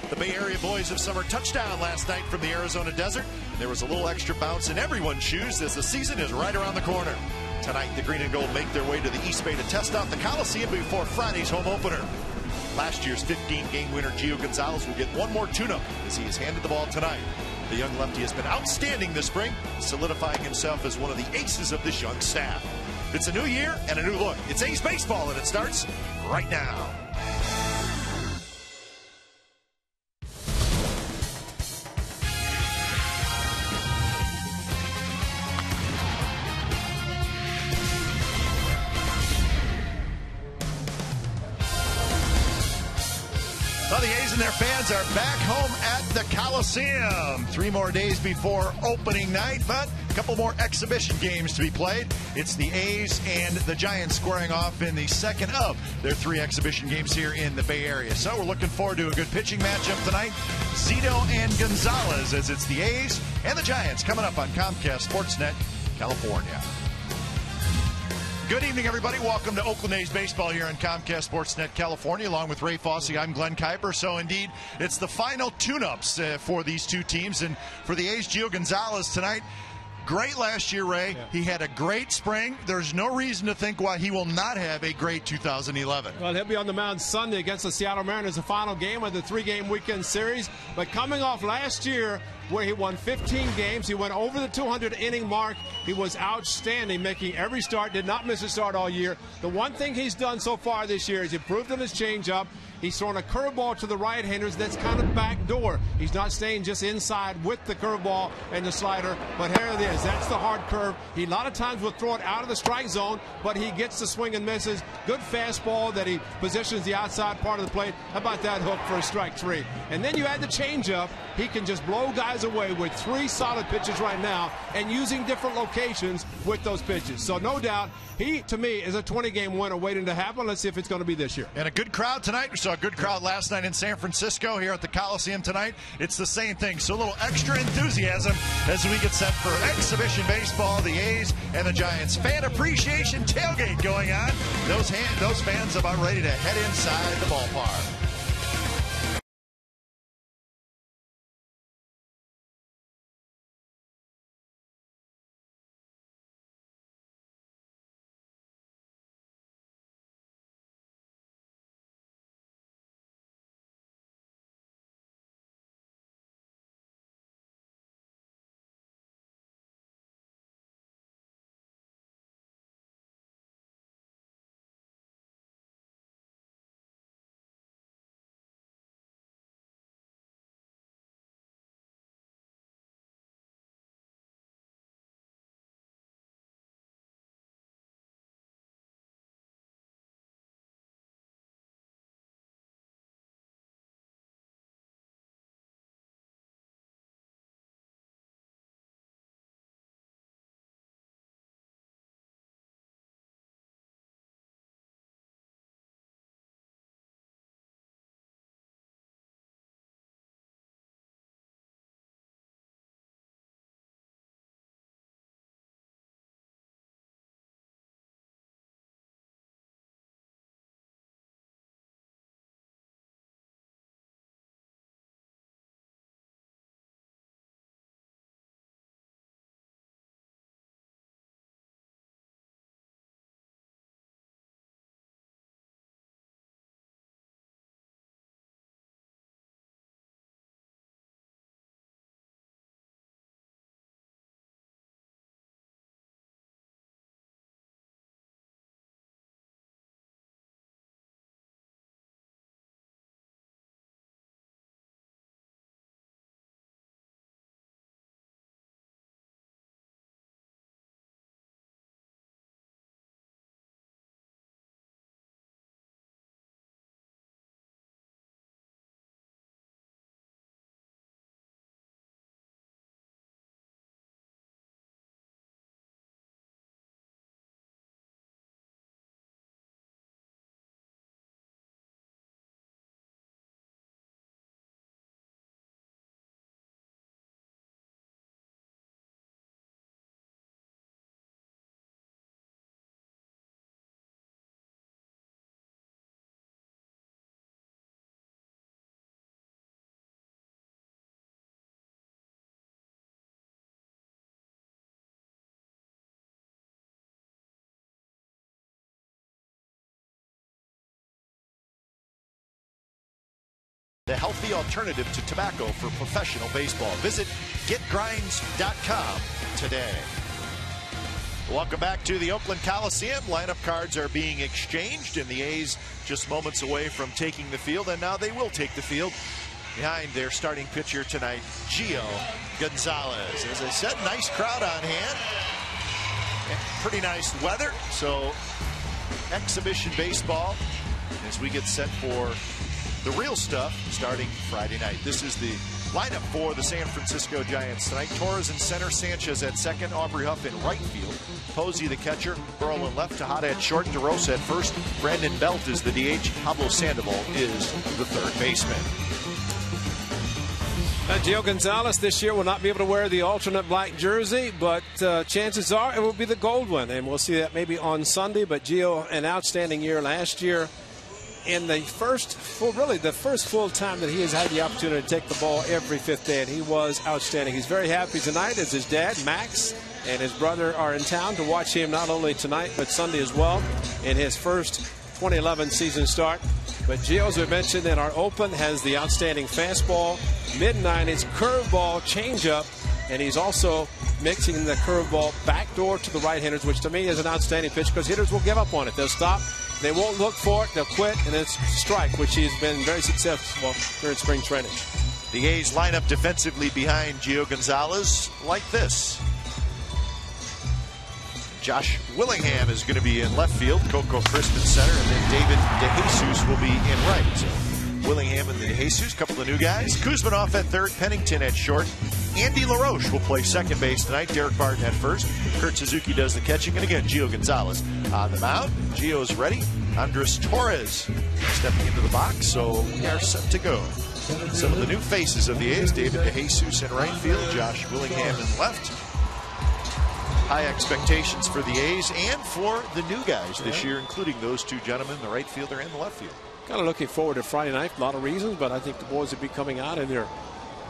The Bay Area boys of summer touchdown last night from the Arizona desert. There was a little extra bounce in everyone's shoes as the season is right around the corner. Tonight, the green and gold make their way to the East Bay to test out the Coliseum before Friday's home opener. Last year's 15-game winner Gio Gonzalez will get one more tune-up as he is handed the ball tonight. The young lefty has been outstanding this spring, solidifying himself as one of the aces of this young staff. It's a new year and a new look. It's A's baseball, and it starts right now. Well, the A's and their fans are back home at the Coliseum. 3 more days before opening night, but a couple more exhibition games to be played. It's the A's and the Giants squaring off in the second of their 3 exhibition games here in the Bay Area. So we're looking forward to a good pitching matchup tonight. Zito and Gonzalez, as it's the A's and the Giants coming up on Comcast Sportsnet, California. Good evening, everybody. Welcome to Oakland A's baseball here on Comcast Sportsnet California. Along with Ray Fossey, I'm Glenn Kuiper. So, indeed, it's the final tune-ups for these two teams. And for the A's, Gio Gonzalez tonight, great last year, Ray. Yeah. He had a great spring. There's no reason to think why he will not have a great 2011. Well, he'll be on the mound Sunday against the Seattle Mariners, the final game of the 3-game weekend series. But coming off last year, where he won 15 games, he went over the 200-inning mark. He was outstanding, making every start, did not miss a start all year. The one thing he's done so far this year is improved on his changeup. He's thrown a curveball to the right-handers that's kind of backdoor. He's not staying just inside with the curveball and the slider, but here it is. That's the hard curve. He a lot of times will throw it out of the strike zone, but he gets the swing and misses. Good fastball that he positions the outside part of the plate. How about that hook for a strike 3? And then you add the changeup. He can just blow guys away with 3 solid pitches right now and using different locations with those pitches. So no doubt, he, to me, is a 20-game winner waiting to happen. Let's see if it's going to be this year. And a good crowd tonight. We saw a good crowd last night in San Francisco. Here at the Coliseum tonight, it's the same thing. So a little extra enthusiasm as we get set for exhibition baseball. The A's and the Giants fan appreciation tailgate going on. Those fans about ready to head inside the ballpark. the healthy alternative to tobacco for professional baseball. Visit getgrinds.com today. Welcome back to the Oakland Coliseum. Lineup cards are being exchanged, and the A's just moments away from taking the field, and now they will take the field behind their starting pitcher tonight, Gio Gonzalez. As I said, nice crowd on hand. And pretty nice weather, so exhibition baseball as we get set for the real stuff starting Friday night. This is the lineup for the San Francisco Giants tonight. Torres in center, Sanchez at second, Aubrey Huff in right field, Posey the catcher, Burrell in left, Tejada at short, DeRosa at first, Brandon Belt is the DH, Pablo Sandoval is the third baseman. Gio Gonzalez this year will not be able to wear the alternate black jersey, but chances are it will be the gold one, and we'll see that maybe on Sunday. But Gio, an outstanding year last year. In the first full time that he has had the opportunity to take the ball every fifth day, and he was outstanding. He's very happy tonight as his dad, Max, and his brother are in town to watch him not only tonight but Sunday as well in his first 2011 season start. But Gio, as we mentioned in our open, has the outstanding fastball, mid-90s, curveball, changeup, and he's also mixing the curveball backdoor to the right-handers, which to me is an outstanding pitch because hitters will give up on it. They'll stop. They won't look for it. They'll quit, and it's strike, which he's been very successful during spring training. The A's line up defensively behind Gio Gonzalez like this. Josh Willingham is going to be in left field, Coco Crisp in center, and then David DeJesus will be in right. So Willingham and DeJesus, a couple of new guys. Kuzminoff at third, Pennington at short. Andy LaRoche will play second base tonight. Derek Barton at first. Kurt Suzuki does the catching. And again, Gio Gonzalez on the mound. Gio's ready. Andres Torres stepping into the box. So we are set to go. Some of the new faces of the A's. David DeJesus in right field. Josh Willingham in left. High expectations for the A's and for the new guys this year, including those two gentlemen, the right fielder and the left fielder. Kind of looking forward to Friday night. A lot of reasons, but I think the boys will be coming out in their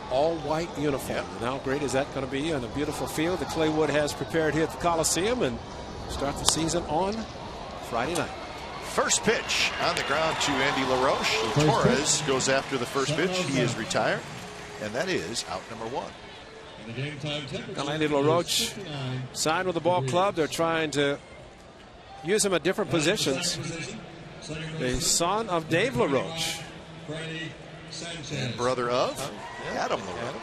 all-white uniform. And how great is that going to be on a beautiful field that Claywood has prepared here at the Coliseum, and start the season on Friday night. First pitch on the ground to Andy LaRoche. Torres goes after the first pitch. He is retired, and that is out number one. Now Andy LaRoche signed with the ball club. They're trying to use him at different positions. The son of Dave LaRoche. And brother of Adam LaRoche.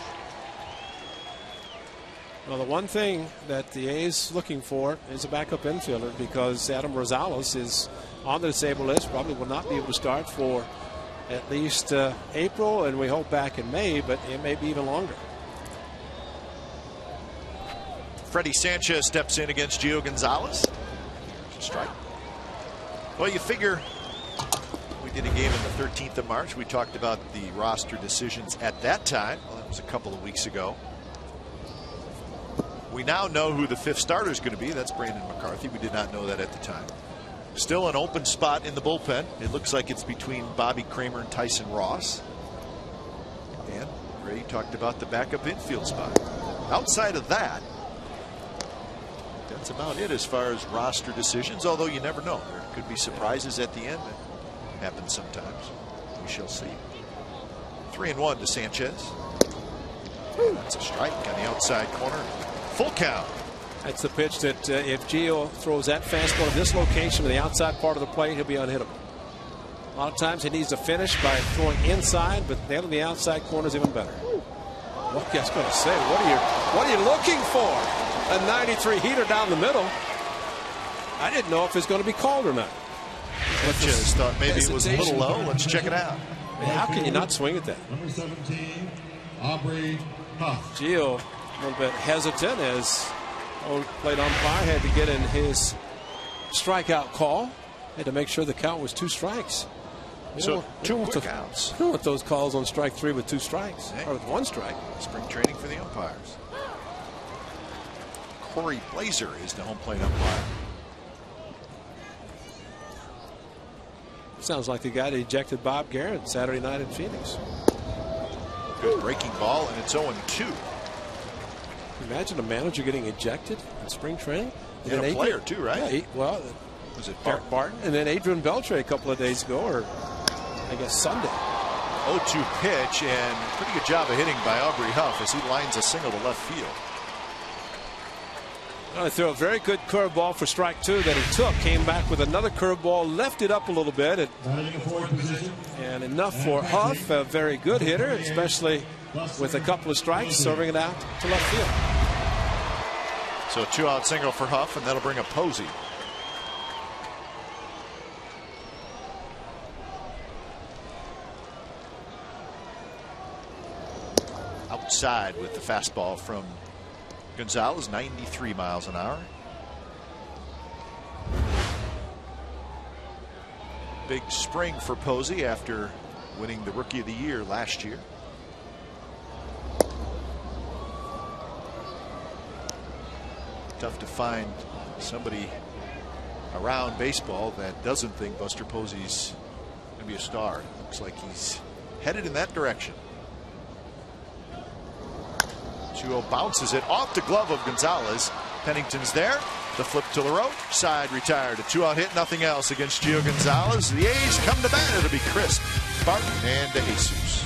Well, the one thing that the A's looking for is a backup infielder because Adam Rosales is on the disabled list. Probably will not be able to start for at least April, and we hope back in May, but it may be even longer. Freddie Sanchez steps in against Gio Gonzalez. Strike. Well, you figure we did a game on the 13th of March. We talked about the roster decisions at that time. Well, that was a couple of weeks ago. We now know who the fifth starter is going to be. That's Brandon McCarthy. We did not know that at the time. Still an open spot in the bullpen. It looks like it's between Bobby Kramer and Tyson Ross. And Ray talked about the backup infield spot. Outside of that, that's about it as far as roster decisions, although you never know. There could be surprises at the end. It happens sometimes. We shall see. 3-1 to Sanchez. And that's a strike on the outside corner. Full count. That's the pitch that if Gio throws that fastball in this location to the outside part of the plate, he'll be unhittable. A lot of times he needs to finish by throwing inside, but nailing the outside corner is even better. What I was going to say, what are you looking for? A 93 heater down the middle. I didn't know if it's going to be called or not. Just thought maybe it was a little low. Let's check it out. How can you not swing at that? Number 17, Aubrey Huff. Gio a little bit hesitant as old plate umpire had to get in his strikeout call. Had to make sure the count was 2 strikes. So 2 quick outs. You don't want those calls on strike 3 with 2 strikes or with 1 strike. Spring training for the umpires. Corey Blazer is the home plate umpire. Sounds like the guy that ejected Bob Geren Saturday night in Phoenix. Good breaking ball, and it's 0-2. Imagine a manager getting ejected in spring training. And a player too, right? Yeah, well, was it Barton? And then Adrian Beltre a couple of days ago, or I guess Sunday. 0-2 pitch, and pretty good job of hitting by Aubrey Huff as he lines a single to left field. Well, he threw a very good curveball for strike 2 that he took. Came back with another curveball, left it up a little bit, and enough for Huff. A very good hitter, especially with a couple of strikes, serving it out to left field. So a 2-out single for Huff, and that'll bring up Posey. Outside with the fastball from Gonzalez, 93 miles an hour. Big spring for Posey after winning the Rookie of the Year last year. Tough to find somebody around baseball that doesn't think Buster Posey's going to be a star. Looks like he's headed in that direction. 2-0 bounces it off the glove of Gonzalez. Pennington's there. The flip to LaRoche. Side retired. A 2-out hit, nothing else against Gio Gonzalez. The A's come to bat. It'll be Crisp, Barton, and DeJesus.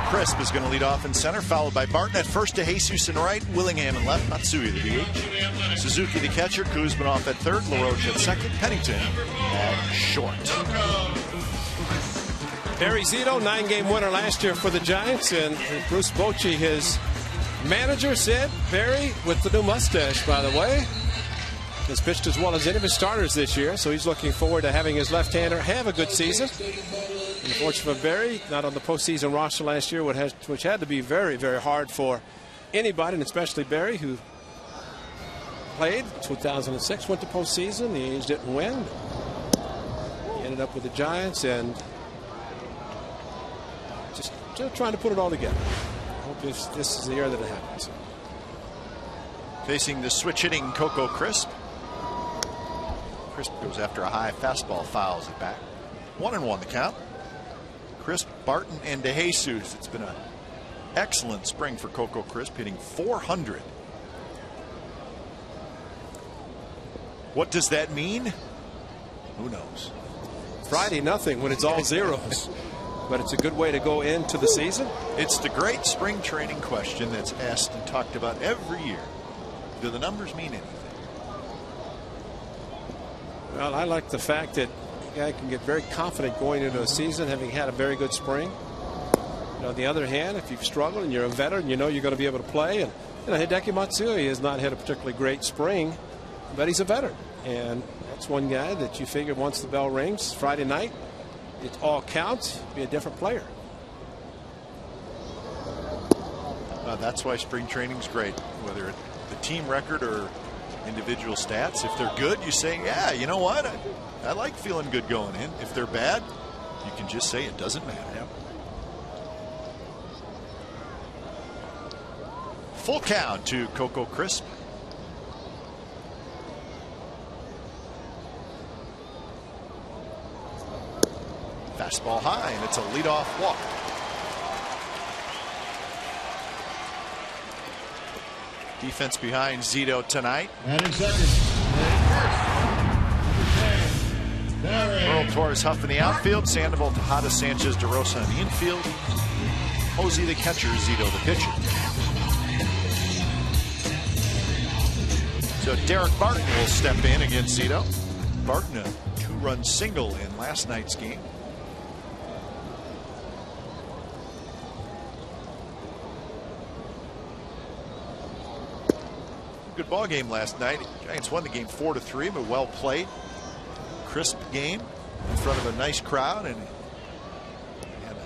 Crisp is going to lead off in center, followed by Barton at first, DeJesus in right, Willingham in left, Matsui the DH, Suzuki the catcher, Kuzmanoff at third, LaRoche at second, Pennington at short. Barry Zito, 9-game winner last year for the Giants, and Bruce Bochy, his manager, said Barry, with the new mustache, by the way, has pitched as well as any of his starters this year, so he's looking forward to having his left-hander have a good season. Unfortunately for Barry, not on the postseason roster last year, which had to be very, very hard for anybody, and especially Barry, who played 2006, went to postseason. The A's didn't win. He ended up with the Giants, and just trying to put it all together. I hope this is the year that it happens. Facing the switch-hitting Coco Crisp. Crisp goes after a high fastball, fouls it back. 1-1 the count. Crisp, Barton, and DeJesus. It's been an excellent spring for Coco Crisp, hitting .400. What does that mean? Who knows? Friday, nothing when it's all zeros. But it's a good way to go into the season. It's the great spring training question that's asked and talked about every year. Do the numbers mean anything? Well, I like the fact that a guy can get very confident going into a season, having had a very good spring. On the other hand, if you've struggled and you're a veteran, you know you're going to be able to play. And Hideki Matsui has not had a particularly great spring, but he's a veteran, and that's one guy that you figure once the bell rings Friday night, it all counts. Be a different player. That's why spring training's great, whether it's the team record or individual stats. If they're good, you say, yeah, you know what? I like feeling good going in. If they're bad, you can just say it doesn't matter. Yep. Full count to Coco Crisp. Fastball high, and it's a leadoff walk. Defense behind Zito tonight. Batting second. Earl Torres Huff in the outfield. Sandoval, Tejada, Sanchez, DeRosa in the infield. Posey the catcher, Zito the pitcher. So Derek Barton will step in against Zito. Barton, a 2-run single in last night's game. Good ball game last night. Giants won the game 4-3, but well played. Crisp game in front of a nice crowd, and you had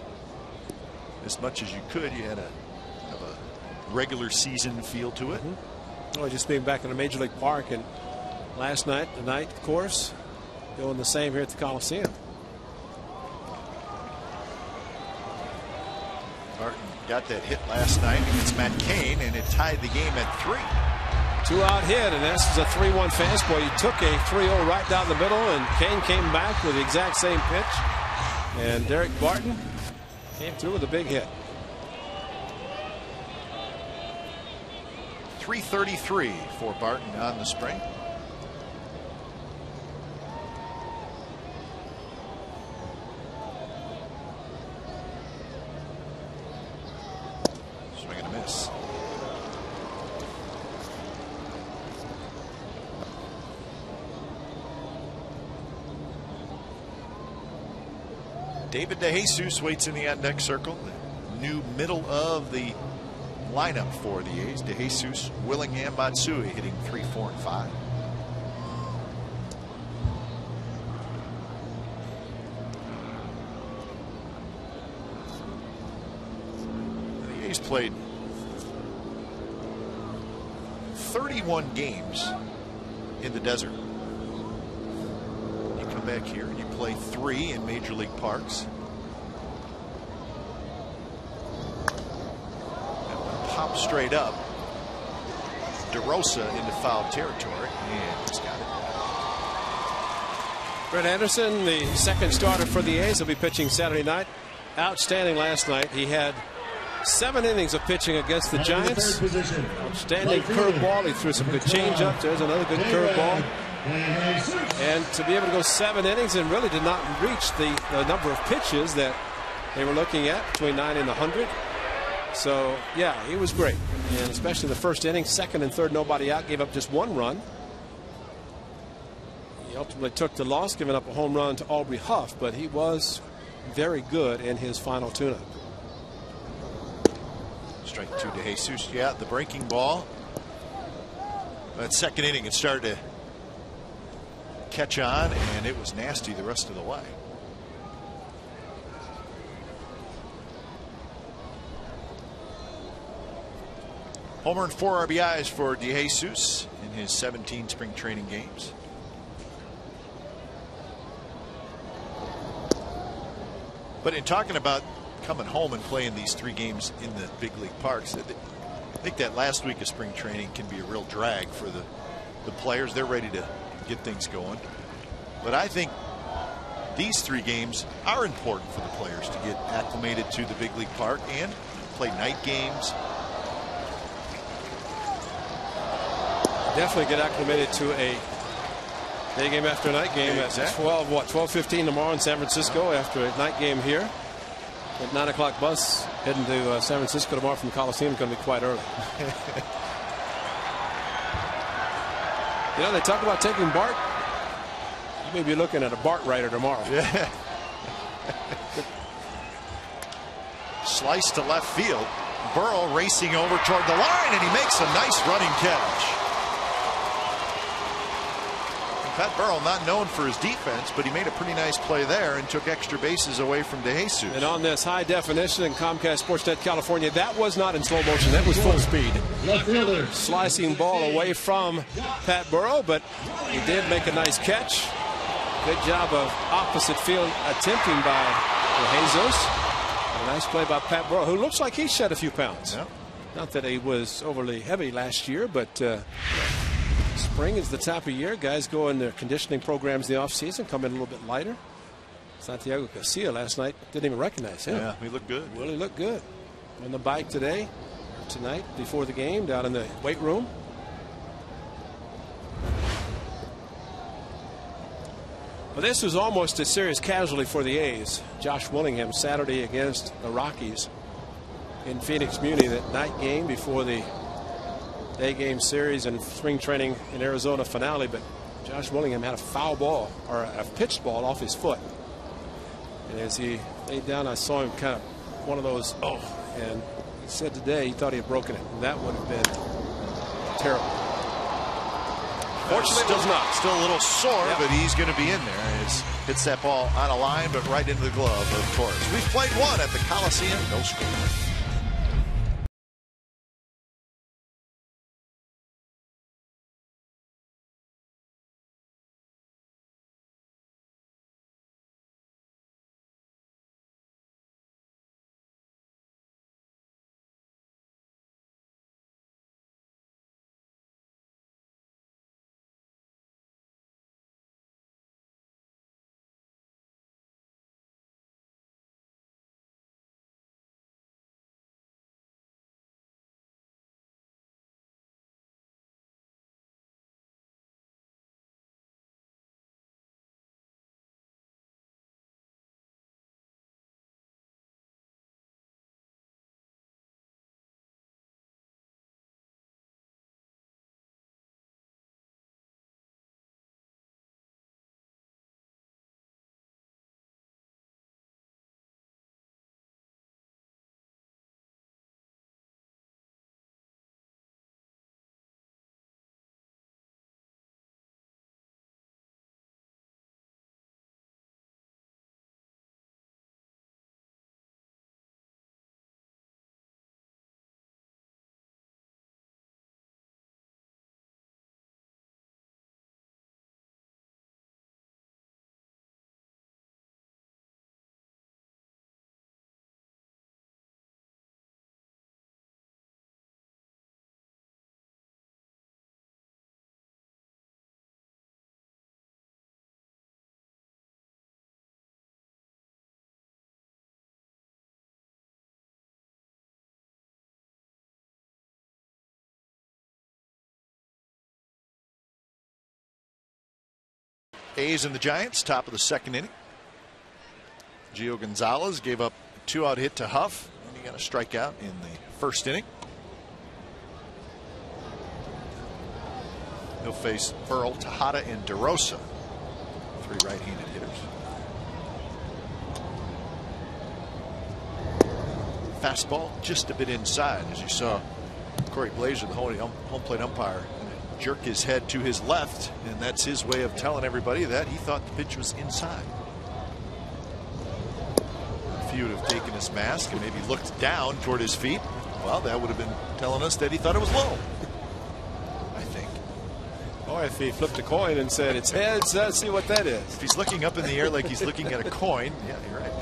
as much as you could. You had a regular season feel to it. Well, just being back in a major league park, and last night, the night, of course, doing the same here at the Coliseum. Barton got that hit last night against Matt Cain, and it tied the game at 3. 2-out hit, and this is a 3-1 fastball. You took a 3-0 right down the middle, and Cain came back with the exact same pitch. And Derek Barton came through with a big hit. 333 for Barton on the spring. Swing and a miss. David DeJesus waits in the on-deck circle. The new middle of the lineup for the A's. DeJesus, Willingham, Matsui hitting 3, 4, and 5. The A's played 31 games in the desert. You come back here and you play 3 in major league parks. Pop straight up. DeRosa into foul territory, and he's got it. Brett Anderson, the second starter for the A's, will be pitching Saturday night. Outstanding last night. He had 7 innings of pitching against the Giants. Outstanding curveball. He threw some good changeup. There's another good curveball. And to be able to go 7 innings and really did not reach the number of pitches that they were looking at, between 90 and 100. So, yeah, he was great. And especially the first inning, second and third, nobody out, gave up just 1 run. He ultimately took the loss, giving up a home run to Aubrey Huff, but he was very good in his final tune-up. Strike 2 to Jesus. Yeah, the breaking ball. That second inning, it started to catch on, and it was nasty the rest of the way. Homer and 4 RBIs for DeJesus in his 17 spring training games. But in talking about coming home and playing these 3 games in the big league parks, I think that last week of spring training can be a real drag for the players. They're ready to get things going. But I think these 3 games are important for the players to get acclimated to the big league park and play night games. Definitely get acclimated to a day game after a night game. Exactly. At 12:15 tomorrow in San Francisco after a night game here. That 9 o'clock bus heading to San Francisco tomorrow from the Coliseum is going to be quite early. You know, they talk about taking Bart. You may be looking at a Bart rider tomorrow. Yeah. Slice to left field. Burrow racing over toward the line, and he makes a nice running catch. Pat Burrell not known for his defense, but he made a pretty nice play there and took extra bases away from DeJesus. And on this high definition in Comcast Sportsnet California, that was not in slow motion. That was full speed. Slicing ball away from Pat Burrell, but he did make a nice catch. Good job of opposite field attempting by DeJesus. A nice play by Pat Burrell, who looks like he shed a few pounds. Yep. Not that he was overly heavy last year, but spring is the top of year. Guys go in their conditioning programs in the offseason, come in a little bit lighter. Santiago Casilla last night didn't even recognize him. Yeah, he looked good. Really looked good. On the bike tonight, before the game, down in the weight room. Well, this was almost a serious casualty for the A's. Josh Willingham Saturday against the Rockies in Phoenix Muni, that night game before the day game series and spring training in Arizona finale. But Josh Willingham had a foul ball, or a pitched ball, off his foot. And as he laid down, I saw him kind of one of those, and he said today he thought he had broken it. And that would have been terrible. Fortunately, it was not. Still a little sore, but he's going to be in there. Hits that ball on a line, but right into the glove of Torres. We've played one at the Coliseum. No score. A's and the Giants, top of the second inning. Gio Gonzalez gave up a 2-out hit to Huff, and he got a strikeout in the first inning. He'll face Burrell, Tejada, and DeRosa, three right-handed hitters. Fastball just a bit inside, as you saw Corey Blazer, the home plate umpire, jerk his head to his left, and that's his way of telling everybody that he thought the pitch was inside. If he would have taken his mask and maybe looked down toward his feet, well, that would have been telling us that he thought it was low, I think. Or if he flipped a coin and said it's heads, let's see what that is. If he's looking up in the air like he's looking at a coin, yeah, you're right.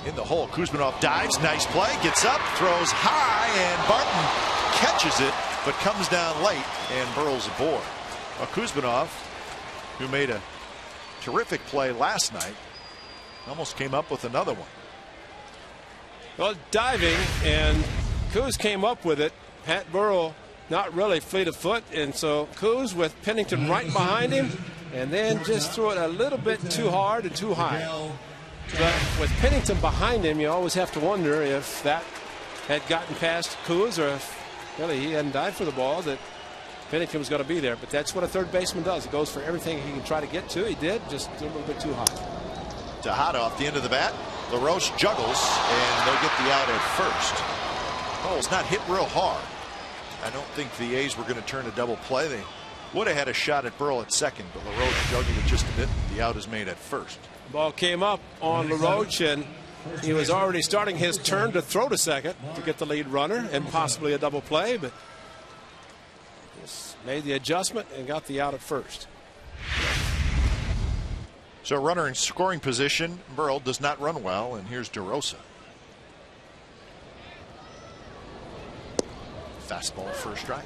In the hole, Kuzminov dives, nice play, gets up, throws high, and Barton catches it, but comes down late, and Burrell's aboard. Well, Kuzminov, who made a terrific play last night, almost came up with another one. Well, diving, and Kuz came up with it. Pat Burrell not really fleet of foot, and so Kuz with Pennington right behind him, and then just threw it a little bit too hard and too high. But with Pennington behind him, you always have to wonder if that had gotten past Kuz, or if really he hadn't dived for the ball, that Pennington was going to be there. But that's what a third baseman does. He goes for everything he can try to get to. He did, just a little bit too high. Tejada off the end of the bat. LaRoche juggles, and they'll get the out at first. Ball's not hit real hard. I don't think the A's were going to turn a double play. They Would have had a shot at Burrell at second, but LaRoche juggled it just a bit. The out is made at first. Ball came up on LaRoche, and he was already starting his turn to throw to second to get the lead runner and possibly a double play, but just made the adjustment and got the out at first. So runner in scoring position. Burrell does not run well, and here's DeRosa. Fastball for a strike.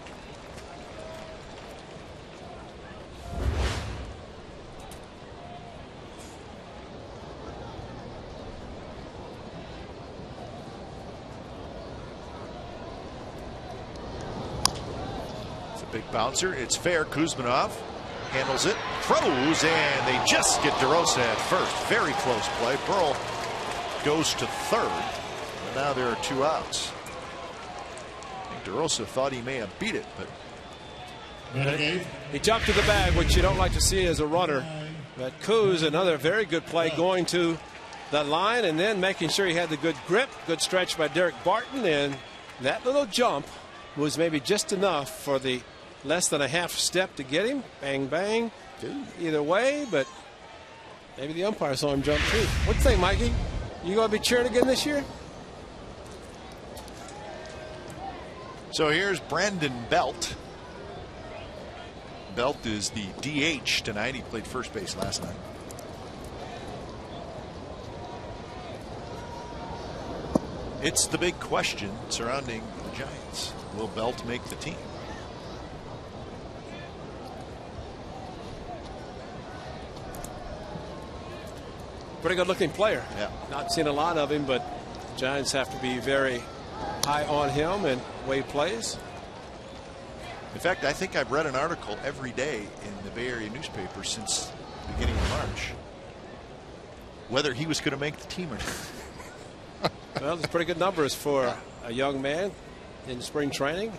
It's a big bouncer. It's fair. Kuzminov handles it, throws, and they just get DeRosa at first. Very close play. Burrell goes to third. And now there are 2 outs. I think DeRosa thought he may have beat it, but he jumped to the bag, which you don't like to see as a runner. But Kuz, another very good play, going to the line and then making sure he had the good grip. Good stretch by Derek Barton, and that little jump was maybe just enough for the less than a half step to get him. Bang, bang. Either way, but maybe the umpire saw him jump too. What do you think, Mikey? You going to be cheering again this year? So here's Brandon Belt. Belt is the DH tonight. He played first base last night. It's the big question surrounding the Giants. Will Belt make the team? Pretty good looking player. Yeah. Not seen a lot of him, but Giants have to be very high on him and way he plays. In fact, I think I've read an article every day in the Bay Area newspaper since the beginning of March whether he was going to make the team or not. Well, there's pretty good numbers for a young man in spring training.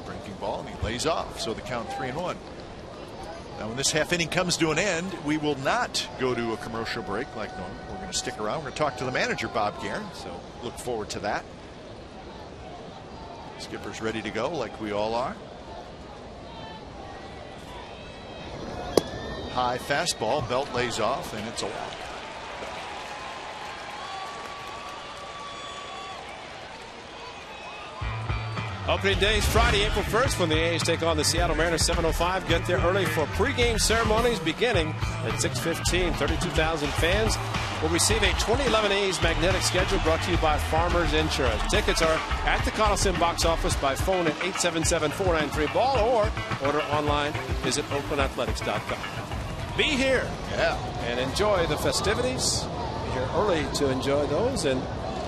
Breaking ball, and he lays off, so the count 3-1. Now, when this half inning comes to an end, we will not go to a commercial break like normal. We're going to stick around. We're going to talk to the manager, Bob Geren, so look forward to that. Skipper's ready to go, like we all are. High fastball. Belt lays off, and it's a walk. Opening day is Friday, April 1st, when the A's take on the Seattle Mariners. 7:05. Get there early for pregame ceremonies beginning at 6:15. 32,000 fans will receive a 2011 A's magnetic schedule brought to you by Farmers Insurance. Tickets are at the Coliseum box office, by phone at 877-493-BALL, or order online. Visit OAKLANDathletics.com. Be here and enjoy the festivities. Be here early to enjoy those, and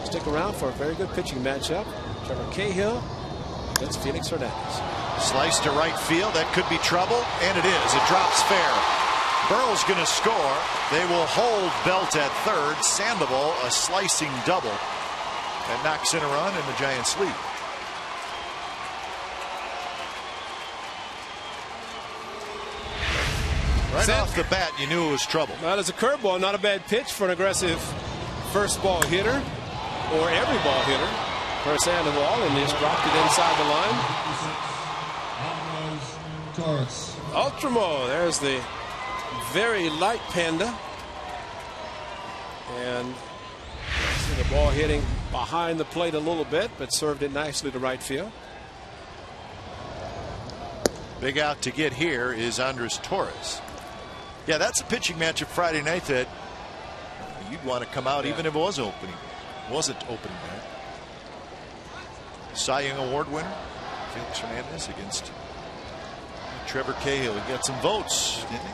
stick around for a very good pitching matchup. Trevor Cahill against Felix Hernandez. Slice to right field. That could be trouble, and it is. It drops fair. Burrell's going to score. They will hold Belt at third. Sandoval, a slicing double that knocks in a run, and the Giants lead. Right off the bat, you knew it was trouble. That is a curveball, not a bad pitch for an aggressive first ball hitter, or every ball hitter, for Sandoval, and he just dropped it inside the line. Ultramo, there's the very light Panda, and see the ball hitting behind the plate a little bit, but served it nicely to right field. Big out to get here is Andres Torres. Yeah, that's a pitching matchup Friday night that you'd want to come out even if it was opening. Wasn't opening night. Cy Young Award winner Felix Hernandez against Trevor Cahill. He got some votes, didn't he?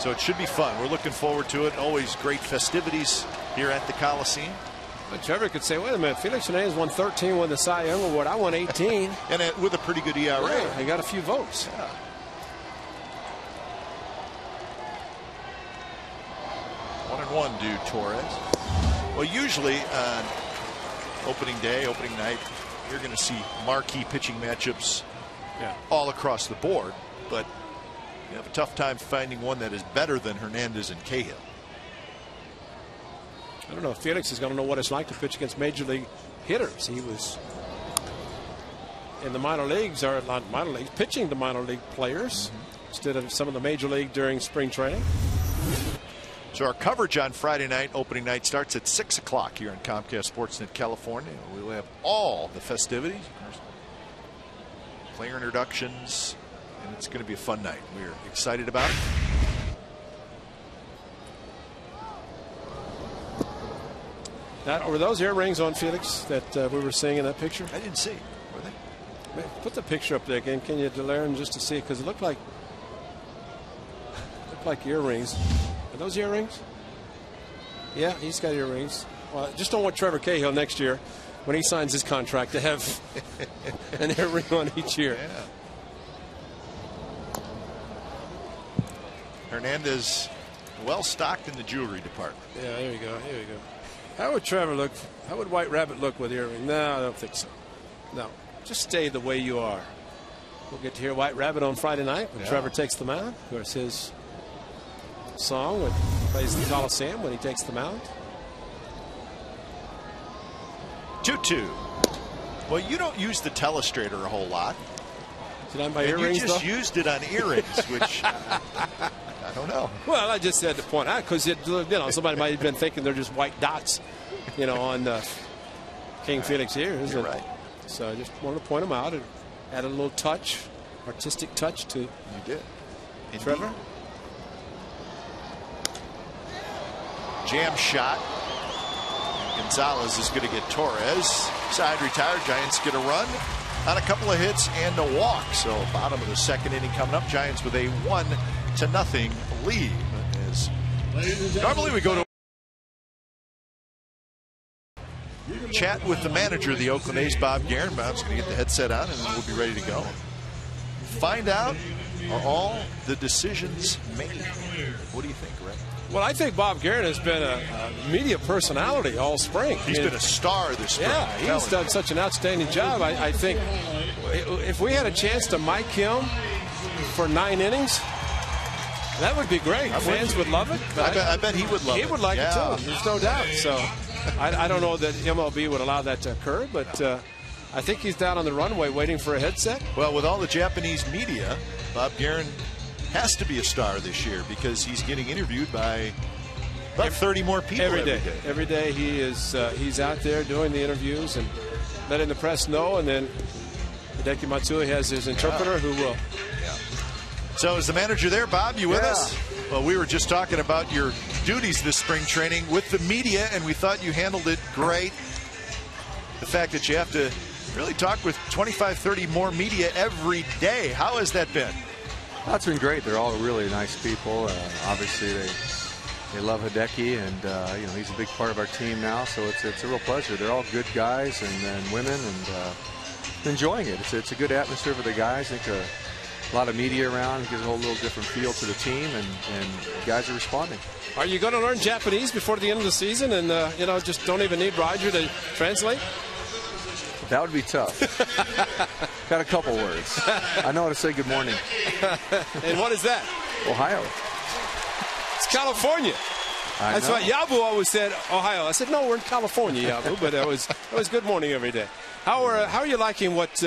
So it should be fun. We're looking forward to it. Always great festivities here at the Coliseum. But Trevor could say, wait a minute, Felix Hernandez won 13, won the Cy Young Award. I won 18. And with a pretty good ERA. Yeah, he got a few votes. Yeah. 1-1 to Torres. Well, usually on opening day, opening night, you're going to see marquee pitching matchups all across the board, but you have a tough time finding one that is better than Hernandez and Cahill. I don't know if Felix is going to know what it's like to pitch against major league hitters. He was in the minor leagues, or not minor leagues, pitching to minor league players instead of some of the major league during spring training. So our coverage on Friday night, opening night, starts at 6 o'clock here in Comcast Sportsnet California. We will have all the festivities, player introductions, and it's going to be a fun night. We're excited about it. Were those earrings on Felix that we were seeing in that picture? I didn't see. Were they? Put the picture up there again, can you, Delarin, just to see it, because it looked like earrings. Are those earrings? Yeah, he's got earrings. Well, just don't want Trevor Cahill next year, when he signs his contract, to have an earring on each ear. Yeah. Hernandez, well stocked in the jewelry department. Yeah, here we go. Here we go. How would Trevor look? How would White Rabbit look with earring? No, I don't think so. No, just stay the way you are. We'll get to hear White Rabbit on Friday night when Trevor takes the mound. Of course, his song when he plays the Coliseum when he takes the mound. 2-2. Well, you don't use the telestrator a whole lot. Did I my earrings? You just though? used it on earrings, which I don't know. Well, I just had to point out because somebody might have been thinking they're just white dots, on King Felix ears. You're right. So I just wanted to point them out and add a little touch, artistic touch to. You did. Indeed. Trevor. Jam shot. Gonzalez is going to get Torres. Side retired. Giants get a run on a couple of hits and a walk. So bottom of the second inning coming up. Giants with a 1-0 lead. As normally we go to chat with the manager of the Oakland A's, Bob Geren. Bob's going to get the headset on and then we'll be ready to go. Find out, are all the decisions made? What do you think, Ray? Well, I think Bob Geren has been a media personality all spring. He's been a star this spring. Yeah, he's done such an outstanding job. I think if we had a chance to mic him for 9 innings, that would be great. Fans would love it. I bet he would love it. He would like it too. There's no doubt. So I don't know that MLB would allow that to occur, but I think he's down on the runway waiting for a headset. Well, with all the Japanese media, Bob Geren has to be a star this year because he's getting interviewed by about 30 more people every day. Every day he is he's out there doing the interviews and letting the press know, and then Hideki Matsui has his interpreter who will. Yeah. So is the manager there, Bob? You with us? Well, we were just talking about your duties this spring training with the media, and we thought you handled it great. The fact that you have to really talk with 25, 30 more media every day. How has that been? That's been great. They're all really nice people. Obviously, they love Hideki, and he's a big part of our team now. So it's a real pleasure. They're all good guys and women, and enjoying it. It's a good atmosphere for the guys. I think a lot of media around. It gives a whole little different feel to the team, and guys are responding. Are you going to learn Japanese before the end of the season, and just don't even need Roger to translate? That would be tough. Got a couple words. I know how to say good morning. And what is that? Ohio. It's California. That's why Yabu always said Ohio. I said, no, we're in California, Yabu. But it was good morning every day. How are you liking what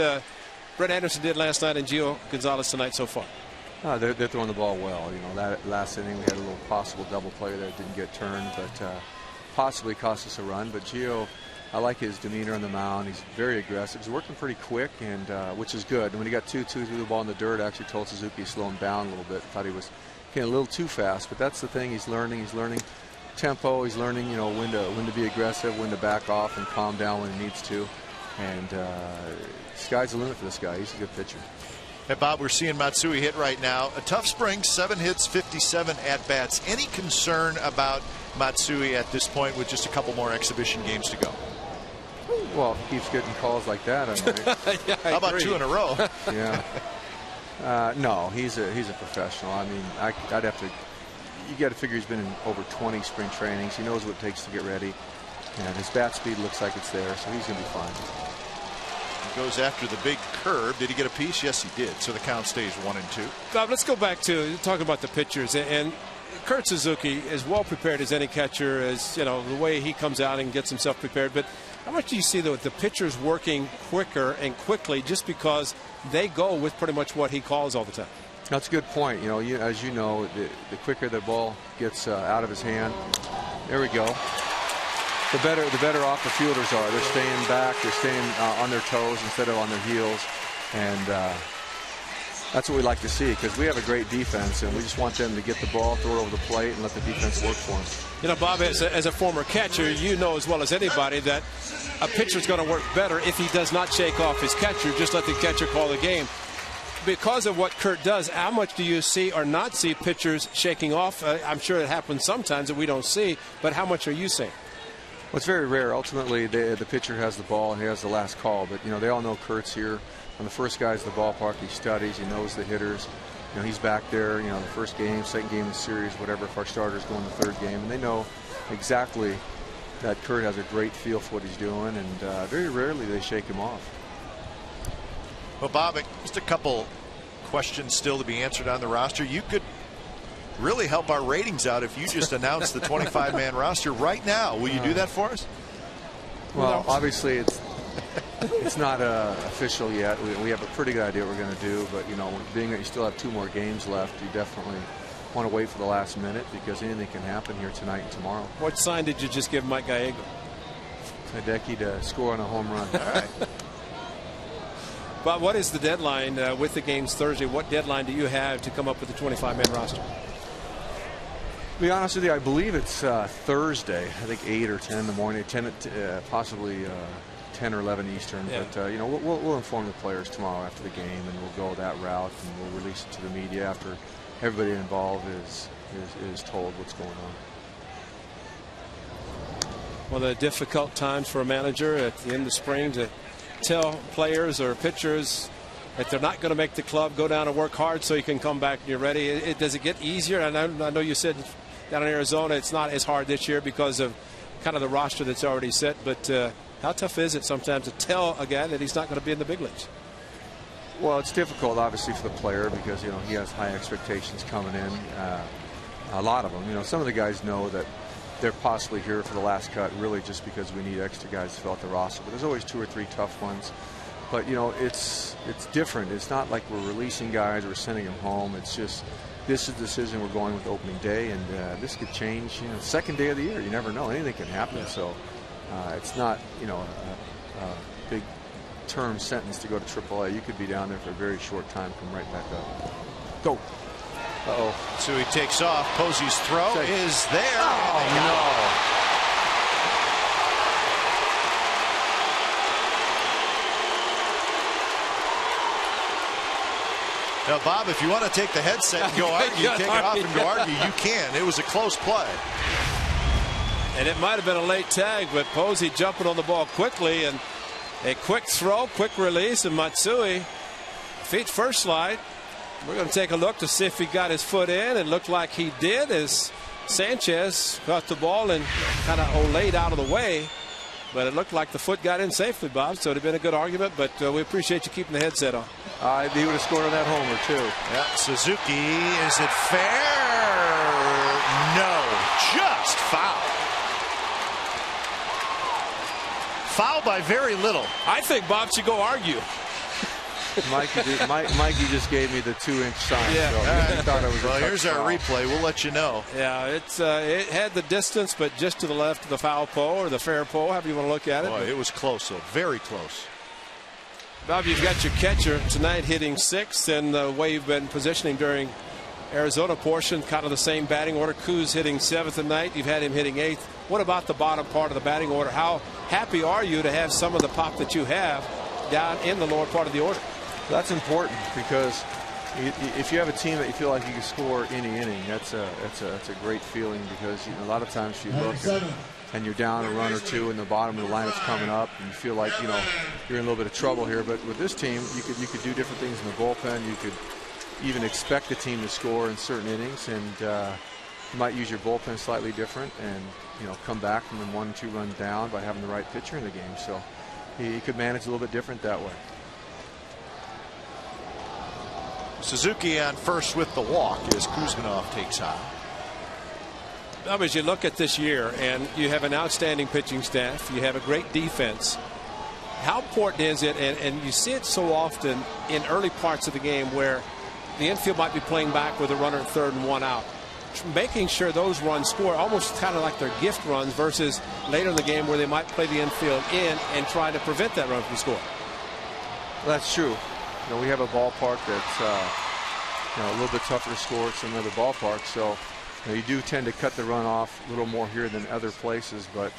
Brett Anderson did last night and Gio Gonzalez tonight so far? They're throwing the ball well. That last inning we had a little possible double play that didn't get turned, but possibly cost us a run. But Gio, I like his demeanor on the mound. He's very aggressive. He's working pretty quick, and which is good. And when he got 2-2 through the ball in the dirt, I actually told Suzuki to slow him down a little bit. Thought he was getting a little too fast, but that's the thing. He's learning. He's learning tempo. He's learning, when to be aggressive, when to back off and calm down when he needs to. And sky's the limit for this guy. He's a good pitcher. Hey, Bob, we're seeing Matsui hit right now. A tough spring, 7 hits, 57 at-bats. Any concern about Matsui at this point with just a couple more exhibition games to go? Well, if he keeps getting calls like that, I might. Yeah, how about 2 in a row? Yeah. No, he's a professional. I mean, I'd have to. You got to figure he's been in over 20 spring trainings. He knows what it takes to get ready, and his bat speed looks like it's there, so he's going to be fine. He goes after the big curve. Did he get a piece? Yes, he did. So the count stays 1-2. Bob, let's go back to talking about the pitchers, and Kurt Suzuki is well prepared as any catcher, as you know, the way he comes out and gets himself prepared. But how much do you see the pitchers working quicker and quickly just because they go with pretty much what he calls all the time? That's a good point. You know, as you know, the quicker the ball gets out of his hand, there we go. The better off the fielders are. They're staying back. They're staying on their toes instead of on their heels, and that's what we like to see, because we have a great defense, and we just want them to get the ball, throw it over the plate, and let the defense work for them. You know, Bob, as a former catcher, you know as well as anybody that a pitcher's going to work better if he does not shake off his catcher. Just let the catcher call the game. Because of what Kurt does, how much do you see or not see pitchers shaking off? I'm sure it happens sometimes that we don't see, but how much are you seeing? Well, it's very rare. Ultimately, the pitcher has the ball and he has the last call. But, you know, they all know Kurt's here. When the first guy's the ballpark, he studies, he knows the hitters. You know, he's back there, you know, the first game, second game of the series, whatever, if our starters go in the third game. And they know exactly that Kurt has a great feel for what he's doing, and very rarely they shake him off. Well, Bob, just a couple questions still to be answered on the roster. You could really help our ratings out if you just announced the 25-man roster right now. Will you do that for us? Well, obviously it's not official yet. We have a pretty good idea what we're going to do, but, you know, being that you still have 2 more games left, you definitely want to wait for the last minute, because anything can happen here tonight and tomorrow. What sign did you just give Mike Gallego? Hideki to score on a home run. All right. Bob, what is the deadline with the games Thursday? What deadline do you have to come up with the 25-man roster? To be honest with you, I believe it's Thursday. I think 8 or 10 in the morning, possibly 10 or 11 Eastern. Yeah. But you know, we'll inform the players tomorrow after the game, and we'll go that route, and we'll release it to the media after everybody involved is told what's going on. One of the difficult times for a manager at the end of spring to tell players or pitchers that they're not going to make the club, go down and work hard so you can come back and you're ready. Does it get easier? And I know you said down in Arizona it's not as hard this year because of kind of the roster that's already set, but how tough is it sometimes to tell a guy that he's not going to be in the big leagues? Well, it's difficult obviously for the player, because, you know, he has high expectations coming in. A lot of them, you know, some of the guys know that they're possibly here for the last cut really just because we need extra guys to fill out the roster, but there's always 2 or 3 tough ones. But, you know, it's different. It's not like we're releasing guys or sending them home. It's just, this is the decision we're going with opening day, and this could change, you know, second day of the year. You never know. Anything can happen. Yeah. So it's not, you know, a big term sentence to go to AAA. You could be down there for a very short time, come right back up. Go. Uh-oh. So he takes off. Posey's throw is there. Oh, no. Now, Bob, if you want to take the headset and go argue, take it off and go argue, you can. It was a close play. And it might have been a late tag, but Posey jumping on the ball quickly, and a quick throw, quick release, and Matsui feet first slide. We're going to take a look to see if he got his foot in. It looked like he did, as Sanchez caught the ball and kind of laid out of the way. But it looked like the foot got in safely, Bob. So it would have been a good argument, but we appreciate you keeping the headset on. He would have scored on that homer, too. Yeah, Suzuki, is it fair? No, just foul. Foul by very little. I think Bob should go argue. Mikey just gave me the 2-inch sign. Yeah. So he thought it was well, here's our replay. We'll let you know. Yeah, it had the distance, but just to the left of the foul pole or the fair pole, however you want to look at it. Boy, it was close, though. Very close. Bob, you've got your catcher tonight hitting 6th, and the way you've been positioning during Arizona portion, kind of the same batting order. Kuz hitting 7th tonight. You've had him hitting 8th. What about the bottom part of the batting order? How happy are you to have some of the pop that you have down in the lower part of the order? That's important, because if you have a team that you feel like you can score any inning, that's a great feeling, because, you know, a lot of times you look and you're down a run or two and the bottom of the lineup's coming up and you feel like, you know, you're in a little bit of trouble here. But with this team, you could do different things in the bullpen. You could even expect the team to score in certain innings, and you might use your bullpen slightly different and, you know, come back from 1-2 runs down by having the right pitcher in the game. So he could manage a little bit different that way. Suzuki on first with the walk as Kuzminov takes high. As you look at this year, and you have an outstanding pitching staff, you have a great defense. How important is it, and you see it so often in early parts of the game where the infield might be playing back with a runner at third and one out, making sure those runs score, almost kind of like their gift runs, versus later in the game where they might play the infield in and try to prevent that run from score. Well, that's true. You know, we have a ballpark that's a little bit tougher to score than other ballparks, so you do tend to cut the run off a little more here than other places, but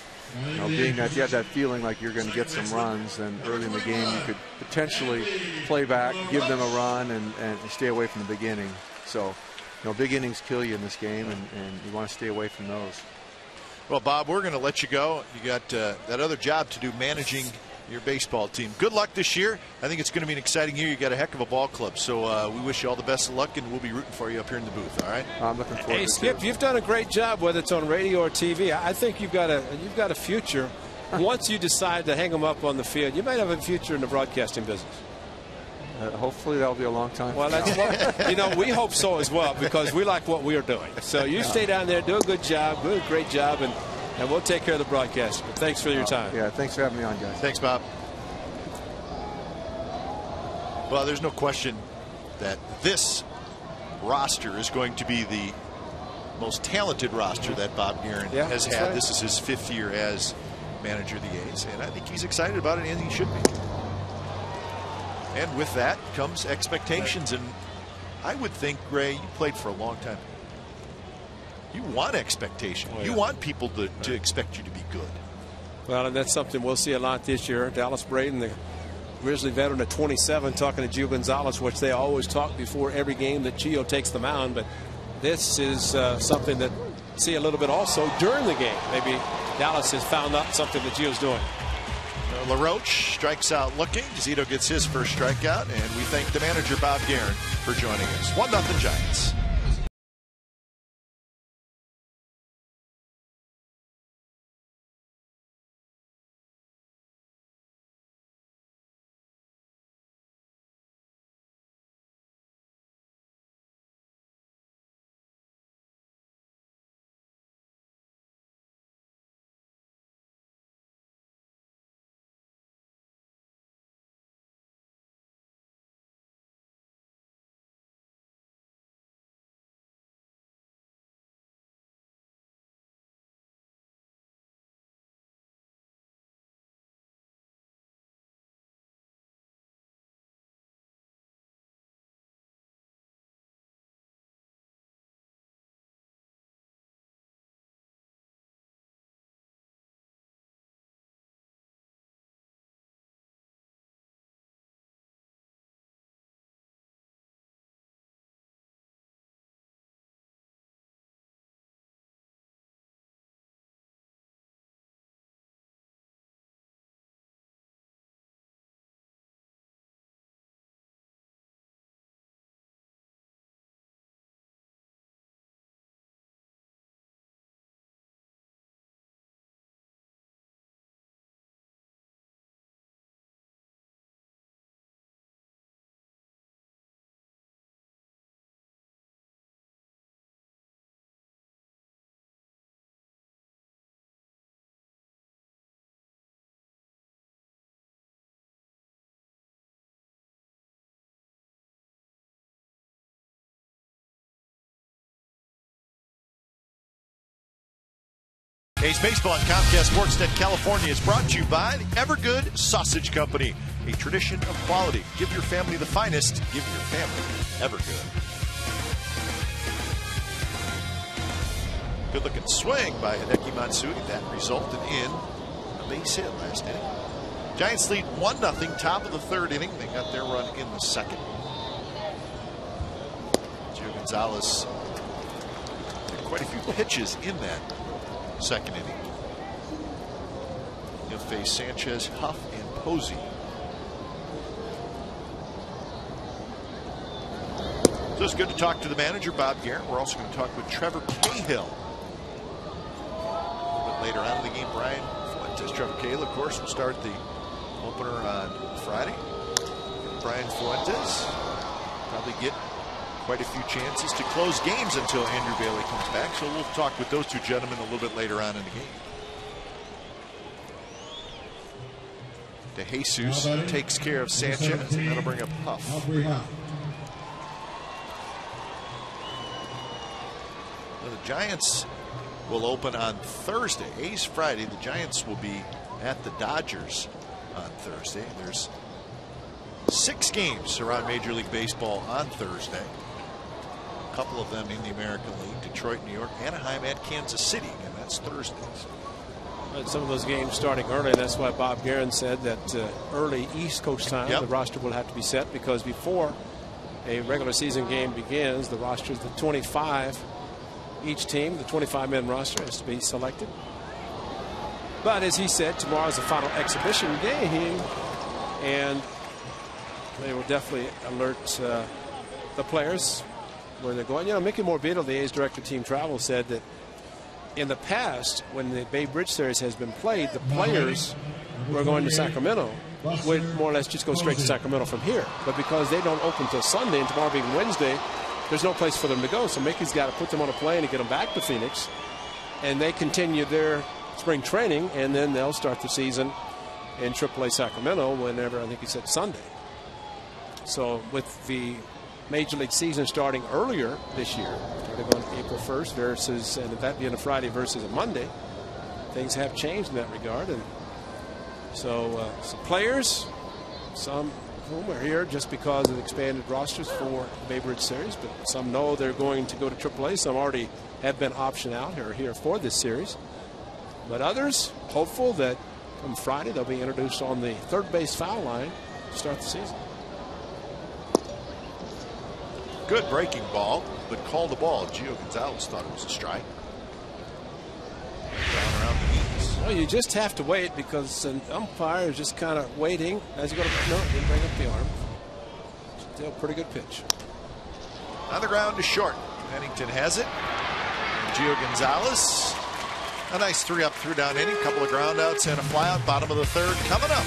being that you have that feeling like you're going to get some runs, then early in the game you could potentially play back, give them a run, and stay away from the beginning. So, big innings kill you in this game, and you want to stay away from those. Well, Bob, we're going to let you go. You got that other job to do, managing your baseball team. Good luck this year. I think it's going to be an exciting year. You got a heck of a ball club, so we wish you all the best of luck, and we'll be rooting for you up here in the booth. All right. I'm looking forward to it. Hey, Skip, you've done a great job, whether it's on radio or TV. I think you've got a future. Once you decide to hang them up on the field, you might have a future in the broadcasting business. Hopefully that'll be a long time. Well, that's what, we hope so as well, because we like what we are doing. So you stay down there, do a good job, do a great job, and we'll take care of the broadcast. But thanks for your time. Yeah, thanks for having me on, guys. Thanks, Bob. Well, there's no question that this roster is going to be the most talented roster that Bob Geren has had. Right. This is his 5th year as manager of the A's, and I think he's excited about it, and he should be. And with that comes expectations, and I would think, Ray, you played for a long time. You want expectation. You want people to expect you to be good. Well, and that's something we'll see a lot this year. Dallas Braden, the Grizzly veteran at 27, talking to Gio Gonzalez, which they always talk before every game that Gio takes the mound. But this is something that see a little bit also during the game. Maybe Dallas has found out something that Gio's doing. LaRoche strikes out looking. Zito gets his first strikeout, and we thank the manager, Bob Geren, for joining us. 1-0 Giants. A's Baseball on Comcast Sportsnet California is brought to you by the Evergood Sausage Company, a tradition of quality. Give your family the finest. Give your family Evergood. Good looking swing by Hideki Matsui. That resulted in a base hit last inning. Giants lead 1-0, top of the 3rd inning. They got their run in the 2nd. Gio Gonzalez had quite a few pitches in that 2nd inning. He'll face Sanchez, Huff, and Posey. So it's good to talk to the manager, Bob Geren. We're also going to talk with Trevor Cahill. A little bit later on in the game, Brian Fuentes. Trevor Cahill, of course, will start the opener on Friday. Brian Fuentes probably get quite a few chances to close games until Andrew Bailey comes back. So we'll talk with those two gentlemen a little bit later on in the game. DeJesus takes care of Sanchez, and that'll bring up Huff. Well, the Giants will open on Thursday. A's Friday. The Giants will be at the Dodgers on Thursday. There's 6 games around Major League Baseball on Thursday. A couple of them in the American League. Detroit, New York, Anaheim, and Kansas City. And that's Thursdays. Some of those games starting early, and that's why Bob Geren said that early East Coast time, the roster will have to be set, because before a regular season game begins, the roster is the 25. Each team, the 25-man roster, has to be selected. But as he said, tomorrow is the final exhibition game, and they will definitely alert the players where they're going. You know, Mickey Morbido, the A's director of team travel, said that in the past, when the Bay Bridge series has been played, the players who are going to Sacramento would more or less just go straight to Sacramento from here. But because they don't open till Sunday, and tomorrow being Wednesday, there's no place for them to go. So Mickey's got to put them on a plane and get them back to Phoenix, and they continue their spring training, and then they'll start the season in AAA Sacramento whenever, I think he said Sunday. So with the Major League season starting earlier this year, starting on April 1st versus, and that being a Friday versus a Monday, things have changed in that regard. And so some players, some of whom are here just because of expanded rosters for the Bay Bridge series, but some know they're going to go to AAA. Some already have been optioned out or are here for this series. But others hopeful that come Friday they'll be introduced on the third base foul line to start the season. Good breaking ball, but called the ball. Gio Gonzalez thought it was a strike. Down around the knees. Well, you just have to wait, because an umpire is just kind of waiting as you go to. No, didn't bring up the arm. Still pretty good pitch. On the ground to short. Pennington has it. Gio Gonzalez. A nice 3-up, 3-down inning. Couple of ground outs and a fly out. Bottom of the third coming up.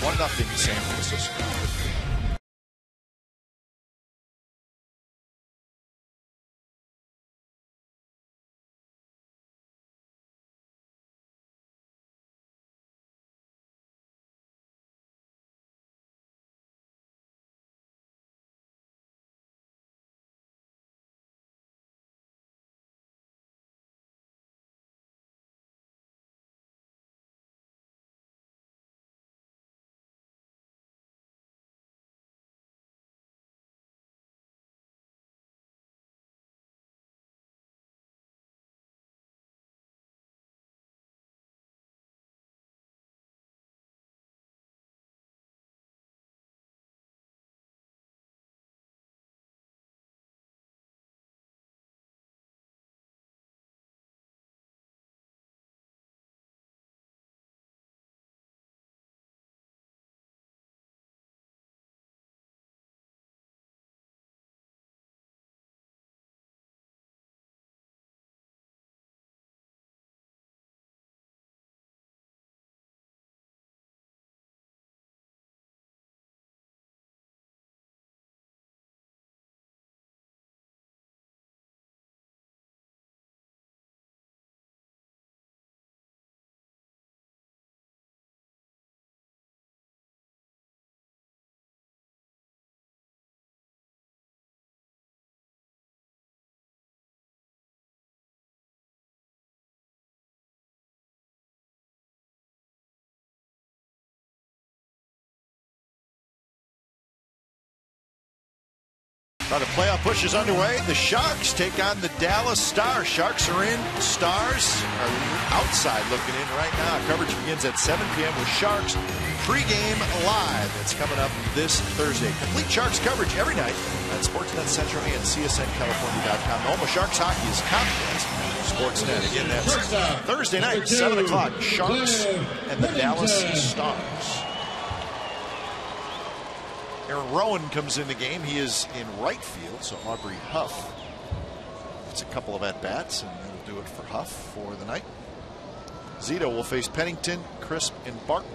1-0 San Francisco. The playoff push is underway. The Sharks take on the Dallas Stars. Sharks are in. Stars are outside looking in right now. Coverage begins at 7 p.m. with Sharks pregame live. That's coming up this Thursday. Complete Sharks coverage every night at Sportsnet Central and CSNCalifornia.com. The home of Sharks hockey is Comcast Sportsnet. Again, that's Thursday night, 7 o'clock. Sharks and the Dallas Stars. Aaron Rowan comes in the game. He is in right field, so Aubrey Huff gets a couple of at-bats, and that'll do it for Huff for the night. Zito will face Pennington, Crisp, and Barton.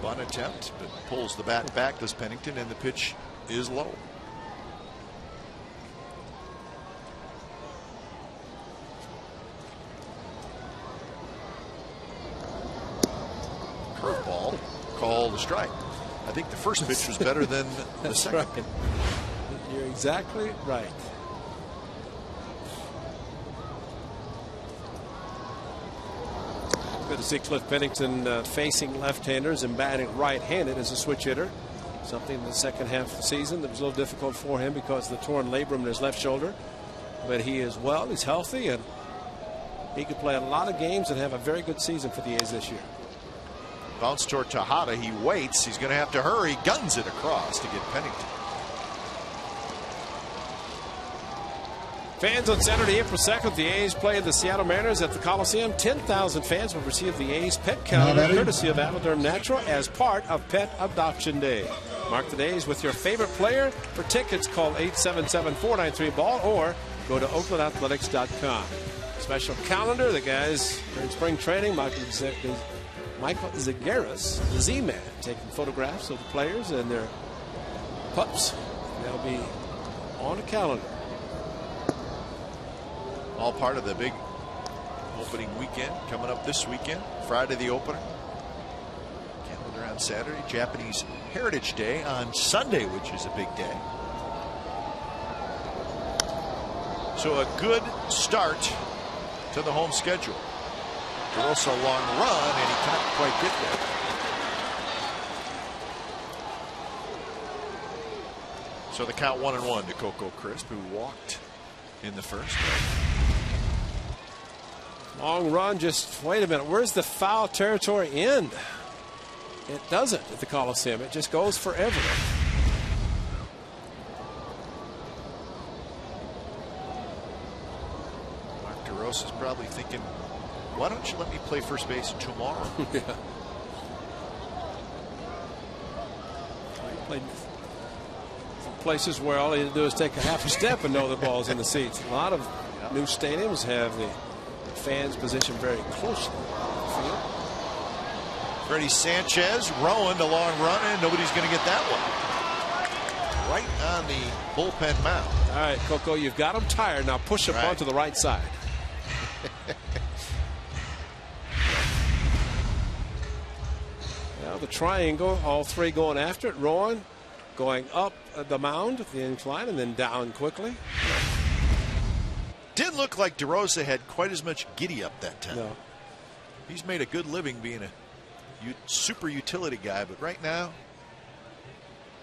bunt attempt, but pulls the bat back, does Pennington, and the pitch is low. Curveball, called a strike. I think the first pitch was better than the second. Right. You're exactly right. Good to see Cliff Pennington facing left-handers and batting right-handed as a switch hitter. Something in the second half of the season that was a little difficult for him because of the torn labrum in his left shoulder. But he is well, he's healthy, and he could play a lot of games and have a very good season for the A's this year. Bounce toward Tejada. He waits. He's going to have to hurry. Guns it across to get Pennington. Fans on Saturday, April 2nd, the A's play the Seattle Mariners at the Coliseum. 10,000 fans will receive the A's Pet Calendar, courtesy of Aviderm Natural, as part of Pet Adoption Day. Mark the days with your favorite player. For tickets, call 877-493-BALL or go to OAKLANDAthletics.com. Special calendar. The guys are in spring training. Michael Zagaris, the Z-Man, taking photographs of the players and their pups. They'll be on a calendar. All part of the big opening weekend coming up this weekend. Friday the opener. Calendar on Saturday. Japanese Heritage Day on Sunday, which is a big day. So a good start to the home schedule. DeRosa a long run, and he cannot quite get there. So the count 1-1 to Coco Crisp, who walked in the first. Long run, just wait a minute. Where's the foul territory end? It doesn't at the Coliseum. It just goes forever. Mark DeRosa is probably thinking, why don't you let me play first base tomorrow? Yeah. He played places where all he had to do is take a half a step and know the ball's in the seats. A lot of new stadiums have the fans positioned very closely to the field. Freddie Sanchez, Rowan, a long run, and nobody's going to get that one. Right on the bullpen mound. All right, Coco, you've got him tired. Now push him onto the right side. Now the triangle, all three going after it. Rowan going up the mound, the incline, and then down quickly. Didn't look like DeRosa had quite as much giddy up that time. No. He's made a good living being a super utility guy, but right now,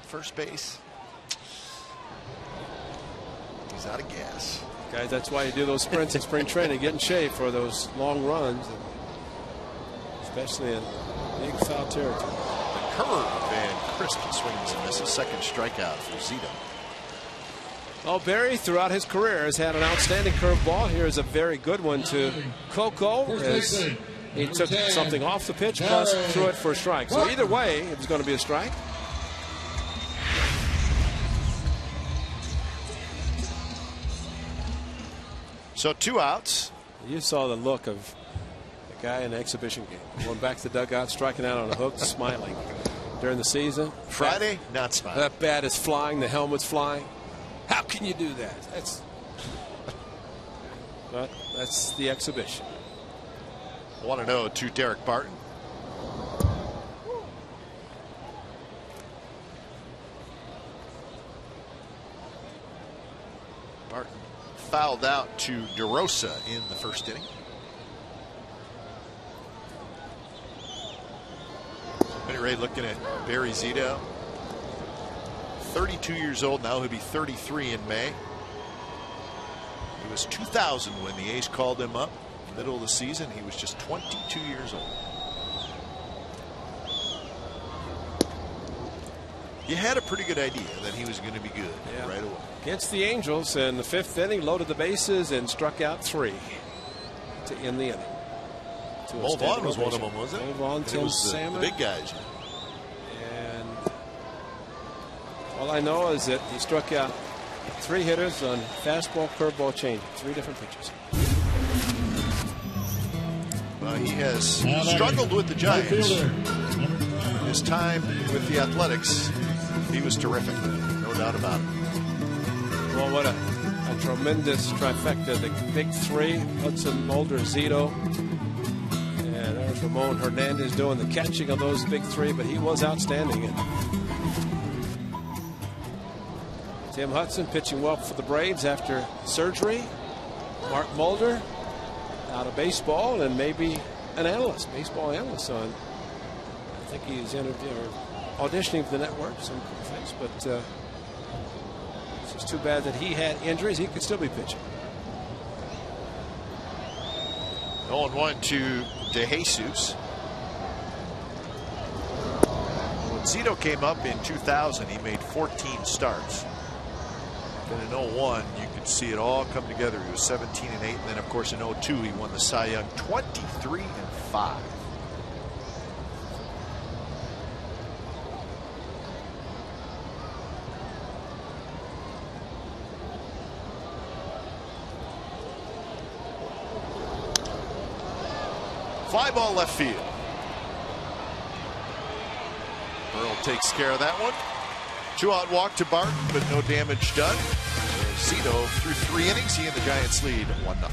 first base, he's out of gas. Guys, that's why you do those sprints in spring training, get in shape for those long runs, especially in big foul territory. The curve, and Crisp swings and misses. Second strikeout for Zito. Well, Barry, throughout his career, has had an outstanding curveball. Here's a very good one to Coco, as he took something off the pitch, plus threw it for a strike. So either way, it was going to be a strike. So 2 outs. You saw the look of the guy in the exhibition game. Going back to the dugout, striking out on a hook, smiling. During the season. Friday, not smiling. That bat is flying, the helmet's flying. How can you do that? But that's the exhibition. 1-0 to Derek Barton. Barton fouled out to DeRosa in the first inning. Benny Ray looking at Barry Zito. 32 years old now. He'll be 33 in May. It was 2000 when the A's called him up. Middle of the season, he was just 22 years old. You had a pretty good idea that he was going to be good right away. Against the Angels in the 5th inning, loaded the bases and struck out 3 to end the inning. Mulvaughn was one of them, wasn't it? Mulvaughn, Tim Salmon. The big guys. And all I know is that he struck out 3 hitters on fastball, curveball, changeup. 3 different pitches. He has struggled with the Giants. his time with the Athletics, he was terrific. No doubt about it. Well, what a tremendous trifecta. The big three, Hudson, Mulder, Zito. And there's Ramon Hernandez doing the catching of those big three, but he was outstanding. And Tim Hudson pitching well for the Braves after surgery. Mark Mulder out of baseball and maybe an analyst, baseball analyst on. I think he's auditioning for the network, some things, but it's just too bad that he had injuries. He could still be pitching. 0-1 to De Jesus. When Zito came up in 2000, he made 14 starts. Then in 0-1, you could see it all come together. He was 17-8, and then of course in 0-2 he won the Cy Young, 23-5. Fly ball left field. Burrell takes care of that one. 2-out walk to Barton, but no damage done. So Zito through 3 innings. He and the Giants lead 1-0.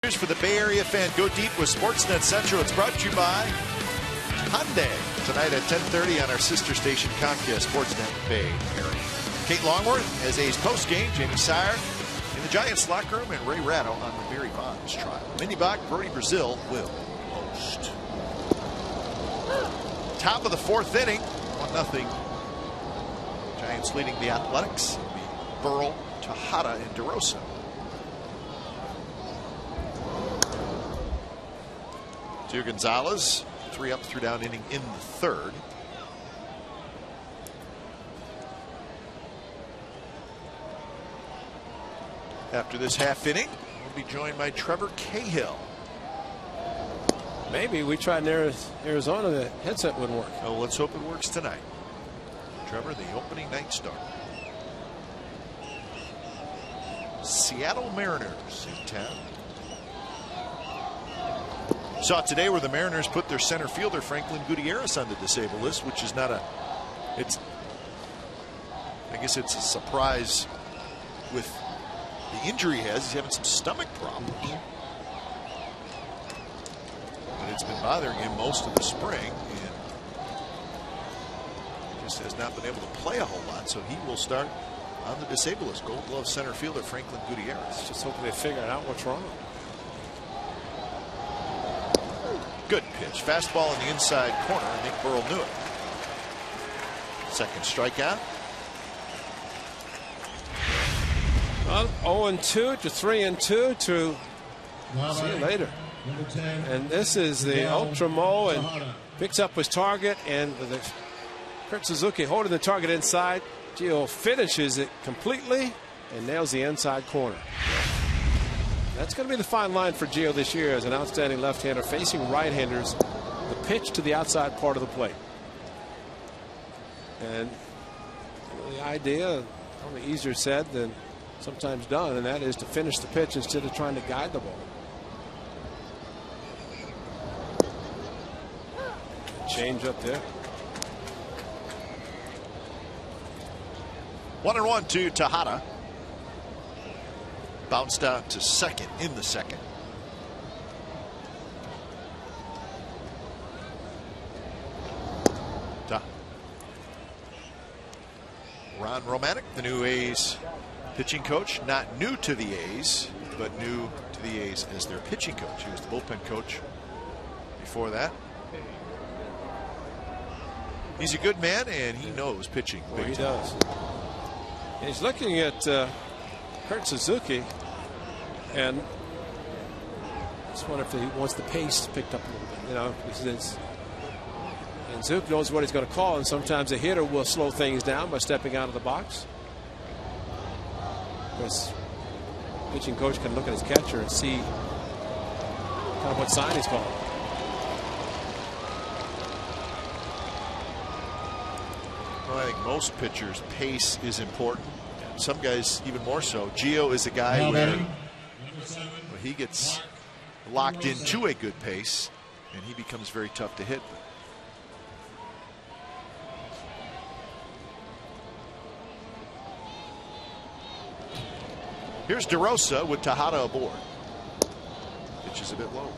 For the Bay Area fan, go deep with Sportsnet Central. It's brought to you by Hyundai tonight at 10:30 on our sister station Comcast Sportsnet Bay Area. Kate Longworth has A's postgame. Jamie Sire in the Giants locker room, and Ray Ratto on the Barry Bonds trial. Mindy Bach, Brody Brazil will host. Top of the 4th inning, 1-0. Giants leading the Athletics. It'll be Burrell, Tejada, and DeRosa. To Gonzalez, 3 up, 3 down inning in the 3rd. After this half inning, we'll be joined by Trevor Cahill. Maybe we tried in Arizona, the headset wouldn't work. Oh, let's hope it works tonight. Trevor, the opening night start. Seattle Mariners in town. Saw it today where the Mariners put their center fielder Franklin Gutierrez on the disabled list, which is not I guess it's a surprise with the injury he has. He's having some stomach problems. But it's been bothering him most of the spring, and just has not been able to play a whole lot, so he will start on the disabled list. Gold Glove center fielder Franklin Gutierrez. Just hoping they figure out what's wrong. Good pitch. Fastball in the inside corner. I think Burrell knew it. Second strikeout. Well, 0-2 to 3-2 to see you later. And this is the Ultra Mo, and picks up his target, and the Kurt Suzuki holding the target inside. Gio finishes it completely and nails the inside corner. That's going to be the fine line for Gio this year as an outstanding left-hander facing right-handers. The pitch to the outside part of the plate. And the idea, probably easier said than sometimes done, and that is to finish the pitch instead of trying to guide the ball. Change up there. 1-1 to Tejada. Bounced out to second in the second. Ron Romanek, the new A's pitching coach, not new to the A's, but new to the A's as their pitching coach. He was the bullpen coach before that. He's a good man, and he knows pitching. Well, he does. He's looking at Kurt Suzuki, and I just wonder if he wants the pace picked up a little bit. You know, and Zook knows what he's going to call, and sometimes a hitter will slow things down by stepping out of the box. Because pitching coach can look at his catcher and see kind of what sign he's calling. Well, I think most pitchers' pace is important. Some guys even more so. Gio is a guy where he gets locked into a good pace, and he becomes very tough to hit. Here's DeRosa with Tejada aboard. Pitch is a bit low.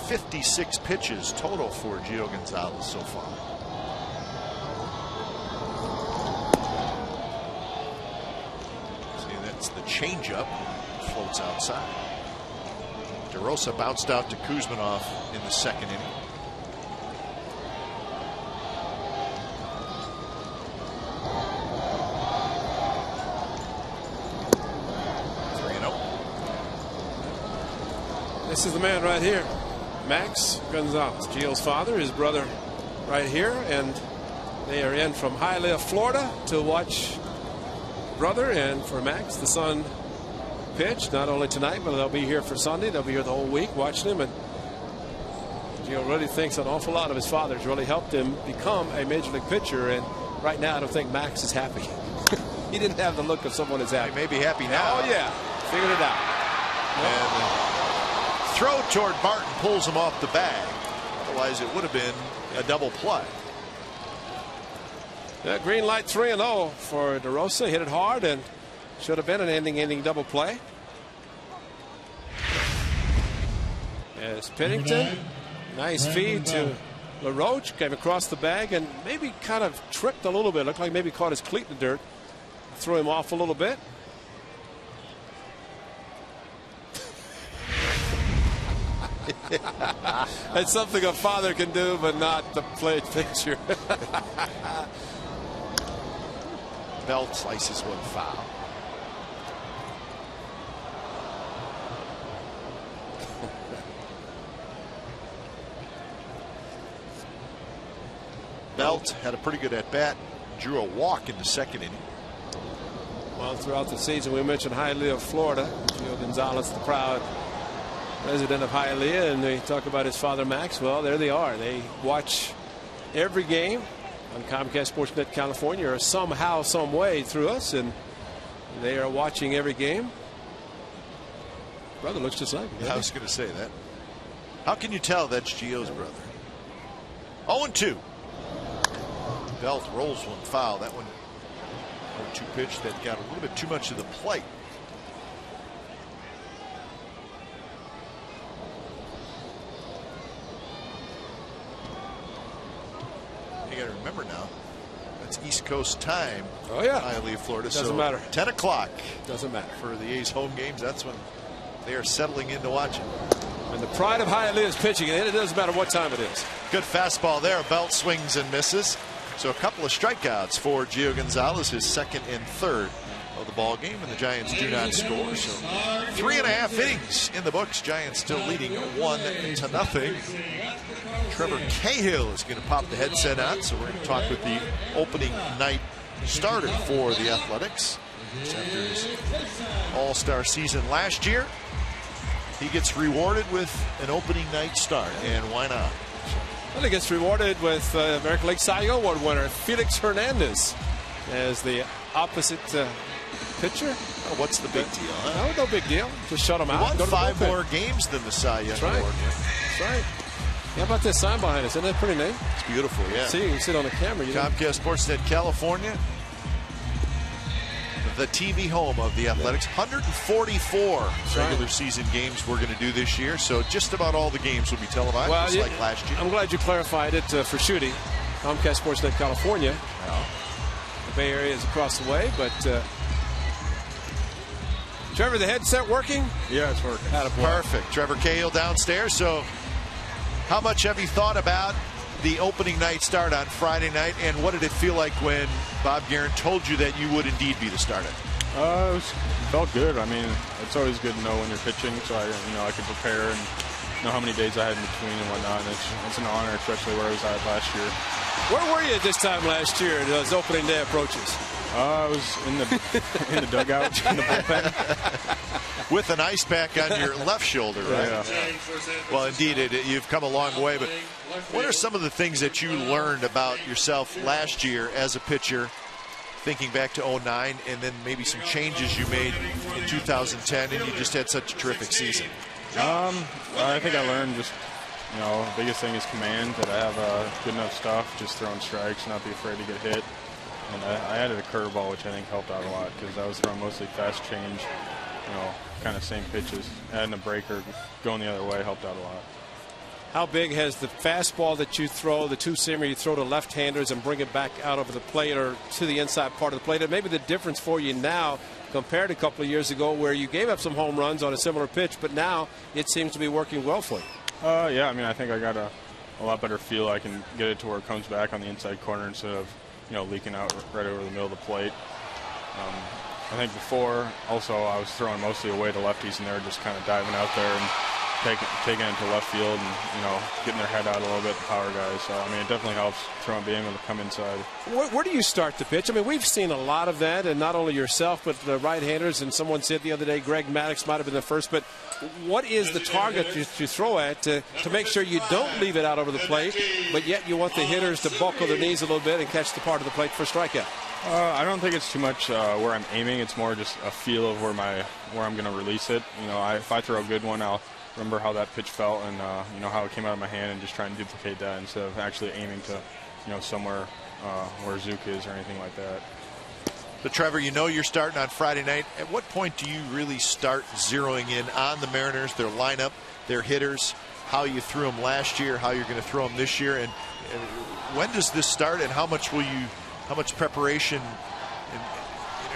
.56 pitches total for Gio Gonzalez so far. See, that's the changeup. Floats outside. DeRosa bounced out to Kuzminov in the second inning. This is the man right here, Max Gonzalez, Gio's father, his brother right here, and they are in from Hialeah, Florida to watch brother and for Max, the son, pitch, not only tonight, but they'll be here for Sunday. They'll be here the whole week watching him, and Gio really thinks an awful lot of his father's really helped him become a major league pitcher, and right now I don't think Max is happy. He didn't have the look of someone that's happy. He may be happy now. Oh yeah, figured it out. And throw toward Martin pulls him off the bag. Otherwise, it would have been a double play. Yeah, green light 3-0 for DeRosa. Hit it hard and should have been an ending double play. As Pennington, nice feed to LaRoche, came across the bag and maybe kind of tripped a little bit. Looked like maybe caught his cleat in the dirt. Threw him off a little bit. It's something a father can do, but not the play pitcher. Belt slices one foul. Belt had a pretty good at bat, drew a walk in the second inning. Well, throughout the season, we mentioned Hialeah, Florida. Gio Gonzalez, the proud resident of Hialeah, and they talk about his father Max. Well, there they are. They watch every game on Comcast Sportsnet California, or somehow, some way through us, and they are watching every game. Brother looks just like him. I was going to say that. How can you tell that's Gio's brother? 0-2. Belt rolls one foul. That one 0-2 pitch that got a little bit too much of the plate. You got to remember now, that's East Coast time. Oh yeah, Hialeah, Florida. Doesn't matter. 10 o'clock. Doesn't matter for the A's home games. That's when they are settling in to watch it. And the pride of Hialeah is pitching, and it doesn't matter what time it is. Good fastball there. Belt swings and misses. So a couple of strikeouts for Gio Gonzalez, his second and third of the ball game, and the Giants do not score. So 3.5 innings in the books. Giants still leading 1-0. Trevor Cahill is going to pop the headset on, so we're going to talk with the opening night starter for the Athletics. After his all-star season last year, he gets rewarded with an opening night start, and why not? Well, he gets rewarded with American League Cy Young Award winner Felix Hernandez as the opposite pitcher. Oh, what's the big deal? Huh? No big deal. Just shut him out. Won 5 more games than the Cy Young Award. That's right. How about this sign behind us? Isn't that pretty neat? It's beautiful, yeah. See, you can sit on the camera. Comcast Sportsnet California, the TV home of the Athletics. 144 regular season games we're going to do this year, so just about all the games will be televised, just like last year. I'm glad you clarified it for Shooty. Comcast Sportsnet California. Well, the Bay Area is across the way, but Trevor, the headset working? Yeah, it's working. Perfect. Trevor Cahill downstairs. So how much have you thought about the opening night start on Friday night, and what did it feel like when Bob Geren told you that you would indeed be the starter? It felt good. I mean, it's always good to know when you're pitching, so I could prepare and know how many days I had in between and whatnot. And it's an honor, especially where I was at last year. Where were you at this time last year as opening day approaches? I was in the dugout in the bullpen. With an ice pack on your left shoulder, right? Yeah. Well, indeed, you've come a long way. But what are some of the things that you learned about yourself last year as a pitcher, thinking back to 2009, and then maybe some changes you made in 2010, and you just had such a terrific season? I think I learned just, the biggest thing is command, that I have good enough stuff, just throwing strikes, not be afraid to get hit. And I added a curveball, which I think helped out a lot, because I was throwing mostly fast change, kind of same pitches. Adding a breaker, going the other way, helped out a lot. How big has the fastball that you throw, the two-seamer you throw to left-handers and bring it back out over the plate or to the inside part of the plate, and maybe the difference for you now compared to a couple of years ago where you gave up some home runs on a similar pitch, but now it seems to be working well for you? Yeah, I mean, I think I got a lot better feel. I can get it to where it comes back on the inside corner instead of, leaking out right over the middle of the plate. I think before, also, I was throwing mostly away to lefties, and they were just kind of diving out there and taking it to left field and, getting their head out a little bit, the power guys. So, I mean, it definitely helps being able to come inside. Where do you start the pitch? I mean, we've seen a lot of that, and not only yourself, but the right-handers, and someone said the other day Greg Maddux might have been the first, but what is the target you throw at to make sure you don't leave it out over the plate, but yet you want the hitters to buckle their knees a little bit and catch the part of the plate for a strikeout? I don't think it's too much where I'm aiming. It's more just a feel of where I'm going to release it. If I throw a good one, I'll remember how that pitch felt and how it came out of my hand, and just try and duplicate that instead of actually aiming to somewhere where Zook is or anything like that. But Trevor, you're starting on Friday night. At what point do you really start zeroing in on the Mariners, their lineup, their hitters, how you threw them last year, how you're going to throw them this year, and when does this start, and how much preparation,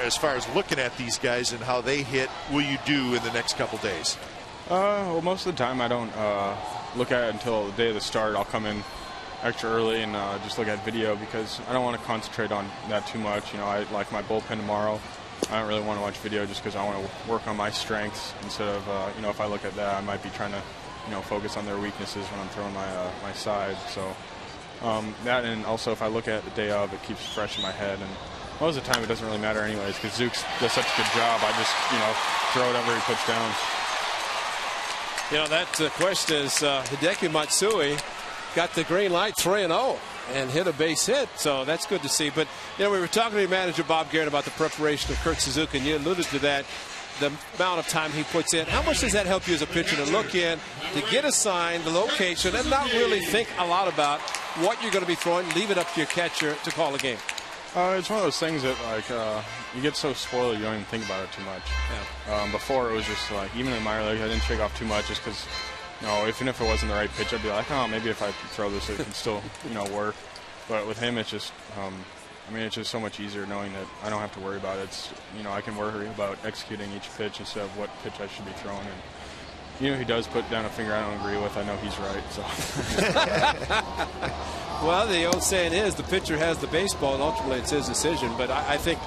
as far as looking at these guys and how they hit, will you do in the next couple days? Well, most of the time I don't look at it until the day of the start. I'll come in extra early and just look at video, because I don't want to concentrate on that too much. I like my bullpen tomorrow. I don't really want to watch video just because I want to work on my strengths instead of, if I look at that, I might be trying to, focus on their weaknesses when I'm throwing my side. So that, and also if I look at it the day of, it keeps fresh in my head. And most of the time it doesn't really matter anyways, because Zook does such a good job. I just, throw whatever he puts down. That question is Hideki Matsui got the green light 3-0 and hit a base hit, so that's good to see. But we were talking to your manager Bob Geren about the preparation of Kurt Suzuki, and you alluded to that, the amount of time he puts in. How much does that help you as a pitcher to look in, to get assigned the location, and not really think a lot about what you're going to be throwing, leave it up to your catcher to call a game? It's one of those things that, you get so spoiled you don't even think about it too much. Yeah. Before, it was just even in minor league, I didn't shake off too much just because, even if it wasn't the right pitch, I'd be like, oh, maybe if I throw this, it can still, work. But with him, it's just, it's just so much easier knowing that I don't have to worry about it. It's, I can worry about executing each pitch instead of what pitch I should be throwing. And, he does put down a finger I don't agree with. I know he's right, so. Well, the old saying is the pitcher has the baseball, and ultimately it's his decision. But I think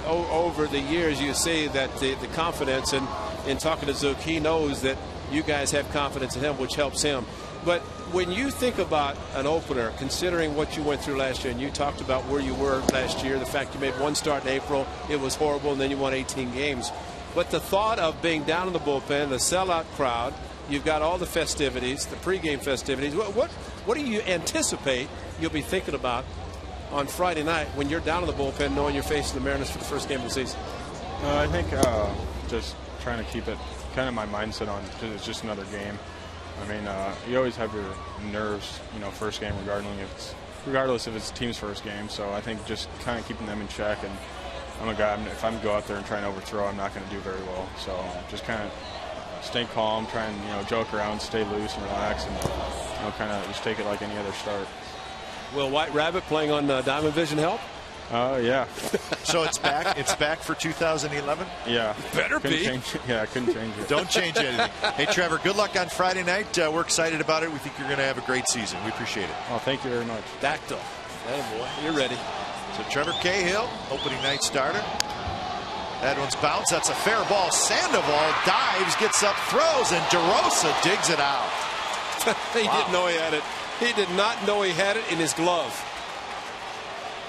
over the years, you see that the confidence, and in talking to Zook, he knows that you guys have confidence in him, which helps him. But when you think about an opener, considering what you went through last year, and you talked about where you were last year, the fact you made one start in April, it was horrible, and then you won 18 games. But the thought of being down in the bullpen, the sellout crowd, you've got all the festivities, the pregame festivities. What do you anticipate you'll be thinking about on Friday night when you're down in the bullpen, knowing you're facing the Mariners for the first game of the season? I think just trying to keep it kind of my mindset on, because it's just another game. I mean, you always have your nerves, first game, regardless if it's the team's first game. So I think just kind of keeping them in check. And I'm a guy, if I'm go out there and try and overthrow, I'm not going to do very well. So just kind of stay calm, try and joke around, stay loose and relax, and kind of just take it like any other start. Will White Rabbit playing on Diamond Vision help? Yeah. So it's back. It's back for 2011. Yeah. Better couldn't be. Change it. Yeah, I couldn't change it. Don't change anything. Hey, Trevor, good luck on Friday night. We're excited about it. We think you're going to have a great season. We appreciate it. Oh, thank you very much. Dactyl. Boy, you're ready. So Trevor Cahill, opening night starter. That one's bounced. That's a fair ball. Sandoval dives, gets up, throws, and DeRosa digs it out. He didn't know he had it. He did not know he had it in his glove.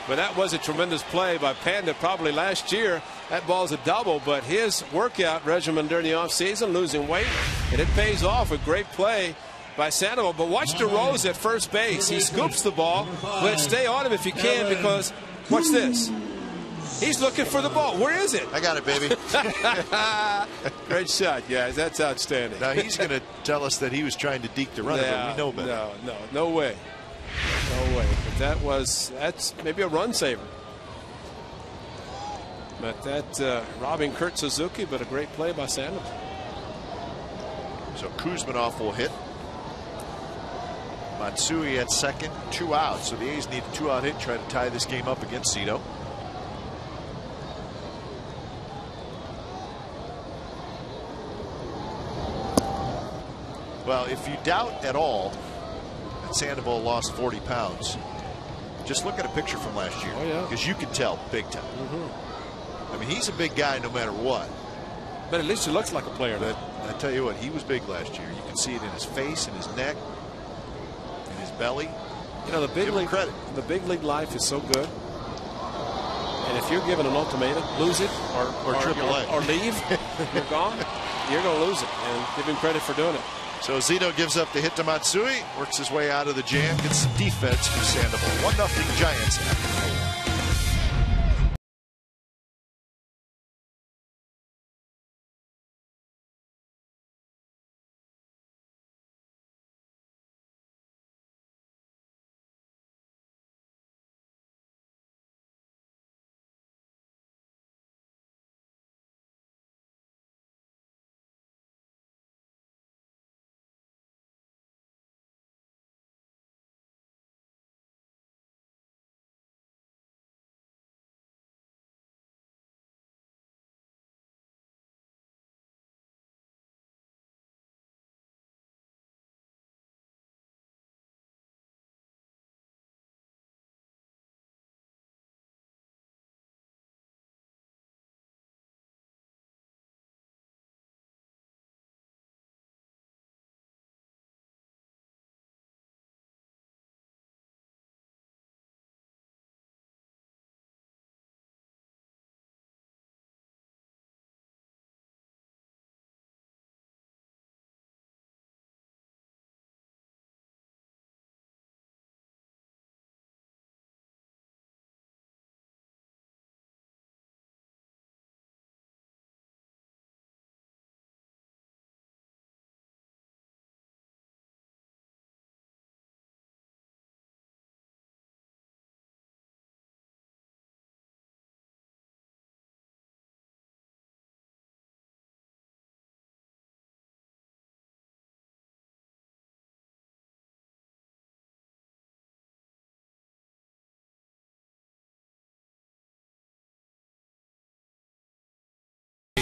But that was a tremendous play by Panda. Probably last year, that ball's a double, but his workout regimen during the offseason, losing weight, and it pays off. A great play by Sandoval. But watch DeRosa at first base. He scoops the ball, but stay on him if you can, because watch this. He's looking for the ball. Where is it? I got it, baby. Great shot, guys. That's outstanding. Now he's going to tell us that he was trying to deke the runner, but we know better. No way. No way. But that's maybe a run saver. But that robbing Kurt Suzuki, but a great play by Sandoval. So Kuzminoff will hit. Matsui at second, 2 outs. So the A's need a 2-out hit, try to tie this game up against Zito. Well, if you doubt at all that Sandoval lost 40 pounds, just look at a picture from last year. Oh, yeah. Because you can tell big time. I mean, he's a big guy no matter what. But at least he looks like a player. But I tell you what, he was big last year. You can see it in his face, in his neck, in his belly. The big league credit. The big league life is so good. And if you're given an ultimatum, lose it or AAA or leave, you're gone. You're going to lose it. And give him credit for doing it. So Zito gives up the hit to Matsui, works his way out of the jam, gets some defense from Sandoval. 1-0 Giants after the 4.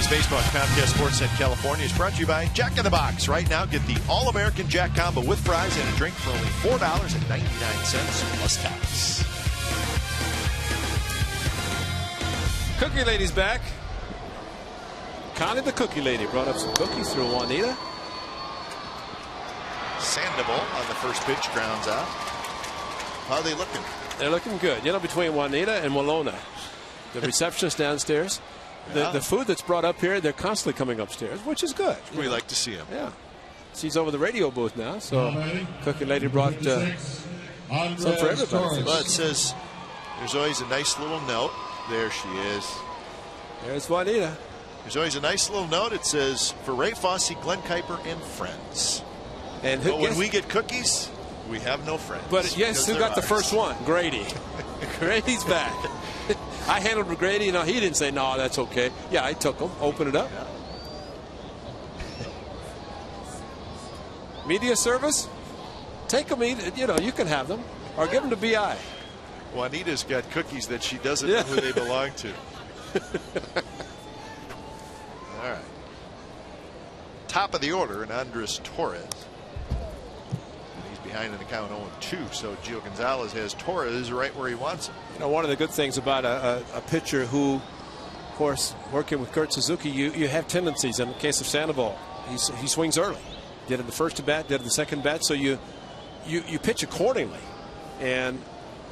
Baseball Comcast Sportsnet California is brought to you by Jack in the Box. Right now, get the All-American Jack Combo with fries and a drink for only $4.99 plus tax. Cookie Lady's back. Connie the Cookie Lady brought up some cookies through Juanita. Sandoval on the first pitch, grounds out. How are they looking? They're looking good. You know, between Juanita and Walona, the receptionist downstairs, the food that's brought up here, they're constantly coming upstairs, which is good. We like to see them. Yeah. She's over the radio booth now, so Cookie Lady brought some for everybody. Well, it says there's always a nice little note. There she is. There's Juanita. There's always a nice little note. It says, for Ray Fosse, Glenn Kuiper, and friends. And but when we get cookies, we have no friends. But yes, who got the first one? Grady. Grady's back. I handled Grady. No, he didn't say, no, that's okay. Yeah, I took them. Open it up. Yeah. Media service? Take them. You know, you can have them. Or give them to BI. Juanita's got cookies that she doesn't know who they belong to. All right. Top of the order, and Andres Torres. He's behind in the count 0-2, so Gio Gonzalez has Torres right where he wants him. You know, one of the good things about a pitcher who, of course, working with Kurt Suzuki, you have tendencies. In the case of Sandoval, he swings early. Did it the first at bat, did it the second bat, so you pitch accordingly. And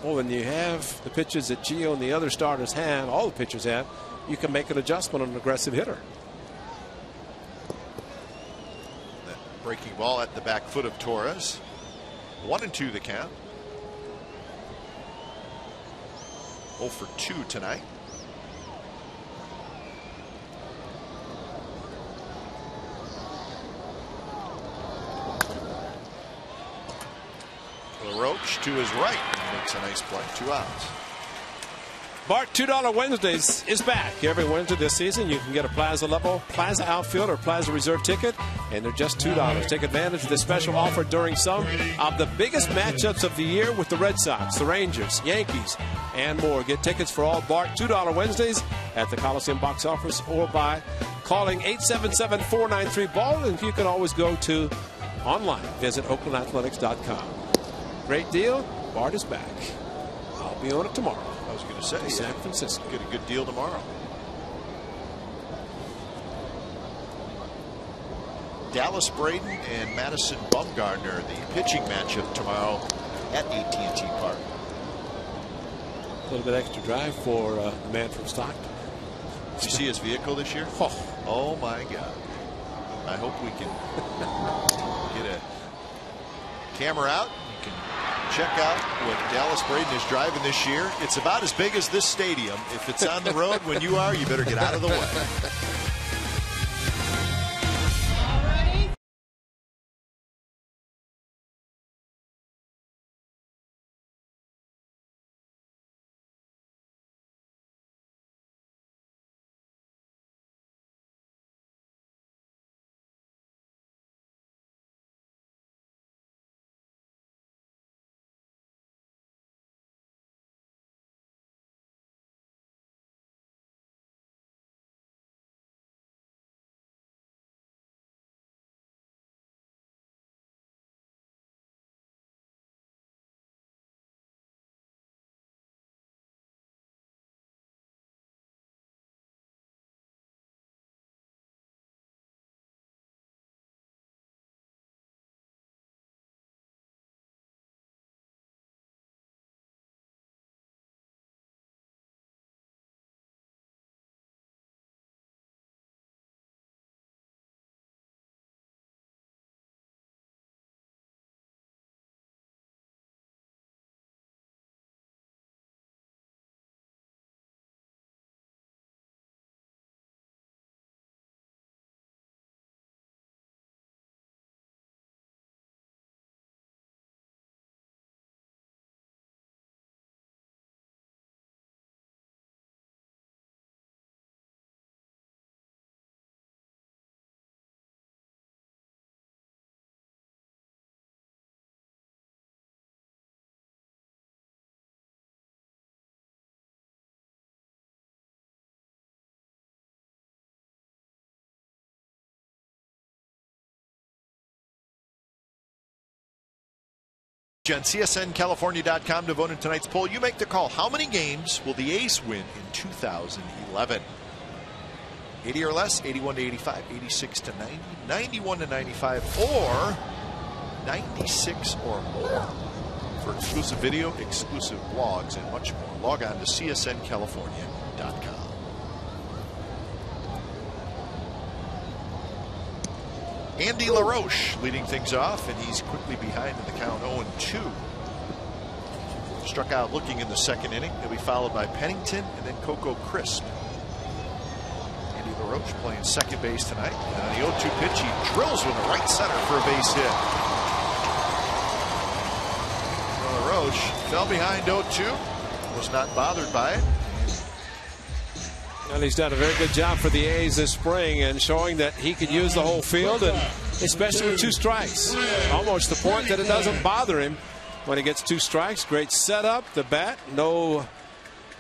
when you have the pitches that Gio and the other starters have, all the pitchers have, you can make an adjustment on an aggressive hitter. That breaking ball at the back foot of Torres. 1-2 the count. 0 for 2 tonight. Roach to his right makes a nice play. 2 outs. Bart, $2 Wednesdays is back. Every Wednesday this season, you can get a Plaza level, Plaza outfield, or Plaza reserve ticket, and they're just $2. Take advantage of this special offer during some of the biggest matchups of the year with the Red Sox, the Rangers, Yankees, and more. Get tickets for all Bart $2 Wednesdays at the Coliseum box office or by calling 877-493-BALL, and you can always go to online. Visit OAKLANDathletics.com. Great deal. Bart is back. I'll be on it tomorrow. I was going to say, San Francisco. Get a good deal tomorrow. Dallas Braden and Madison Bumgarner, the pitching matchup tomorrow at AT&T Park. A little bit extra drive for the man from Stockton. Did you see his vehicle this year? Oh my God. I hope we can get a camera out. You can check out what Dallas Braden is driving this year. It's about as big as this stadium. If it's on the road when you are, you better get out of the way. On CSNCalifornia.com to vote in tonight's poll. You make the call. How many games will the A's win in 2011? 80 or less, 81 to 85, 86 to 90, 91 to 95, or 96 or more. For exclusive video, exclusive blogs, and much more, log on to CSNCalifornia.com. Andy LaRoche leading things off, and he's quickly behind in the count, 0-2. Struck out looking in the second inning. He'll be followed by Pennington and then Coco Crisp. Andy LaRoche playing second base tonight. And on the 0-2 pitch, he drills with the right center for a base hit. LaRoche fell behind 0-2, was not bothered by it. And he's done a very good job for the A's this spring and showing that he could use the whole field, and especially with 2 strikes. Almost the point that it doesn't bother him when he gets 2 strikes. Great setup, the bat, no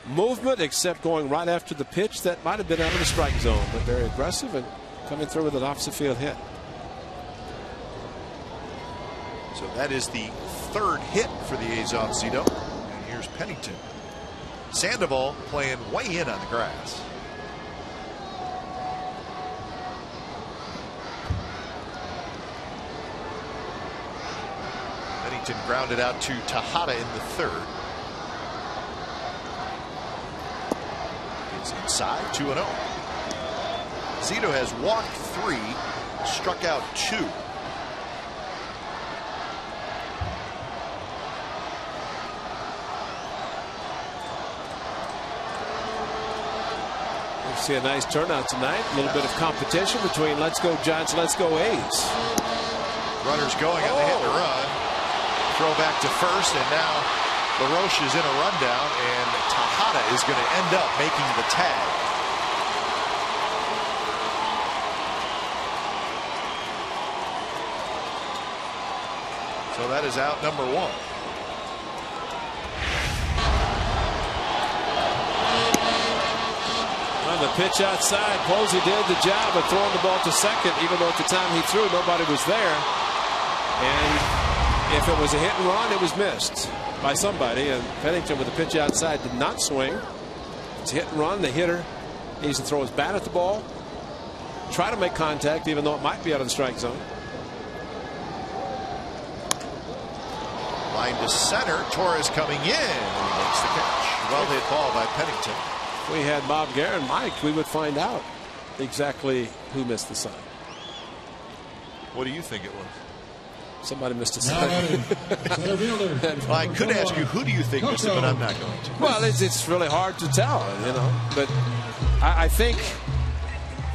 movement except going right after the pitch that might have been out of the strike zone, but very aggressive and coming through with an opposite field hit. So that is the 3rd hit for the A's off Zito. And here's Pennington. Sandoval playing way in on the grass. Pennington grounded out to Tejada in the 3rd. It's inside, 2-0. Zito has walked 3, struck out 2. See a nice turnout tonight. A little bit of competition between Let's Go Giants, Let's Go A's. Runners going on the hit and run. Throw back to first, and now LaRoche is in a rundown, and Tejada is going to end up making the tag. So that is out number 1. The pitch outside. Posey did the job of throwing the ball to second, even though at the time he threw, nobody was there. And if it was a hit and run, it was missed by somebody. And Pennington with the pitch outside did not swing. It's a hit and run. The hitter needs to throw his bat at the ball, try to make contact, even though it might be out of the strike zone. Line to center. Torres coming in. And he makes the catch. Well hit ball by Pennington. If we had Bob Geren mic'd, we would find out exactly who missed the sign. What do you think it was? Somebody missed a sign. Well, I could ask you, who do you think missed it, but I'm not going to. Well, it's really hard to tell, you know. But I think,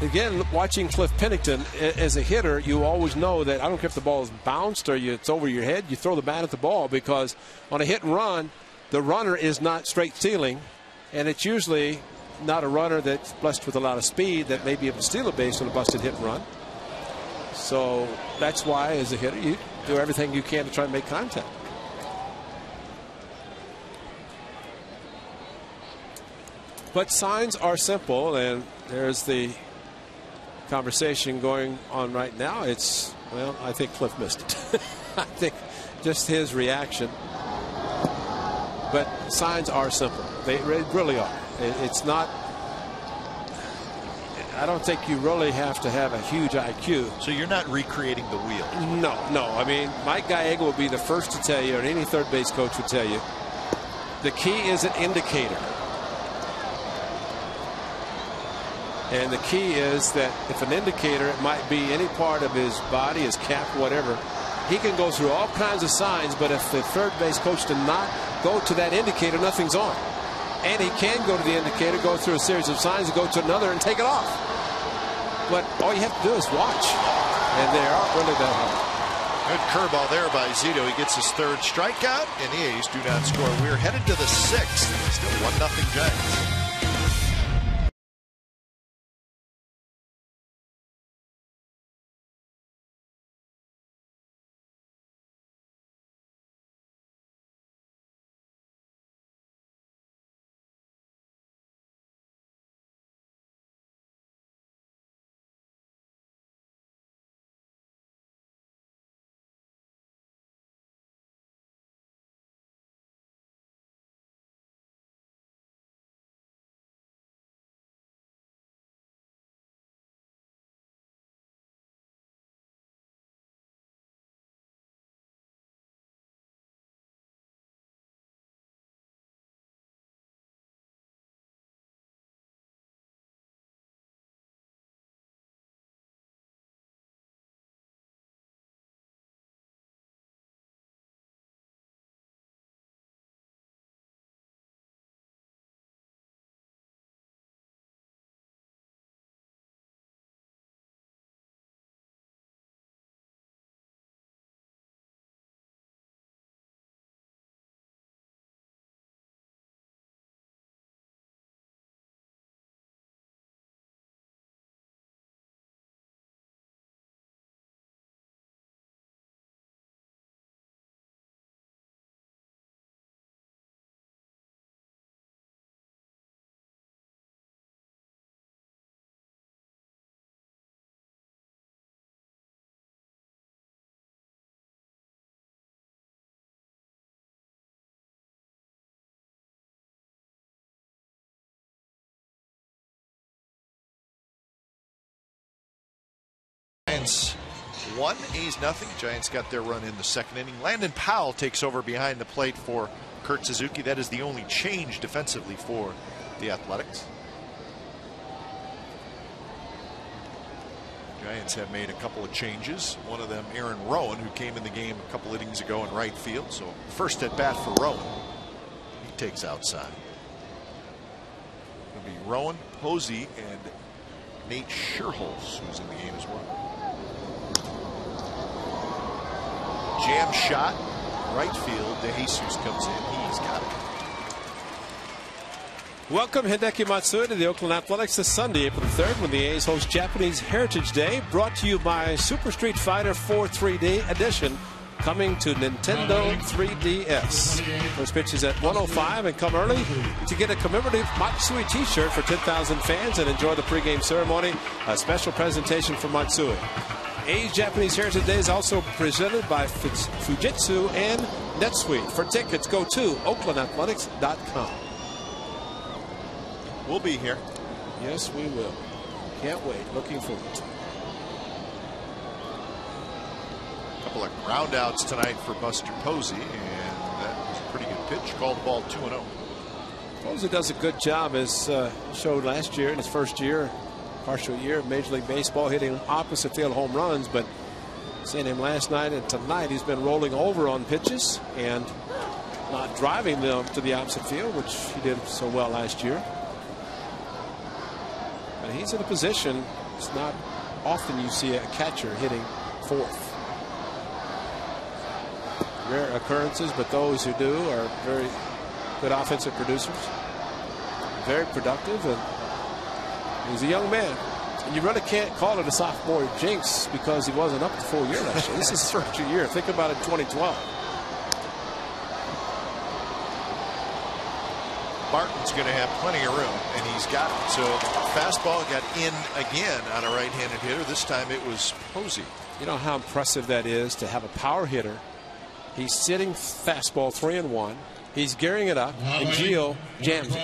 again, watching Cliff Pennington as a hitter, you always know that I don't care if the ball is bounced or it's over your head, you throw the bat at the ball, because on a hit and run, the runner is not straight stealing. And it's usually not a runner that's blessed with a lot of speed that may be able to steal a base on a busted hit and run. So that's why, as a hitter, you do everything you can to try and make contact. But signs are simple, and there's the conversation going on right now. It's, well, I think Cliff missed it. I think just his reaction. But signs are simple. They really are. It's not. I don't think you really have to have a huge IQ. So you're not recreating the wheel? No. I mean, Mike Gallego would be the first to tell you, or any third base coach would tell you, the key is an indicator. And the key is that if an indicator, it might be any part of his body, his cap, whatever, he can go through all kinds of signs, but if the third base coach did not go to that indicator, nothing's on. And he can go to the indicator, go through a series of signs, and go to another and take it off. But all you have to do is watch. And they aren't really that hard. Good curveball there by Zito. He gets his 3rd strikeout, and the A's do not score. We're headed to the 6th. Still 1-0 Giants. Giants 1, A's nothing. Giants got their run in the second inning. Landon Powell takes over behind the plate for Kurt Suzuki. That is the only change defensively for the Athletics. Giants have made a couple of changes. One of them, Aaron Rowan, who came in the game a couple innings ago in right field. So first at bat for Rowan. He takes outside. It'll be Rowan, Posey, and Nate Scherholz, who's in the game as well. Jam shot, right field. De Jesus comes in. He's got it. Welcome Hideki Matsui to the Oakland Athletics this Sunday, April 3rd, when the A's host Japanese Heritage Day. Brought to you by Super Street Fighter 4 3D Edition, coming to Nintendo 3DS. First pitch is at 1:05, and come early to get a commemorative Matsui t-shirt for 10,000 fans and enjoy the pregame ceremony. A special presentation for Matsui. A's Japanese Heritage Day is also presented by Fujitsu and NetSuite. For tickets, go to oaklandathletics.com. We'll be here. Yes, we will. Can't wait. Looking forward to it. A couple of ground outs tonight for Buster Posey, and that was a pretty good pitch. Called the ball 2-0. Posey does a good job, as showed last year in his first year, partial year of Major League Baseball, hitting opposite field home runs. But seeing him last night and tonight, he's been rolling over on pitches and not driving them to the opposite field, which he did so well last year. But he's in a position, it's not often you see a catcher hitting fourth. Rare occurrences, but those who do are very good offensive producers. Very productive, and he's a young man. And you really can't call it a sophomore jinx because he wasn't up the full year last year. This is his first year. Think about it, 2012. Martin's going to have plenty of room, and he's got it. So fastball got in again on a right-handed hitter. This time it was Posey. You know how impressive that is to have a power hitter. He's sitting fastball 3-1. He's gearing it up, and Gio jams it.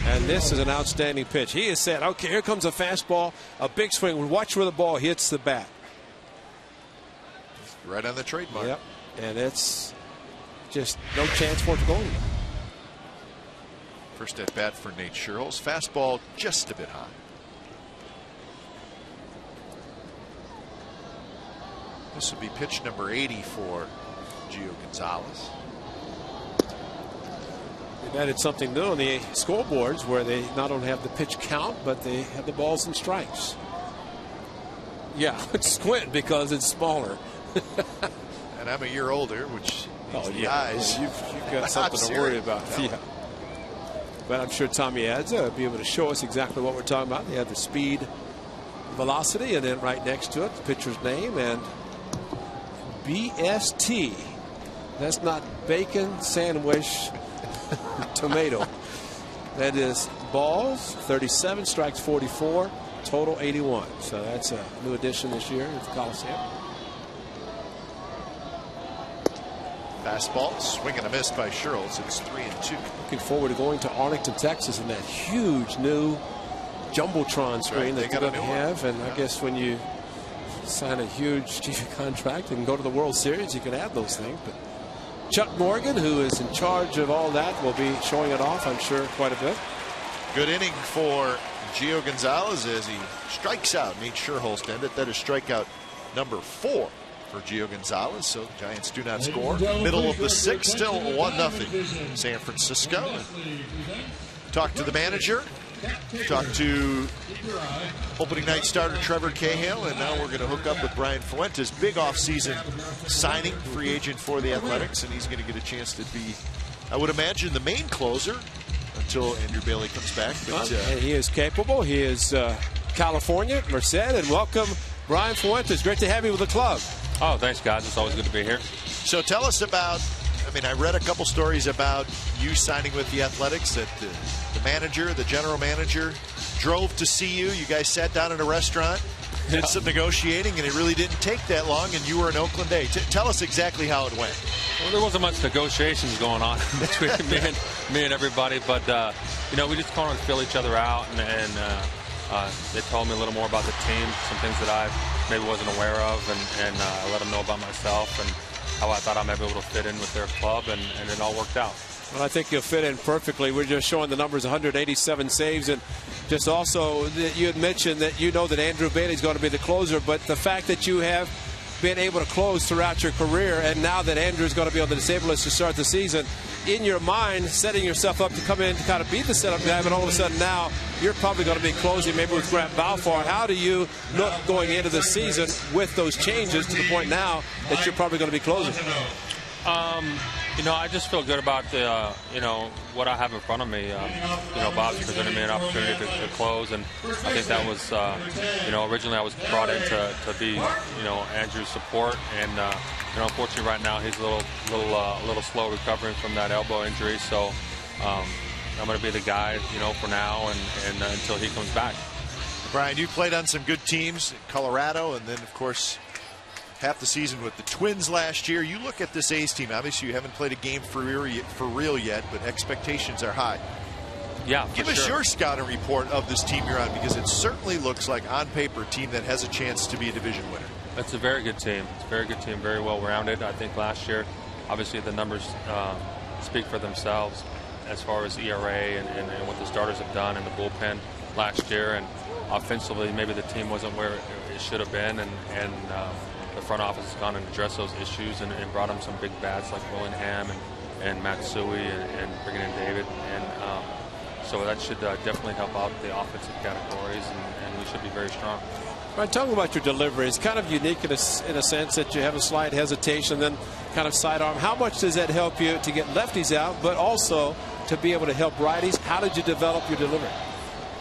And this is an outstanding pitch. He has said, okay, here comes a fastball, a big swing. Watch where the ball hits the bat. Right on the trademark. Yep. And it's just no chance for it to go anywhere. First at bat for Nate Scherholz. Fastball just a bit high. This will be pitch number 80 for Gio Gonzalez. They've added something new on the scoreboards where they not only have the pitch count, but they have the balls and strikes. Yeah, squint because it's smaller. And I'm a year older, which means the eyes. You've got something to worry about. Yeah. But I'm sure Tommy Adza will be able to show us exactly what we're talking about. They have the speed, velocity, and then right next to it, the pitcher's name and BST. That's not bacon sandwich tomato. That is balls 37, strikes 44, total 81. So that's a new addition this year at the Coliseum. Fastball, swing and a miss by Scherholz. It's 3-2. Looking forward to going to Arlington, Texas, and that huge new jumbotron screen that they're going to have. And I guess when you sign a huge TV contract and go to the World Series, you can add those things. But Chuck Morgan, who is in charge of all that, will be showing it off, I'm sure, quite a bit. Good inning for Gio Gonzalez as he strikes out Nate Scherholz to end it. That is strikeout number 4 for Gio Gonzalez. So Giants do not score. Middle of the 6th, still 1-0 San Francisco. Talk to the manager. Talk to opening night starter Trevor Cahill, and now we're going to hook up with Brian Fuentes, big offseason signing, free agent for the Athletics, and he's going to get a chance to be, I would imagine, the main closer until Andrew Bailey comes back. But, and he is capable. He is California, Merced, and welcome Brian Fuentes. Great to have you with the club. Oh, thanks, guys. It's always good to be here. So tell us about, I mean, I read a couple stories about you signing with the Athletics, that the manager, the general manager, drove to see you. You guys sat down at a restaurant, did some negotiating, and it really didn't take that long, and you were in Oakland A. Tell us exactly how it went. Well, there wasn't much negotiations going on between me and everybody, but you know, we just kind of fill each other out, and They told me a little more about the team, some things that I maybe wasn't aware of, and I let them know about myself and how I thought I might be able to fit in with their club, and it all worked out. Well, I think you'll fit in perfectly. We're just showing the numbers, 187 saves, and just also that you had mentioned that you know that Andrew Bailey's going to be the closer, but the fact that you have been able to close throughout your career, and now that Andrew's going to be on the disabled list to start the season, in your mind, setting yourself up to come in to kind of be the setup guy, but all of a sudden now you're probably going to be closing maybe with Grant Balfour. How do you look going into the season with those changes to the point now that you're probably going to be closing? You know, I just feel good about the, you know, what I have in front of me. You know, Bob's presented me an opportunity to close, and I think that was, you know, originally I was brought in to be, you know, Andrew's support, and you know, unfortunately right now he's a little slow recovering from that elbow injury, so I'm going to be the guy, you know, for now and until he comes back. Brian, you played on some good teams in Colorado, and then of course half the season with the Twins last year. You look at this A's team. Obviously, you haven't played a game for real yet, but expectations are high. Yeah, give us your scouting report of this team you're on, because it certainly looks like on paper a team that has a chance to be a division winner. It's a very good team. It's a very good team, very well rounded. I think last year, obviously, the numbers speak for themselves as far as ERA and what the starters have done in the bullpen last year. And offensively, maybe the team wasn't where it should have been, and the front office has gone and addressed those issues and brought them some big bats like Willingham and Matsui and bringing in David. And so that should definitely help out the offensive categories, and we should be very strong. Right, talking about your delivery, it's kind of unique in a sense that you have a slight hesitation, then kind of sidearm. How much does that help you to get lefties out, but also to be able to help righties? How did you develop your delivery?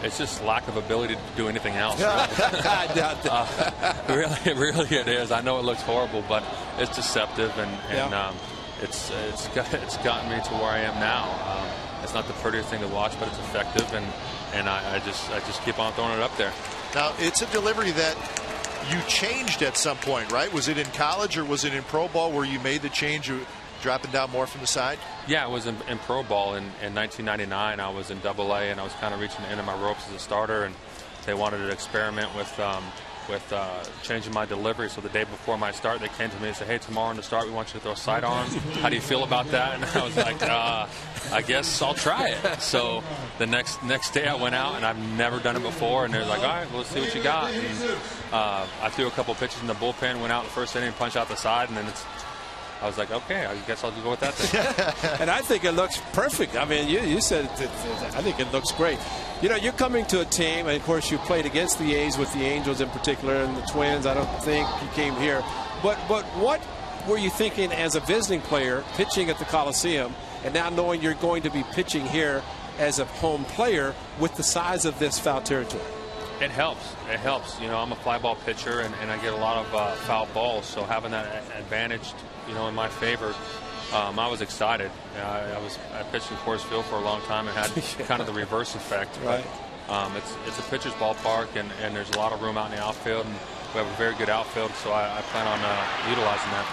It's just lack of ability to do anything else. I doubt that. Really it is. I know it looks horrible, but it's deceptive, and it's gotten me to where I am now. It's not the prettiest thing to watch, but it's effective, and I just keep on throwing it up there. Now, it's a delivery that you changed at some point, right? Was it in college or was it in pro ball where you made the change of dropping down more from the side? Yeah, it was in pro ball in 1999. I was in AA, and I was kind of reaching the end of my ropes as a starter, and they wanted to experiment with changing my delivery. So the day before my start, they came to me and said, "Hey, tomorrow in the start, we want you to throw sidearms. How do you feel about that?" And I was like, I guess I'll try it. So the next day I went out, and I've never done it before, and they're like, "All right, well, let's see what you got." And I threw a couple pitches in the bullpen, went out in the first inning, punched out the side, and then I was like, okay, I guess I'll go with that then. And I think it looks perfect. I mean, you said I think it looks great. You know, you're coming to a team, and of course you played against the A's with the Angels in particular, and the Twins. I don't think you came here. But what were you thinking as a visiting player pitching at the Coliseum, and now knowing you're going to be pitching here as a home player with the size of this foul territory? It helps. It helps. You know, I'm a fly ball pitcher, and I get a lot of foul balls, so having that advantage, you know, in my favor, I was excited. I pitched in Coors Field for a long time and had kind of the reverse effect. Right. But, it's a pitcher's ballpark, and there's a lot of room out in the outfield, and we have a very good outfield, so I plan on utilizing that.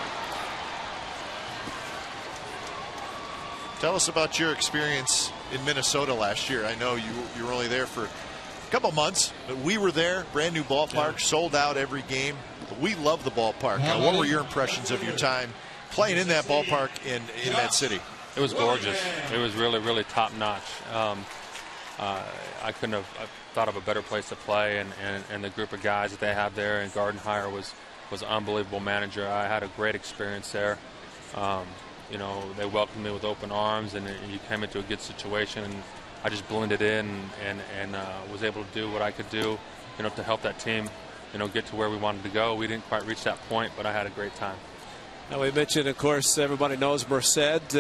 Tell us about your experience in Minnesota last year. I know you were only there for a couple months, but we were there. Brand new ballpark, sold out every game. But we love the ballpark. What were your impressions of your time playing in that ballpark in that city? It was gorgeous. It was really, really top notch. I couldn't have thought of a better place to play, and the group of guys that they have there, and Gardenhire was an unbelievable manager. I had a great experience there. You know, they welcomed me with open arms, and you came into a good situation, and I just blended in and was able to do what I could do, you know, to help that team, you know, get to where we wanted to go. We didn't quite reach that point, but I had a great time. Now, we mentioned, of course, everybody knows Merced,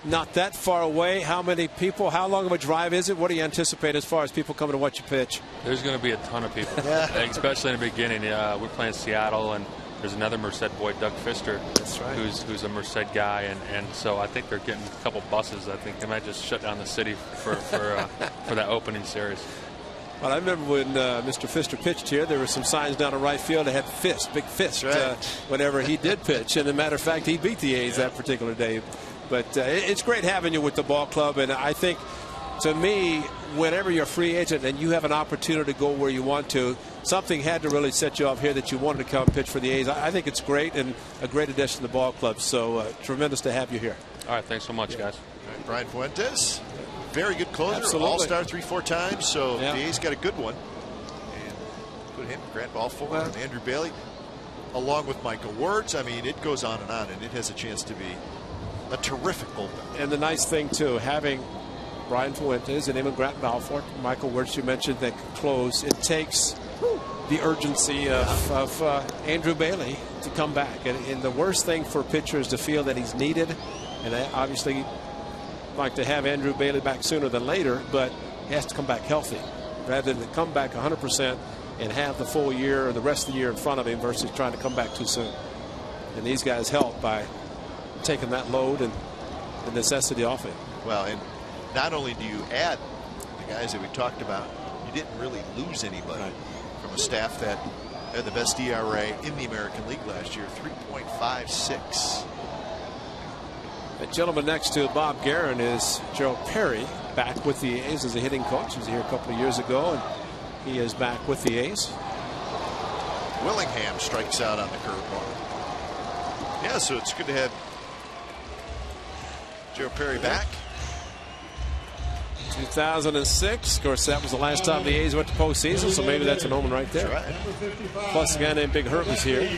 not that far away. How many people, how long of a drive is it? What do you anticipate as far as people coming to watch you pitch? There's going to be a ton of people, especially in the beginning. We're playing Seattle, and there's another Merced boy, Doug Pfister, that's right, who's a Merced guy, and so I think they're getting a couple buses. I think they might just shut down the city for that opening series. Well, I remember when Mr. Pfister pitched here, there were some signs down the right field that had fist, big fist, whenever he did pitch. And as a matter of fact, he beat the A's that particular day. But it's great having you with the ball club, and I think to me, whenever you're a free agent and you have an opportunity to go where you want to, something had to really set you off here that you wanted to come and pitch for the A's. I think it's great and a great addition to the ball club. So tremendous to have you here. All right, thanks so much, guys. Right, Brian Fuentes, very good closer. Absolutely. All-star 3-4 times. So yeah. the A's got a good one. And put him, Grant Balfour, and Andrew Bailey, along with Michael Wirtz. I mean, it goes on, and it has a chance to be a terrific bullpen. And the nice thing too, having Brian Fuentes and him and Grant Balfour, Michael Wirtz, you mentioned, that close. It takes the urgency of Andrew Bailey to come back. And the worst thing for a pitcher is to feel that he's needed. And I obviously like to have Andrew Bailey back sooner than later, but he has to come back healthy rather than come back 100% and have the full year or the rest of the year in front of him versus trying to come back too soon. And these guys help by taking that load and the necessity off him. Well, and not only do you add the guys that we talked about, you didn't really lose anybody from a staff that had the best ERA in the American League last year, 3.56. The gentleman next to Bob Geren is Joe Perry, back with the A's as a hitting coach. He was here a couple of years ago, and he is back with the A's. Willingham strikes out on the curveball. Yeah, so it's good to have Joe Perry back. 2006. Of course, that was the last time the A's went to postseason, so maybe that's an omen right there. Right. Plus, a guy named Big Hurt was here.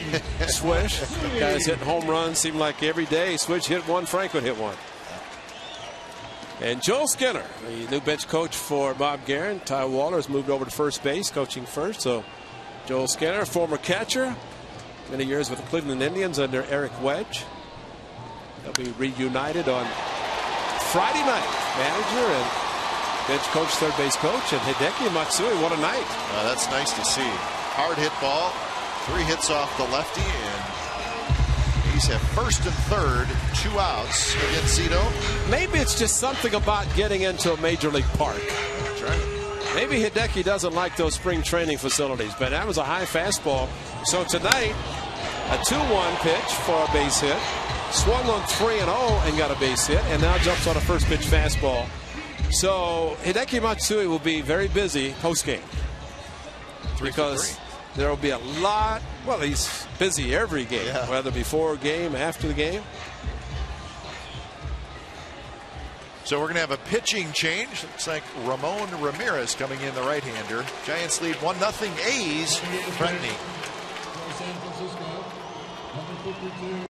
Swish. Guys hitting home runs. Seemed like every day. Swish hit one, Frank would hit one. And Joel Skinner, the new bench coach for Bob Geren. Ty Waller has moved over to first base, coaching first. So Joel Skinner, former catcher, many years with the Cleveland Indians under Eric Wedge. They'll be reunited on Friday night. Manager and bench coach, third base coach, and Hideki Matsui. What a night. That's nice to see. Hard hit ball, 3 hits off the lefty, and A's have first and third, 2 outs against Zito. Maybe it's just something about getting into a major league park. That's right. Maybe Hideki doesn't like those spring training facilities, but that was a high fastball. So tonight, a 2-1 pitch for a base hit. Swung on 3-0 and got a base hit, and now jumps on a first pitch fastball. So Hideki Matsui will be very busy post game because there will be a lot. Well, he's busy every game, whether before a game, after the game. So we're going to have a pitching change. Looks like Ramon Ramirez coming in, the right-hander. Giants lead 1-0. A's threatening. San Francisco, number 52.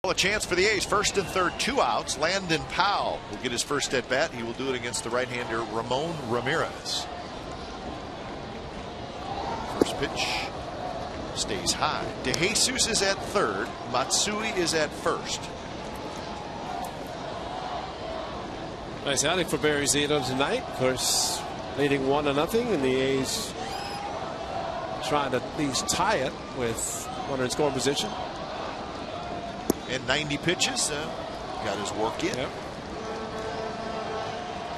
A chance for the A's, first and third, 2 outs. Landon Powell will get his first at bat. He will do it against the right-hander Ramon Ramirez. First pitch stays high. DeJesus is at third. Matsui is at first. Nice outing for Barry Zito tonight. Of course, leading 1-0, and the A's trying to at least tie it with runner in scoring position. And 90 pitches. Got his work in. Yep.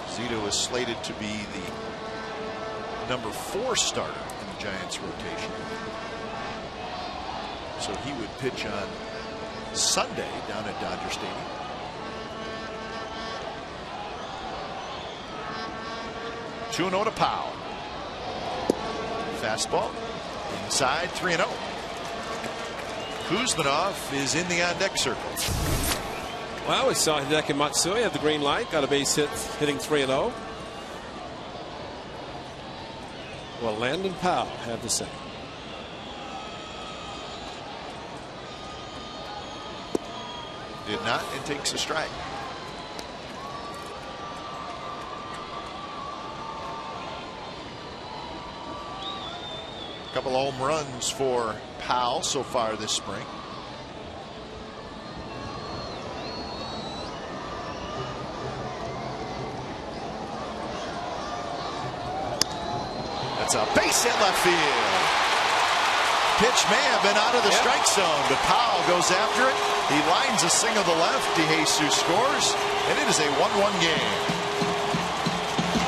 Zito is slated to be the number 4 starter in the Giants rotation. So he would pitch on Sunday down at Dodger Stadium. Two 2-0 to Powell. Fastball inside, 3-0. Kuzminov is in the on-deck circle. Well, we saw Hideki Matsui have the green light, got a base hit, hitting 3-0. Well, Landon Powell had the same. Did not, and takes a strike. Couple home runs for Powell so far this spring. That's a base hit left field. Pitch may have been out of the strike zone, but Powell goes after it. He lines a single to left. DeJesus scores, and it is a 1-1 game.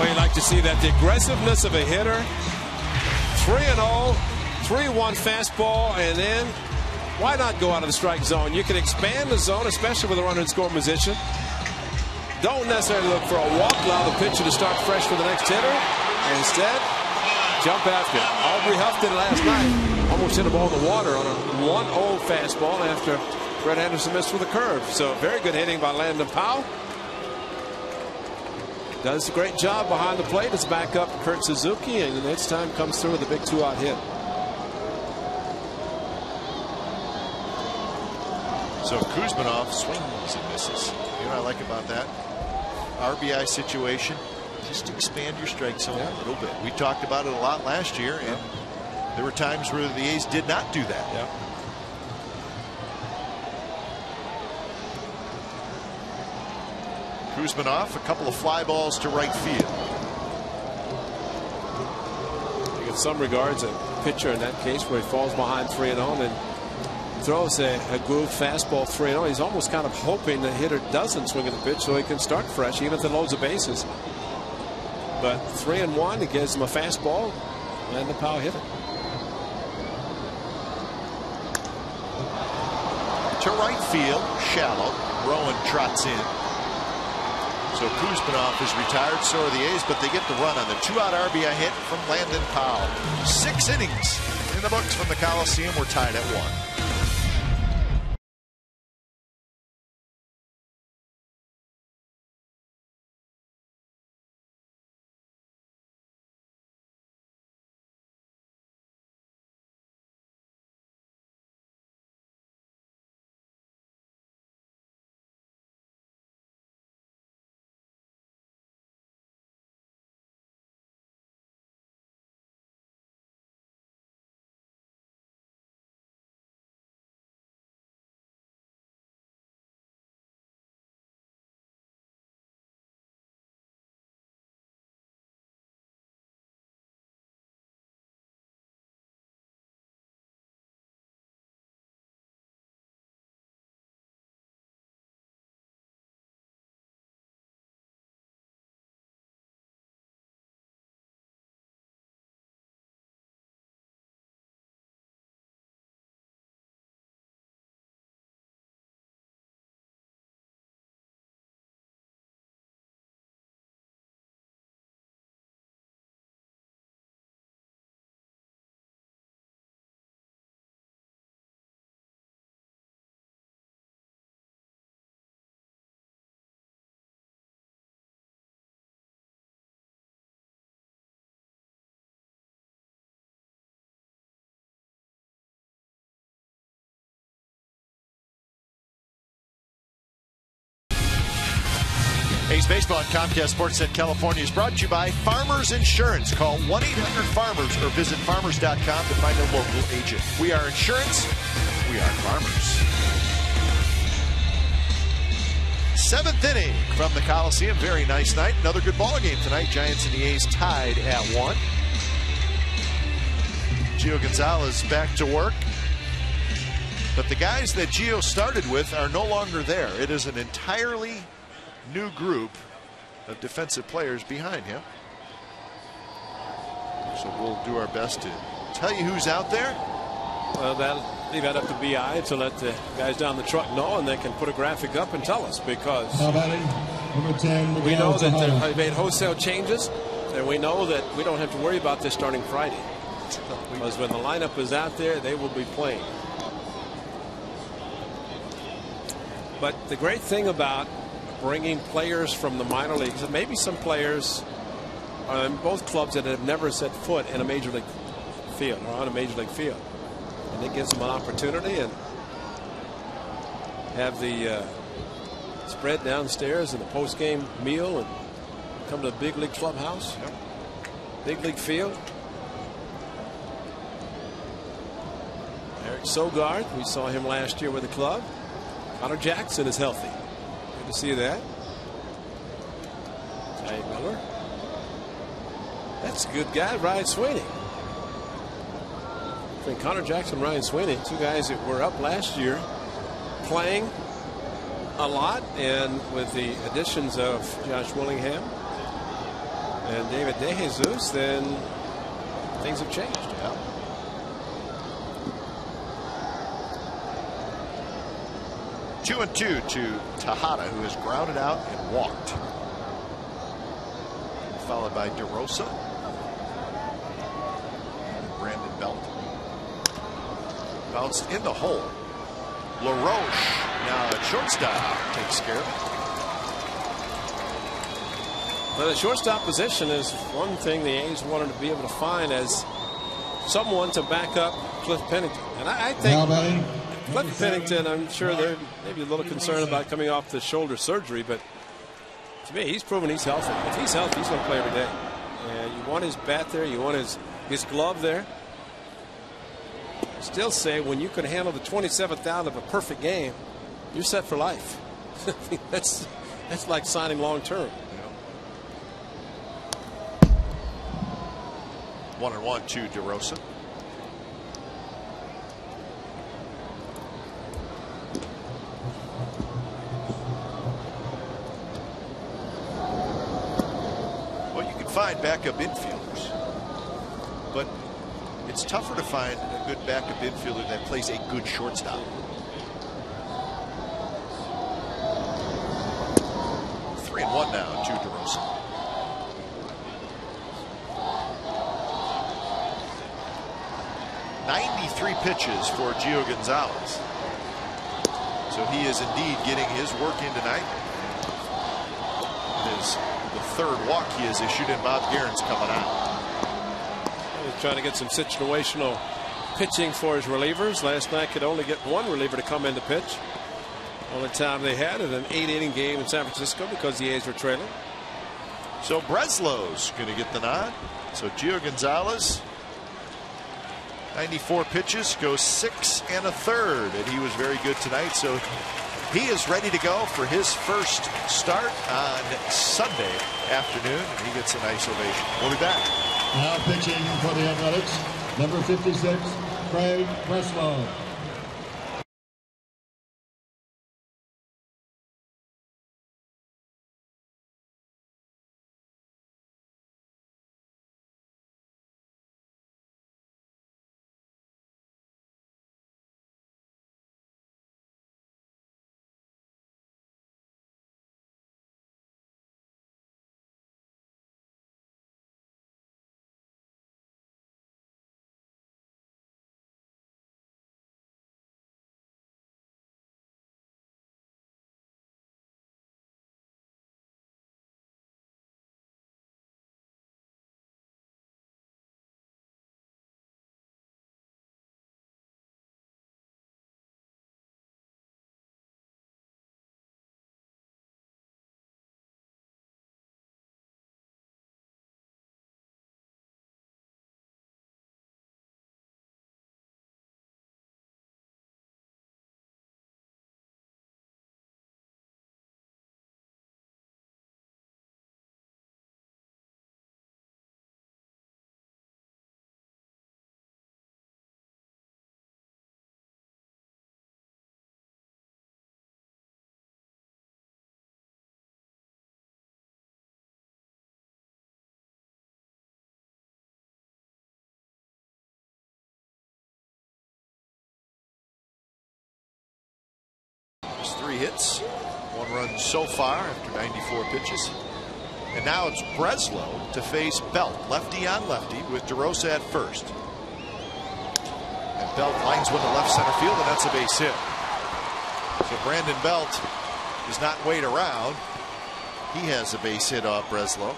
Well, you like to see that, the aggressiveness of a hitter. 3-0, 3-1 fastball, and then why not go out of the strike zone? You can expand the zone, especially with a runner in scoring position. Don't necessarily look for a walk. Allow the pitcher to start fresh for the next hitter. And instead, jump after it. Aubrey Huff did it last night. Almost hit a ball in the water on a 1-0 fastball after Brett Anderson missed with a curve. So very good hitting by Landon Powell. Does a great job behind the plate. It's back up Kurt Suzuki, and this time comes through with a big 2-out hit. So Kuzminov swings and misses. You know what I like about that? RBI situation. Just expand your strike zone a little bit. We talked about it a lot last year, and there were times where the A's did not do that. Yep. Kuzminov, a couple of fly balls to right field. In some regards, a pitcher in that case where he falls behind 3-0 and throws a groove fastball 3-0. He's almost kind of hoping the hitter doesn't swing at the pitch so he can start fresh, even if it loads of bases. But 3-1, it gives him a fastball, and the Powell hit it. To right field, shallow. Rowan trots in. So Kuzminov is retired, so are the A's, but they get the run on the 2-out RBI hit from Landon Powell. 6 innings in the books from the Coliseum. We're tied at 1. A's Baseball on Comcast Sportsnet California is brought to you by Farmers Insurance. Call 1-800-FARMERS or visit farmers.com to find a local agent. We are insurance. We are farmers. 7th inning from the Coliseum. Very nice night. Another good ball game tonight. Giants and the A's tied at 1. Gio Gonzalez back to work. But the guys that Gio started with are no longer there. It is an entirely new group of defensive players behind him. So we'll do our best to tell you who's out there. Well, leave that up to BI to let the guys down the truck know, and they can put a graphic up and tell us, because number 10, we know that they've made wholesale changes, and we know that we don't have to worry about this starting Friday. Because when the lineup is out there, they will be playing. But the great thing about bringing players from the minor leagues, and maybe some players in both clubs that have never set foot in a major league field or on a major league field, and it gives them an opportunity and have the spread downstairs and the post-game meal and come to the big league clubhouse, big league field. Eric Sogard, we saw him last year with the club. Connor Jackson is healthy. Good to see that. Jay Miller. That's a good guy, Ryan Sweeney. Between Connor Jackson and Ryan Sweeney, two guys that were up last year playing a lot, and with the additions of Josh Willingham and David DeJesus, then things have changed. Yeah. Two and two to Tejada, who has grounded out and walked. Followed by DeRosa. And Brandon Belt. Bounced in the hole. LaRoche now at shortstop takes care of it. Well, the shortstop position is one thing the A's wanted to be able to find as someone to back up Cliff Pennington. And I think Cliff Pennington, I'm sure they're maybe a little concerned about coming off the shoulder surgery, but to me, he's proven he's healthy. If he's healthy, he's going to play every day. And you want his bat there, you want his glove there. I still say when you can handle the 27th out of a perfect game, you're set for life. that's like signing long term. 1-1 to DeRosa. Find backup infielders, but it's tougher to find a good backup infielder that plays a good shortstop. 3-1 now to DeRosa. .93 pitches for Gio Gonzalez, so he is indeed getting his work in tonight. It is the third walk he has issued, and Bob Geren's coming out. He's trying to get some situational pitching for his relievers. Last night could only get one reliever to come in to pitch. Only time they had in an 8-inning game in San Francisco because the A's were trailing. So Breslow's going to get the nod. So Gio Gonzalez, 94 pitches, goes 6 1/3, and he was very good tonight. So he is ready to go for his first start on Sunday afternoon, and he gets a nice ovation. We'll be back. Now pitching for the Athletics, number 56, Craig Breslow. 3 hits, 1 run so far after 94 pitches. And now it's Breslow to face Belt, lefty on lefty, with DeRosa at first. And Belt lines one to left center field, and that's a base hit. So Brandon Belt does not wait around. He has a base hit off Breslow.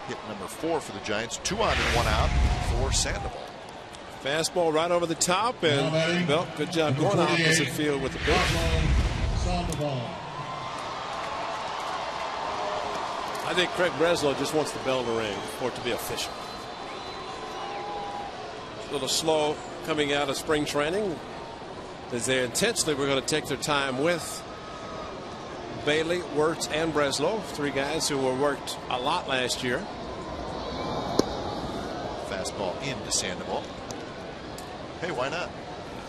Hit number 4 for the Giants. 2 on and 1 out for Sandoval. Fastball right over the top, and Belt, good job going opposite field with the pitch. I think Craig Breslow just wants the bell to ring for it to be official. A little slow coming out of spring training, as they intentionally were going to take their time with Bailey, Wirtz, and Breslow, 3 guys who were worked a lot last year. Fastball into Sandoval. Hey, why not?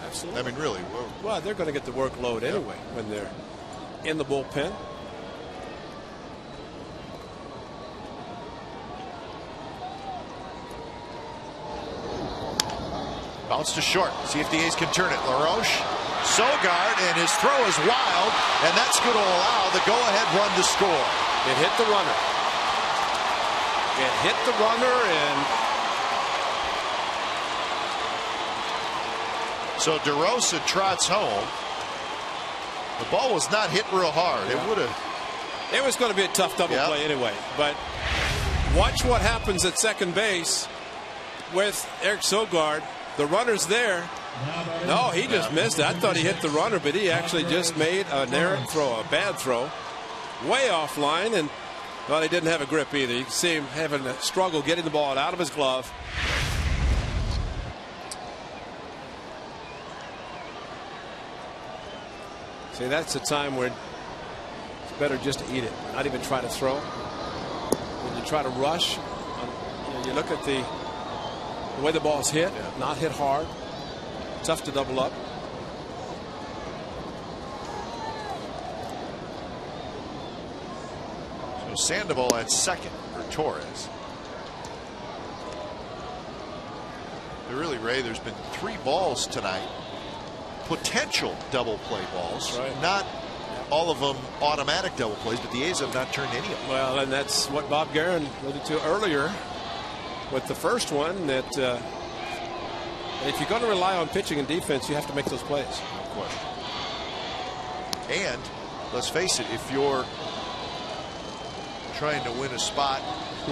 Absolutely. I mean, really. Well, they're going to get the workload anyway when they're in the bullpen. Bounce to short. See if the A's can turn it. LaRoche, Sogard, and his throw is wild, and that's going to allow the go-ahead run to score. It hit the runner. It hit the runner, and so DeRosa trots home. The ball was not hit real hard. It would have. It was going to be a tough double play anyway. But watch what happens at second base with Eric Sogard. The runner's there. No, he just missed it. I thought he hit the runner, but he actually just made an errant throw, a bad throw, way offline, and well, he didn't have a grip either. You can see him having a struggle getting the ball out of his glove. See, that's the time where it's better just to eat it, not even try to throw. When you try to rush, you look at the way the ball's hit, not hit hard, tough to double up. So Sandoval at second for Torres. Really, Ray, there's been 3 balls tonight. Potential double play balls. Right. Not all of them automatic double plays, but the A's have not turned any of them. Well, and that's what Bob Geren alluded to earlier with the first one, that if you're going to rely on pitching and defense, you have to make those plays. No question. And let's face it, if you're trying to win a spot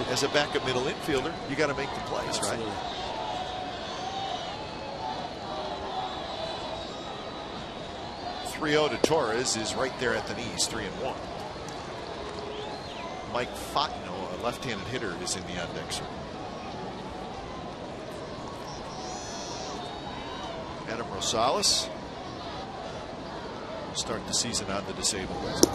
as a backup middle infielder, you got to make the plays. Absolutely. Right? To Torres is right there at the knees, 3-1. Mike Fontenot, a left-handed hitter, is in the on-deck circle. Adam Rosales will start the season on the disabled list.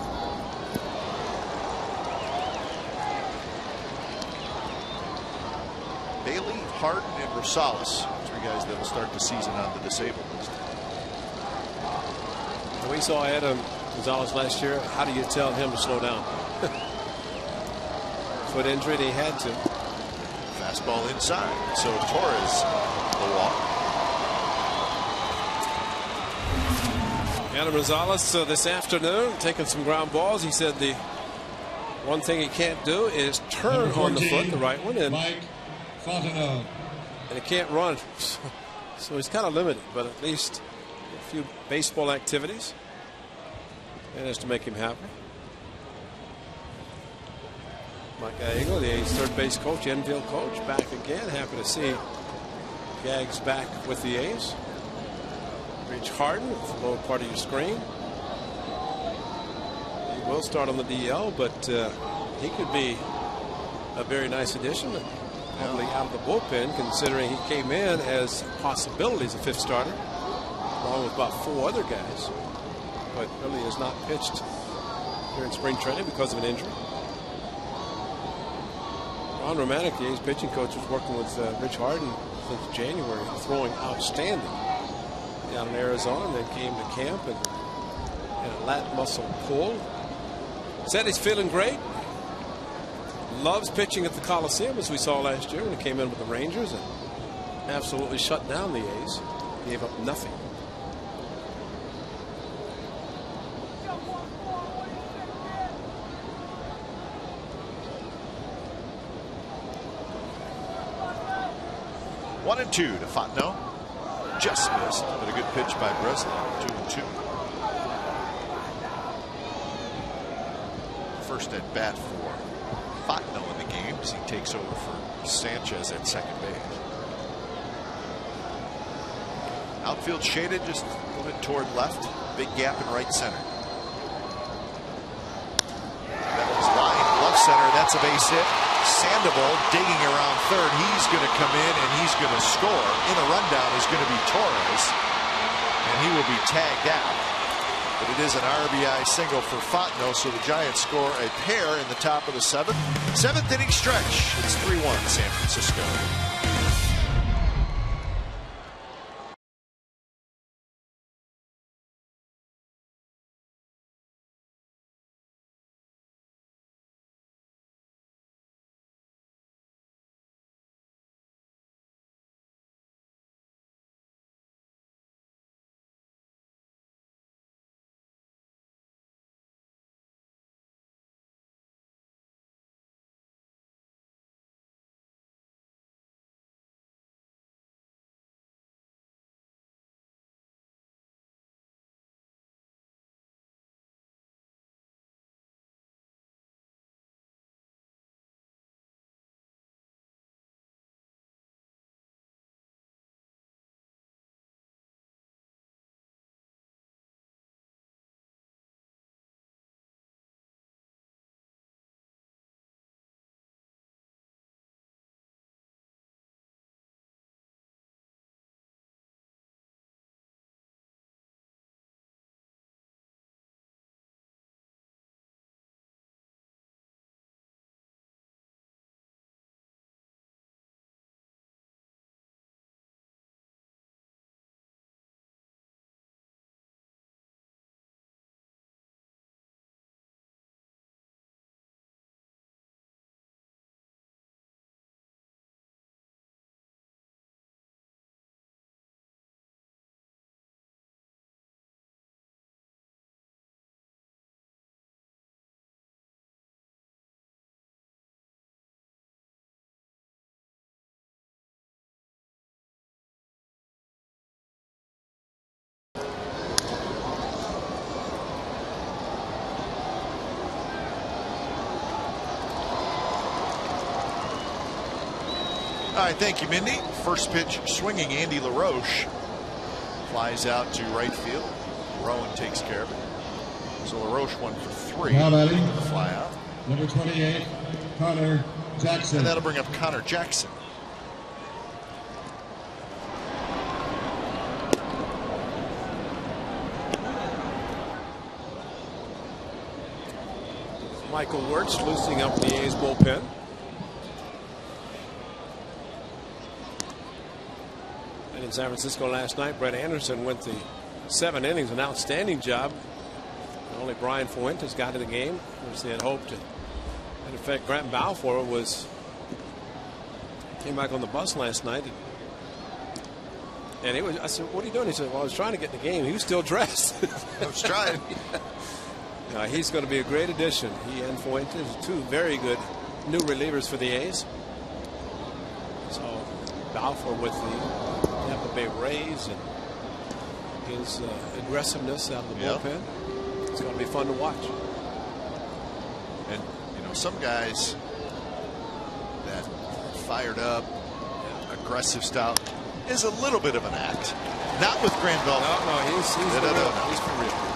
Bailey, Harden, and Rosales, 3 guys that will start the season on the disabled list. We saw Adam Gonzalez last year. How do you tell him to slow down? Foot injury, he had to. Fastball inside. So Torres the walk. Adam Gonzalez this afternoon taking some ground balls. He said the one thing he can't do is turn on the foot, the right one, and he can't run. So he's kind of limited, but at least a few baseball activities managed to make him happy. Mike Gallego, the A's third base coach, infield coach, back again. Happy to see Gags back with the A's. Rich Harden, it's the lower part of your screen. He will start on the DL, but he could be a very nice addition. Probably out of the bullpen, considering he came in as a possibility as a 5th starter, along with about 4 other guys, but really has not pitched during spring training because of an injury. Ron Romanek, the A's pitching coach, was working with Rich Harden since January, throwing outstanding down in Arizona, and then came to camp and had a lat muscle pull. Said he's feeling great. Loves pitching at the Coliseum, as we saw last year when he came in with the Rangers and absolutely shut down the A's. Gave up nothing. 1-2 to Fontenot. Just missed, but a good pitch by Breslau. 2-2. First at bat for Fontenot in the game as he takes over for Sanchez at second base. Outfield shaded just a little bit toward left. Big gap in right center. That was line left center. That's a base hit. Sandoval digging around third. He's going to come in and he's going to score. In a rundown is going to be Torres, and he will be tagged out. But it is an RBI single for Fontenot, so the Giants score a pair in the top of the seventh. Seventh inning stretch. It's 3-1 San Francisco. All right, thank you, Mindy. First pitch swinging, Andy LaRoche flies out to right field. Rowan takes care of it. So LaRoche 1 for 3. Now batting, the fly out. Number 28, Connor Jackson. And that'll bring up Connor Jackson. Michael Wirtz loosening up the A's bullpen. And in San Francisco last night, Brett Anderson went the 7 innings, an outstanding job. And only Brian Fuentes got in the game, which they had hoped to. And in fact, Grant Balfour came back on the bus last night. And I said, "What are you doing?" He said, "Well, I was trying to get in the game." He was still dressed. I was trying. He's going to be a great addition. He and Fuentes, 2 very good new relievers for the A's. So Balfour with the Tampa Bay Rays and his aggressiveness out of the bullpen. It's going to be fun to watch. And some guys that fired up, aggressive style is a little bit of an act. Not with Grant Balfour. No, he's for real.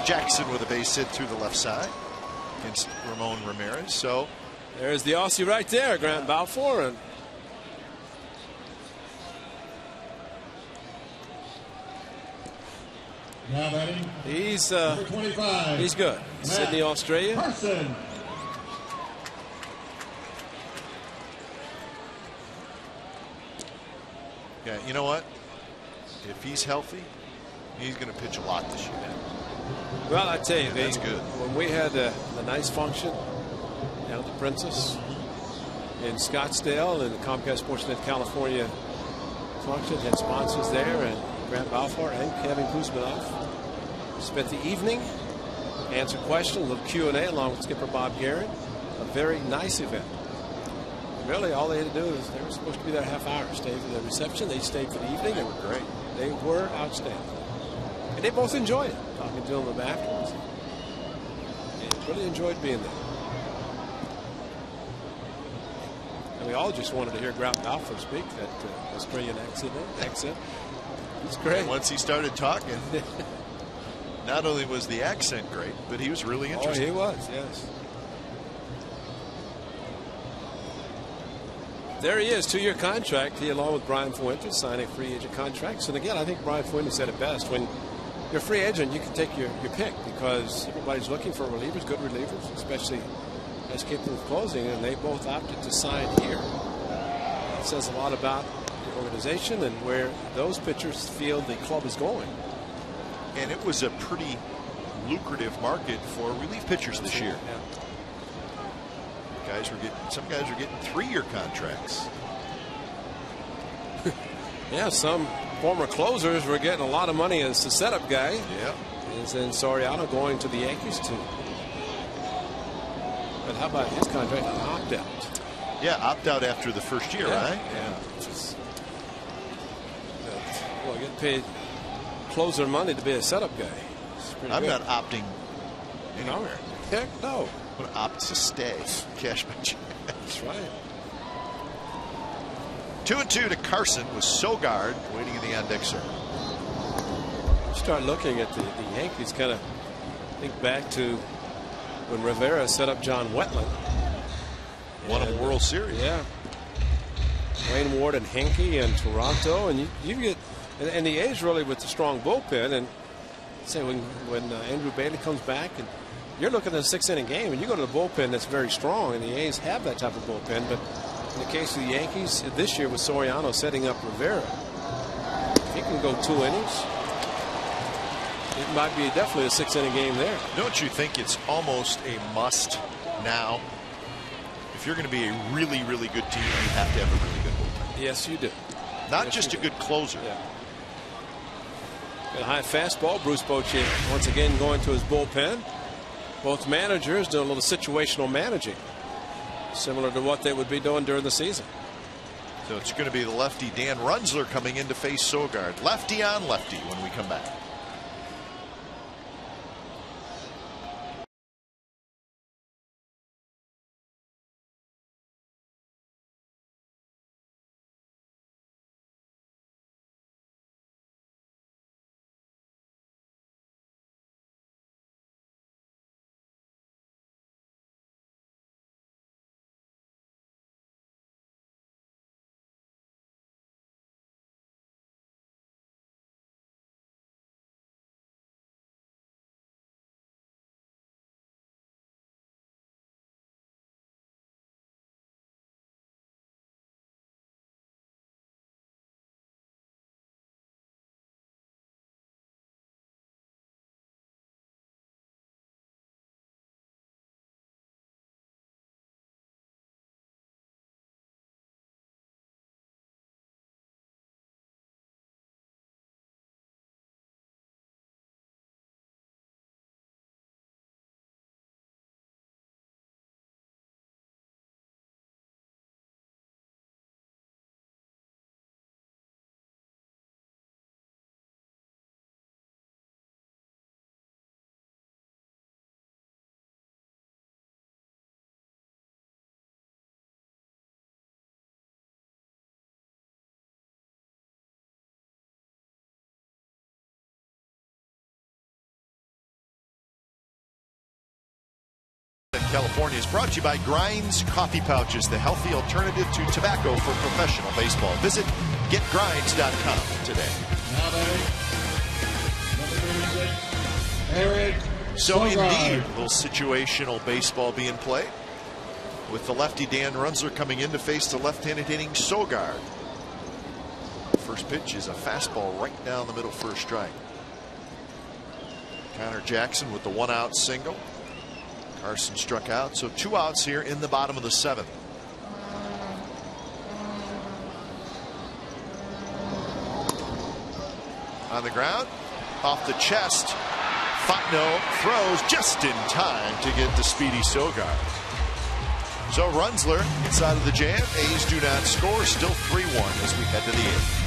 Jackson with a base hit through the left side against Ramon Ramirez. So there's the Aussie right there, Grant Balfour. And now batting, he's 25. He's good. Sydney, Australia. Carson. yeah, you know what? If he's healthy, he's going to pitch a lot this year. Well, I tell you, that's good. When we had the nice function down at the Princess in Scottsdale and the Comcast Sportsnet California function, had sponsors there, and Grant Balfour and Kevin Kuzminoff spent the evening, answered questions, a little Q&A along with skipper Bob Geren. A very nice event. Really, all they had to do is they were supposed to be there a half hour. Stay for the reception. They stayed for the evening. They were great. They were outstanding. And they both enjoyed it. Talking to them afterwards. They really enjoyed being there. And we all just wanted to hear Grout Balfour speak that Australian accent. It's great. And once he started talking, not only was the accent great, but he was really interesting. Oh, he was, yes. There he is, 2-year contract. He, along with Brian Fuentes, signing free agent contracts. And again, I think Brian Fuentes said it best. When you're a free agent, you can take your pick because everybody's looking for relievers, good relievers, especially as capable of closing, and they both opted to sign here. It says a lot about the organization and where those pitchers feel the club is going. And it was a pretty lucrative market for relief pitchers this year. Yeah. Some guys are getting 3-year contracts. Yeah, some former closers were getting a lot of money as the setup guy. Yeah. And then Soriano going to the Yankees too. But how about his contract? An opt-out. Yeah, opt-out after the first year, right? Yeah. Well, get paid closer money to be a setup guy. I'm not opting anywhere. Heck no. I'm going to opt to stay. Cash my check. That's right. 2-2 to Carson with Sogard waiting in the on-deck circle. Start looking at the Yankees, kind of think back to when Rivera set up John Wetland. Won a World Series. Yeah. Wayne Ward and Henke and Toronto, and you get and the A's really with the strong bullpen. And say when Andrew Bailey comes back and you're looking at a 6-inning game and you go to the bullpen that's very strong, and the A's have that type of bullpen. But in the case of the Yankees this year with Soriano setting up Rivera, if he can go 2 innings, it might be definitely a 6-inning game there. Don't you think it's almost a must now? If you're going to be a really, really good team, you have to have a really good bullpen. Yes, you do. Not just a good closer. Yeah. Got a high fastball. Bruce Bochy once again going to his bullpen. Both managers doing a little situational managing, similar to what they would be doing during the season. So it's going to be the lefty Dan Runzler coming in to face Sogard. Lefty on lefty when we come back. California is brought to you by Grinds Coffee Pouches, the healthy alternative to tobacco for professional baseball. Visit getgrinds.com today. Eric So Sogard. indeed, a little situational baseball being played with the lefty Dan Runzler coming in to face the left-handed hitting Sogard. First pitch is a fastball right down the middle for a strike. Connor Jackson with the 1-out single. Carson struck out, so 2 outs here in the bottom of the 7th. On the ground, off the chest, Fontenot throws just in time to get to Speedy Sogard. So Runzler inside of the jam. A's do not score. Still 3-1 as we head to the 8th.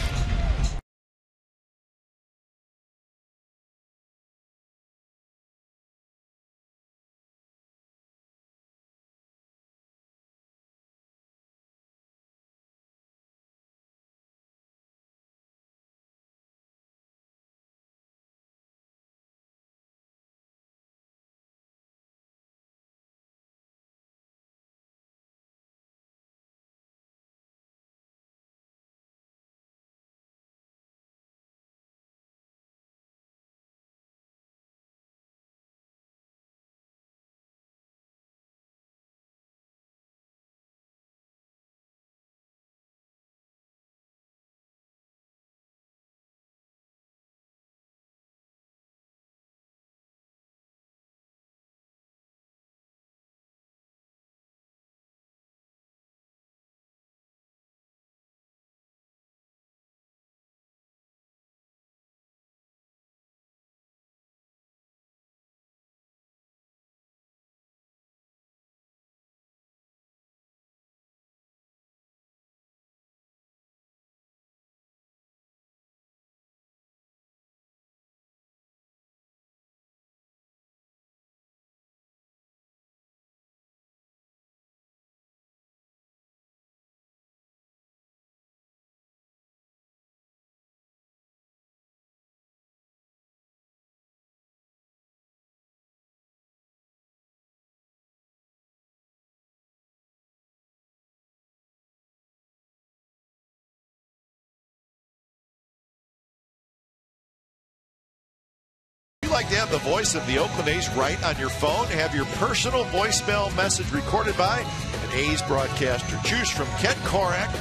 If you'd like to have the voice of the Oakland A's right on your phone, have your personal voicemail message recorded by an A's broadcaster. Choose from Ken Korak,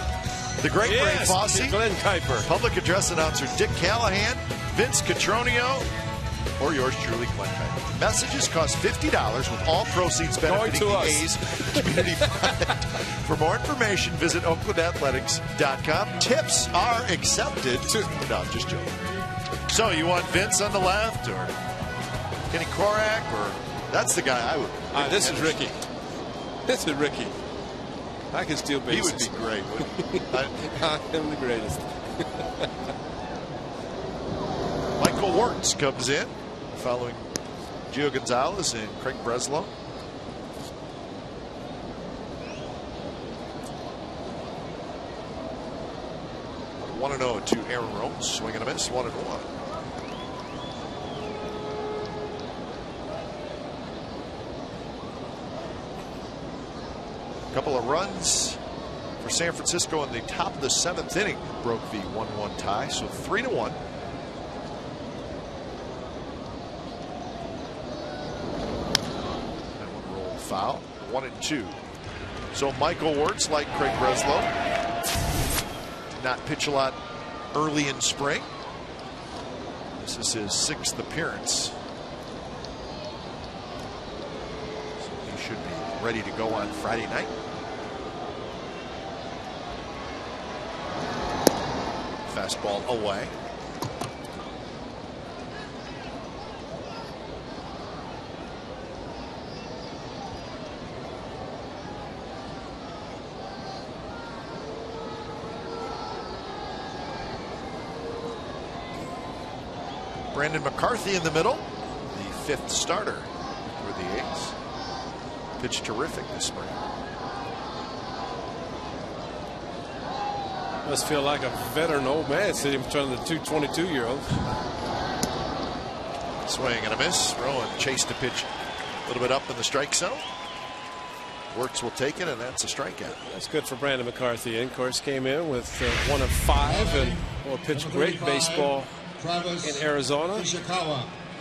the great Ray Fosse, Glenn Kuiper, public address announcer Dick Callahan, Vince Cotroneo, or yours truly, Glenn Kuiper. Messages cost $50 with all proceeds benefiting the A's Community Fund. For more information, visit OaklandAthletics.com. Tips are accepted. No, I'm just joking. So you want Vince on the left or Kenny Korak, or that's the guy I would. This is Ricky. This is Ricky. I can steal bases. He would be great, wouldn't he? I am the greatest. Michael Wirtz comes in following Gio Gonzalez and Craig Breslow. One and 0 to Aaron Rhodes. Swing and a miss. 1-1. Couple of runs for San Francisco in the top of the 7th inning. Broke the 1-1 tie. So 3-1. That one rolled foul. 1-2. So Michael Wirtz, like Craig Breslow, did not pitch a lot early in spring. This is his 6th appearance. So he should be ready to go on Friday night. Fastball away. Brandon McCarthy in the middle, the 5th starter for the A's. Pitched terrific this spring. Must feel like a veteran old man sitting in front of the two 22-year-olds. Swing and a miss. Rowan chased a pitch a little bit up in the strike zone. Wirtz will take it, and that's a strikeout. That's good for Brandon McCarthy. And of course, came in with 1 of 5 and pitched great baseball in Arizona.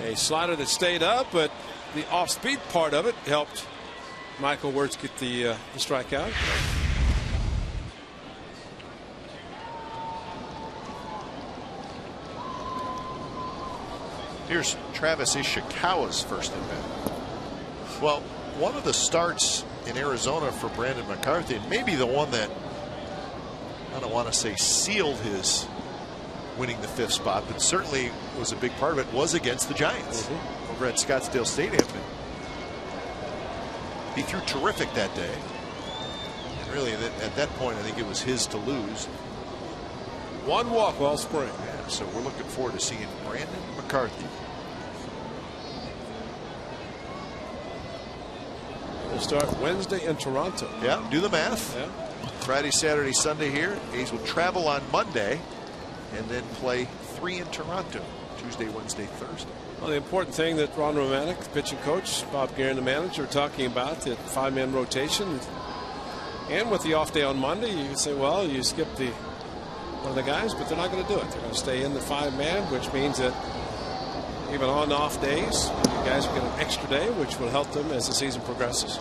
A slider that stayed up, but the off-speed part of it helped Michael Wirtz get the strikeout. Here's Travis Ishikawa's first at bat. Well, one of the starts in Arizona for Brandon McCarthy, and maybe the one that, I don't want to say sealed his winning the 5th spot, but certainly was a big part of it, was against the Giants over at Scottsdale Stadium. He threw terrific that day. really, at that point, I think it was his to lose. One walk all spring. Yeah, so we're looking forward to seeing Brandon McCarthy. We'll start Wednesday in Toronto. Yeah, do the math. Yeah. Friday, Saturday, Sunday here. A's will travel on Monday and then play 3 in Toronto. Tuesday, Wednesday, Thursday. Well, the important thing that Ron Romanek, the pitching coach, Bob Geren, the manager, are talking about, the 5-man rotation. And with the off day on Monday, you can say, well, you skip one of the guys, but they're not going to do it. They're going to stay in the 5-man, which means that even on off days, you guys will get an extra day, which will help them as the season progresses.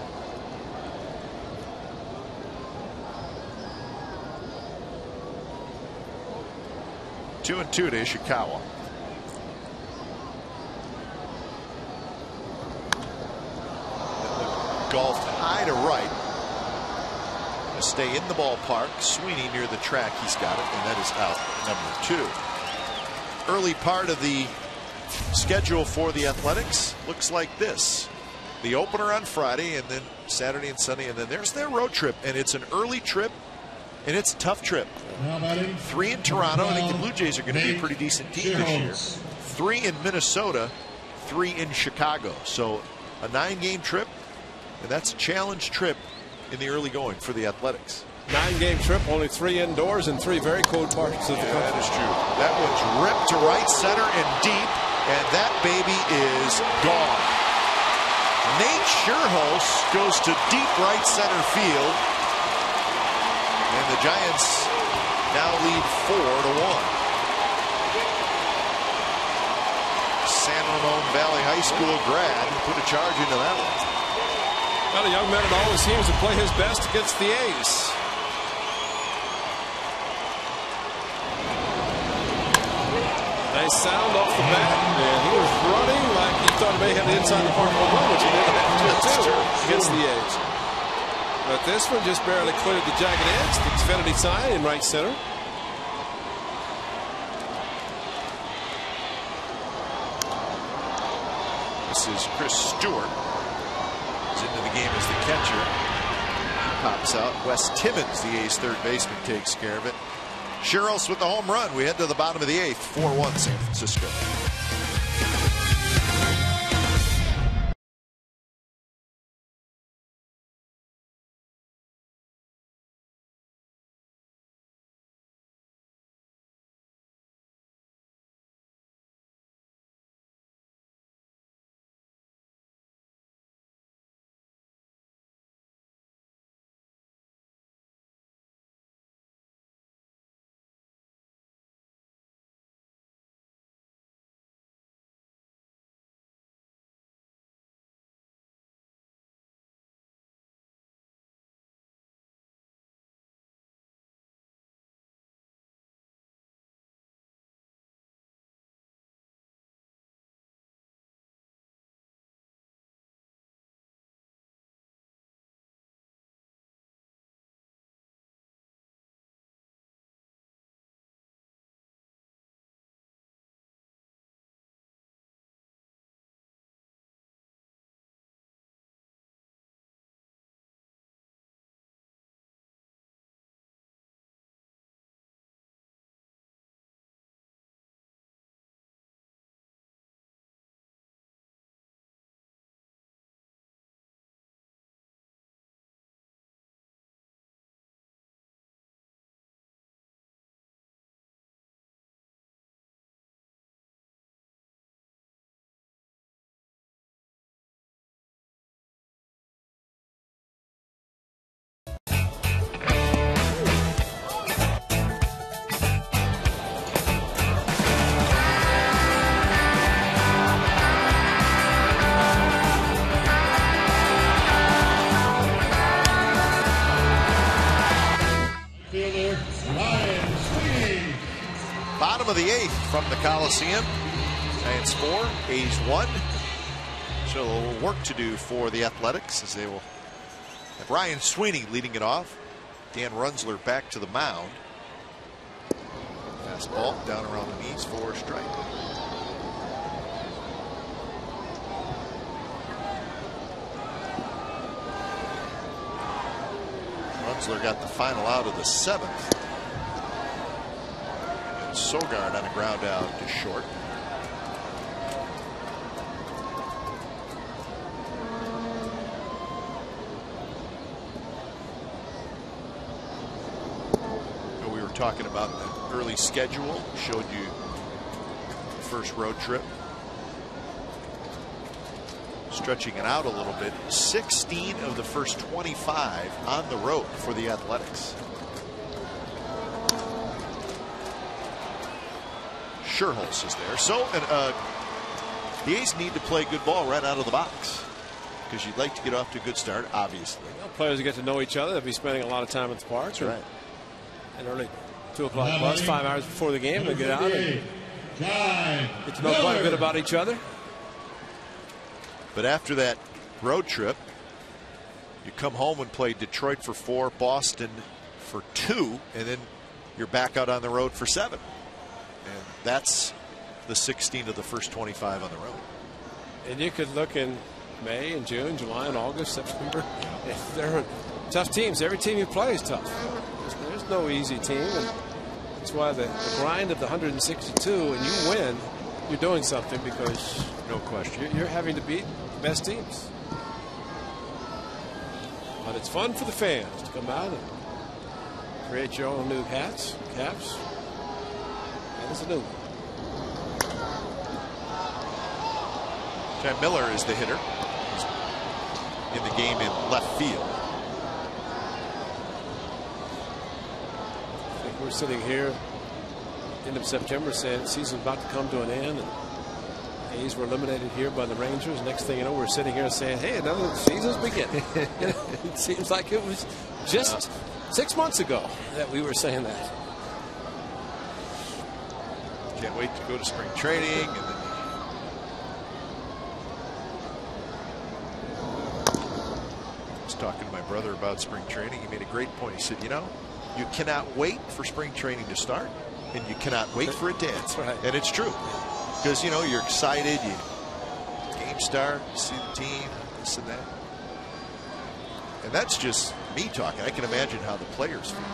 Two and 2 to Ishikawa. Golfed high to right. Gonna stay in the ballpark. Sweeney near the track. He's got it, and that is out number 2. Early part of the schedule for the Athletics looks like this. The opener on Friday, and then Saturday and Sunday, and then there's their road trip, and it's an early trip, and it's a tough trip. 3 in Toronto. I think the Blue Jays are going to be a pretty decent team this year. 3 in Minnesota, 3 in Chicago. So a 9-game trip, and that's a challenge trip in the early going for the Athletics. 9-game trip, only 3 indoors and 3 very cold parts of the country. That is true. That one's ripped to right center and deep, and that baby is gone. Nate Scherholz goes to deep right center field, and the Giants now lead 4-1. San Ramon Valley High School grad put a charge into that one. Well, a young man that always seems to play his best against the A's. Nice sound off the bat, and he was running like he thought he may have the inside the park home run, which he didn't have to do against the A's. But this one just barely cleared the jagged edge, the Xfinity sign in right center. This is Chris Stewart. He's into the game as the catcher. He pops out. Wes Timmons, the A's third baseman, takes care of it. Scherholz with the home run. We head to the bottom of the 8th. 4-1 San Francisco. Bottom of the 8th from the Coliseum. Giants 4, A's 1. So a little work to do for the Athletics as they will have Ryan Sweeney leading it off. Dan Runzler back to the mound. Fastball down around the knees for a strike. Runzler got the final out of the 7th. And Sogard on a ground out to short. We were talking about the early schedule. Showed you the first road trip. Stretching it out a little bit. 16 of the first 25 on the road for the Athletics. Scherholz is there. So the A's need to play good ball right out of the box, because you'd like to get off to a good start, obviously. Well, players get to know each other. They'll be spending a lot of time at the park. That's right. And early 2 o'clock bus, 5 hours before the game, they'll get out and get to know quite a bit about each other. But after that road trip, you come home and play Detroit for 4, Boston for 2, and then you're back out on the road for 7. And that's the 16 of the first 25 on the road. And you could look in May and June, July and August, September. They're tough teams. Every team you play is tough. There's no easy team. And that's why the grind of the 162, and you win, you're doing something, because no question you're having to beat the best teams. But it's fun for the fans to come out and create your own new hats, caps. And it's a new one. Chad Miller is the hitter. He's in the game in left field. I think we're sitting here end of September saying the season's about to come to an end, and A's were eliminated here by the Rangers. Next thing you know, we're sitting here saying, hey, another season's beginning. It seems like it was just 6 months ago that we were saying that. Can't wait to go to spring training. And then I was talking to my brother about spring training. He made a great point. He said, you know, you cannot wait for spring training to start, and you cannot wait for it to end. That's right. And it's true, because, you know, you're excited. Game start, you see the team, this and that. And that's just me talking. I can imagine how the players feel.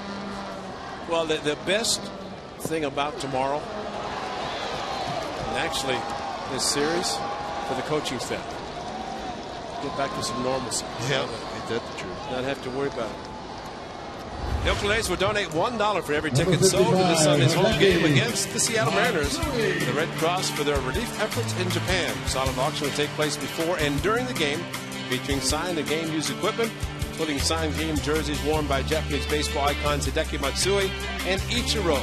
Well, the best thing about tomorrow, and actually this series, for the coaching staff, get back to some normalcy. Yeah, ain't that the truth? Not have to worry about it. The Oakland A's will donate $1 for every ticket sold to this Sunday's home game against the Seattle Mariners to the Red Cross for their relief efforts in Japan. Silent auction will take place before and during the game, featuring signed and game-used equipment, including signed game jerseys worn by Japanese baseball icons Hideki Matsui and Ichiro.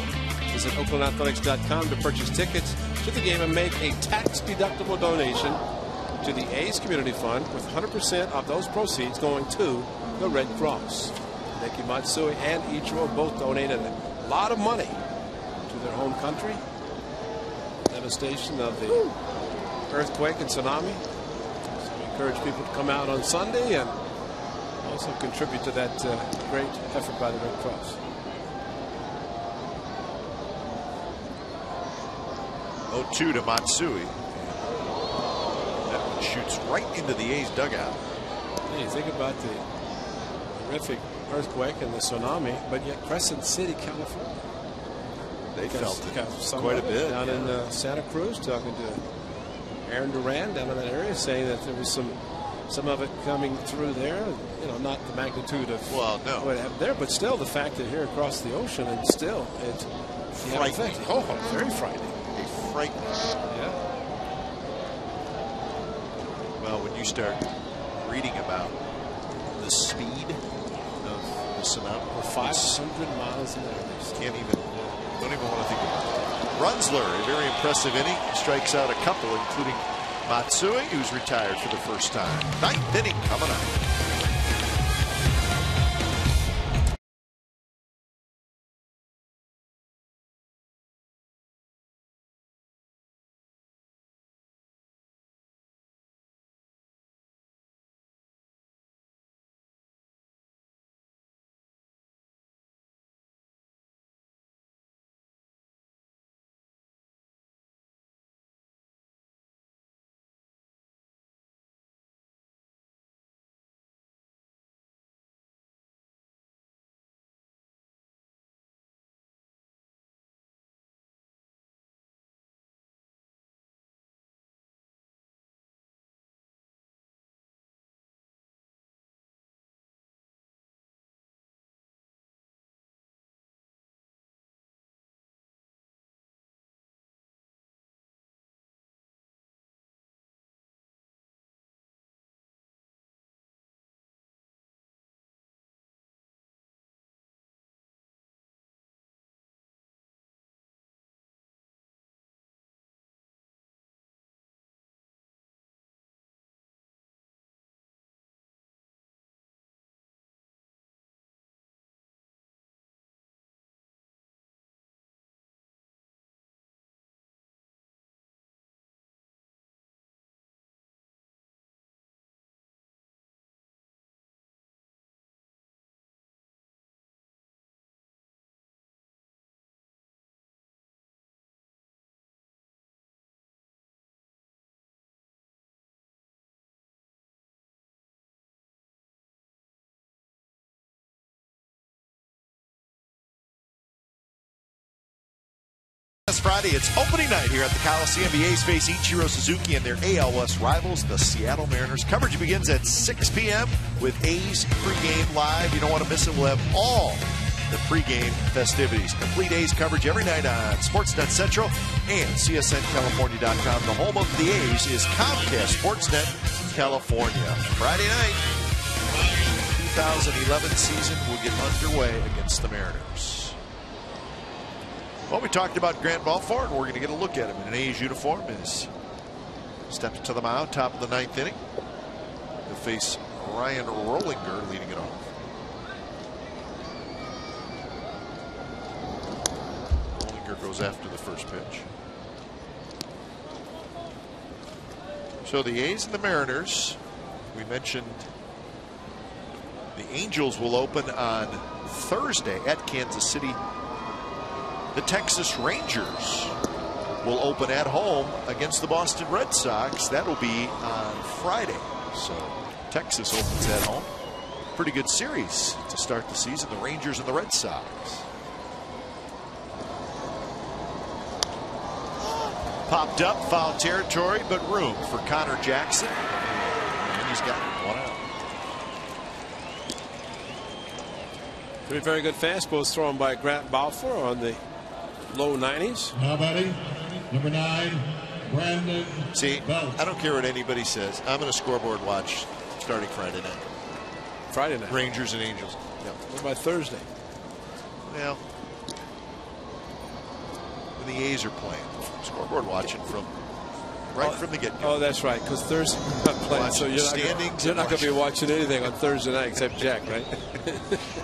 Visit OaklandAthletics.com to purchase tickets to the game and make a tax-deductible donation to the A's Community Fund, with 100% of those proceeds going to the Red Cross. Hideki Matsui and Ichiro both donated a lot of money to their home country. Devastation of the earthquake and tsunami. So we encourage people to come out on Sunday and also contribute to that great effort by the Red Cross. 0-2 to Matsui. That one shoots right into the A's dugout. Hey, you think about the horrific earthquake and the tsunami, but yet Crescent City, California, They felt it some quite a bit. down in Santa Cruz, talking to Aaron Duran down in that area, saying that there was some of it coming through there. You know, not the magnitude of what happened there, but still the fact that here across the ocean, and still it's frightening. Oh, very frightening. Frightening. Yeah. Well, when you start reading about the speed of the tsunami, 500 miles an hour. Don't even want to think about it. Runzler, a very impressive inning, strikes out a couple, including Matsui, who's retired for the first time. 9th inning coming up. Friday, it's opening night here at the Coliseum. The A's face Ichiro Suzuki and their AL West rivals, the Seattle Mariners. Coverage begins at 6 p.m. with A's pregame live. You don't want to miss it. We'll have all the pregame festivities. Complete A's coverage every night on Sportsnet Central and CSNCalifornia.com. The home of the A's is Comcast Sportsnet California. Friday night, 2011 season will get underway against the Mariners. Well, we talked about Grant Balfour, and we're going to get a look at him in an A's uniform as he steps to the mound, top of the 9th inning. He'll face Ryan Rollinger leading it off. Rollinger goes after the first pitch. So the A's and the Mariners, we mentioned the Angels will open on Thursday at Kansas City. The Texas Rangers will open at home against the Boston Red Sox. That'll be on Friday. So Texas opens at home. Pretty good series to start the season, the Rangers and the Red Sox. Popped up, foul territory, but room for Connor Jackson. And he's got one out. Three very good fastballs thrown by Grant Balfour on the low 90s. Now batting, number 9, Brandon. See, Belt. I don't care what anybody says. I'm going to scoreboard watch starting Friday night. Friday night. Rangers and Angels. Yeah. What about Thursday? Well, when the A's are playing, scoreboard watching from the get-go. Oh, that's right, because Thursday not playing, so you're not going to be watching anything on Thursday night except Jack, right?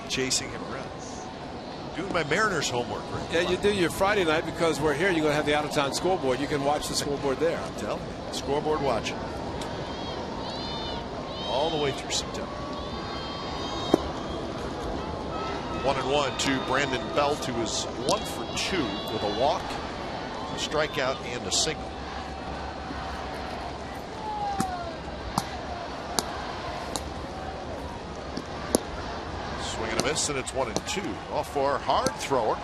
Chasing him around. Doing my Mariners homework right now. Yeah, you do your Friday night because we're here. You're going to have the out-of-town scoreboard. You can watch the scoreboard there. I'm telling you, scoreboard watching all the way through September. 1-1 to Brandon Belt, who is 1 for 2 with a walk, a strikeout, and a single. Swing and a miss, and it's 1-2. Off for hard thrower.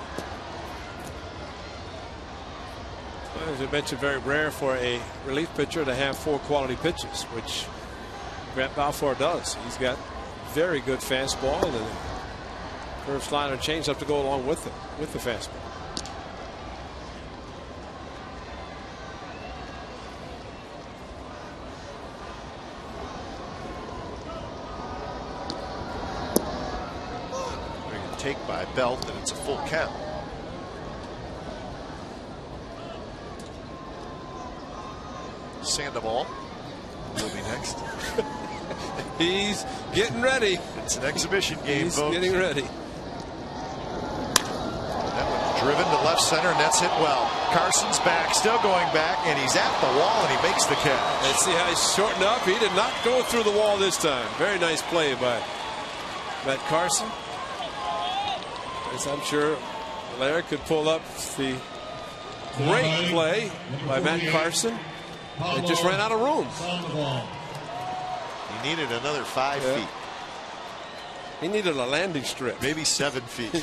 Well, as I mentioned, very rare for a relief pitcher to have 4 quality pitches, which Grant Balfour does. He's got very good fastball and a curve, slider, and changeup to go along with it, with the fastball. Take by Belt, and it's a full count. Sandoval will be next. He's getting ready. It's an exhibition game, He's folks. getting ready. That one driven to left center, and that's hit well. Carson's back, still going back, and he's at the wall, and he makes the catch. Let's see how he's shortened up. He did not go through the wall this time. Very nice play by Matt Carson. As I'm sure Larry could pull up the great play by Matt Carson. It just ran out of room. He needed another 5 feet. He needed a landing strip. Maybe 7 feet.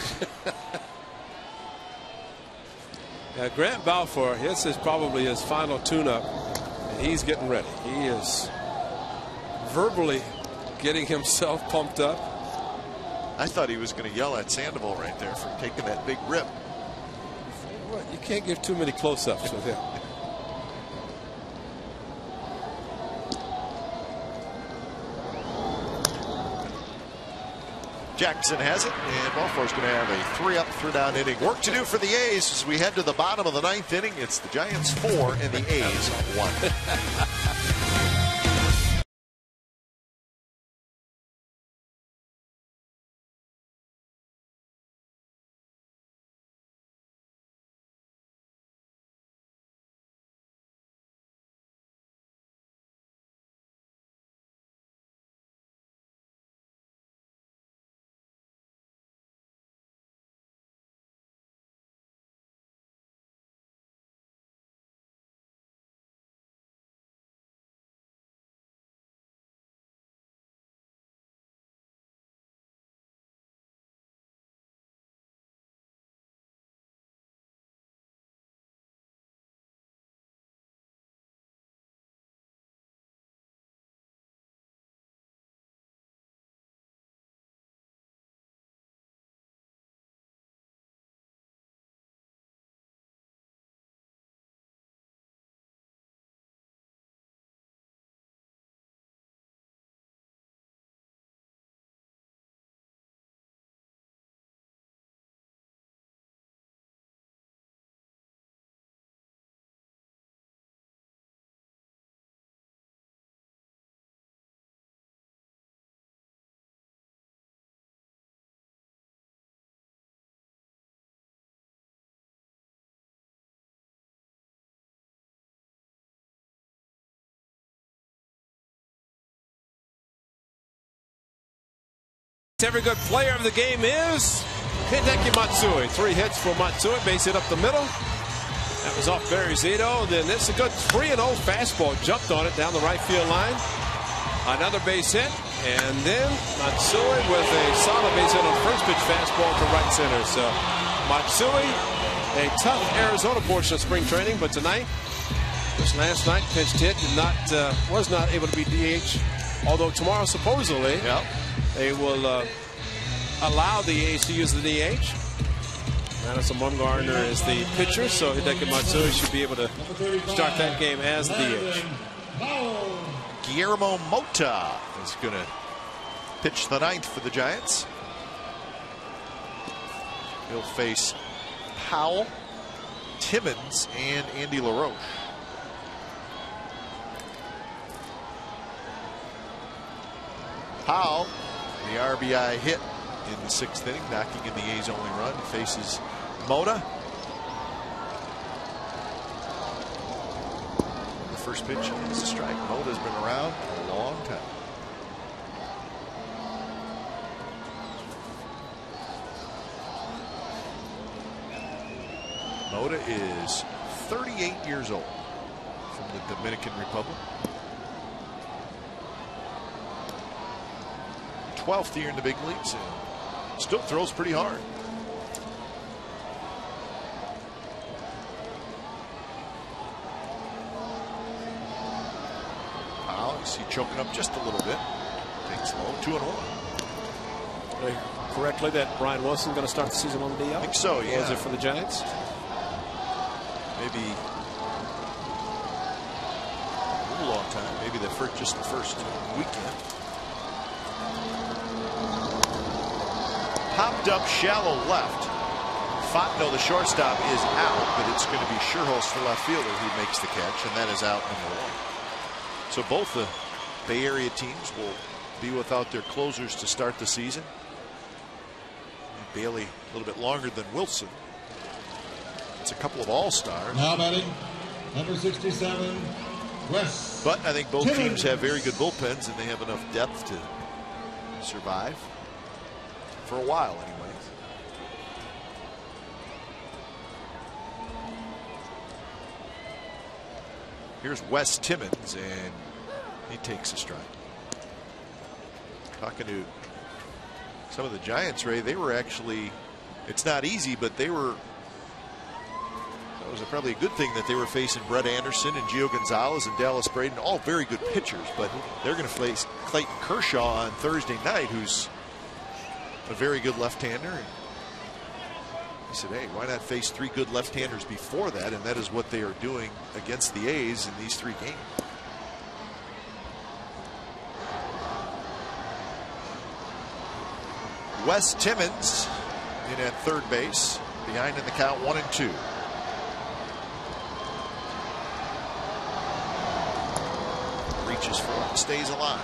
Grant Balfour, this is probably his final tune-up, and he's getting ready. He is verbally getting himself pumped up. I thought he was going to yell at Sandoval right there for taking that big rip. You can't give too many close-ups with him. Jackson has it, and Balfour's going to have a 3-up, 3-down inning. Work to do for the A's as we head to the bottom of the 9th inning. It's the Giants 4 and the A's 1. Every good player of the game is Hideki Matsui. 3 hits for Matsui, base hit up the middle. That was off Barry Zito. Then it's a good 3-0 fastball. Jumped on it down the right field line. Another base hit. And then Matsui with a solid base hit on first pitch fastball to right center. So Matsui, a tough Arizona portion of spring training, but tonight, this last night, pitched hit, was not able to be DH. Although tomorrow, supposedly, they will allow the A's to use the DH. Madison Bumgarner is the pitcher, so Hideki Matsui should be able to start that game as the DH. Guillermo Mota is going to pitch the 9th for the Giants. He'll face Powell, Timmons, and Andy LaRoche. Powell, the RBI hit in the 6th inning, knocking in the A's only run, faces Mota. The first pitch is a strike. Mota's been around a long time. Mota is 38 years old, from the Dominican Republic. 12th year in the big leagues, and still throws pretty hard. Powell, you see choking up just a little bit. Takes low, 2-1. Correctly that Brian Wilson's going to start the season on the DL? I think so, yeah. Was it for the Giants? Maybe a little long time. Maybe just the first weekend. Popped up shallow left. Fontenot, the shortstop, is out, but it's going to be Scherholz, the left fielder, who makes the catch, and that is out number 1. So both the Bay Area teams will be without their closers to start the season. Bailey a little bit longer than Wilson. It's a couple of all-stars. Now batting, number 67, Wes. But I think both teams have very good bullpens, and they have enough depth to survive for a while, anyways. Here's Wes Timmons, and he takes a strike. Talking to some of the Giants, Ray, they were actually, it's not easy, but they were, that was probably a good thing that they were facing Brett Anderson and Gio Gonzalez and Dallas Braden, all very good pitchers, but they're going to face Clayton Kershaw on Thursday night, who's a very good left-hander. He said, hey, why not face 3 good left-handers before that? And that is what they are doing against the A's in these 3 games. Wes Timmons in at third base, behind in the count 1-2. Reaches for it, stays alive.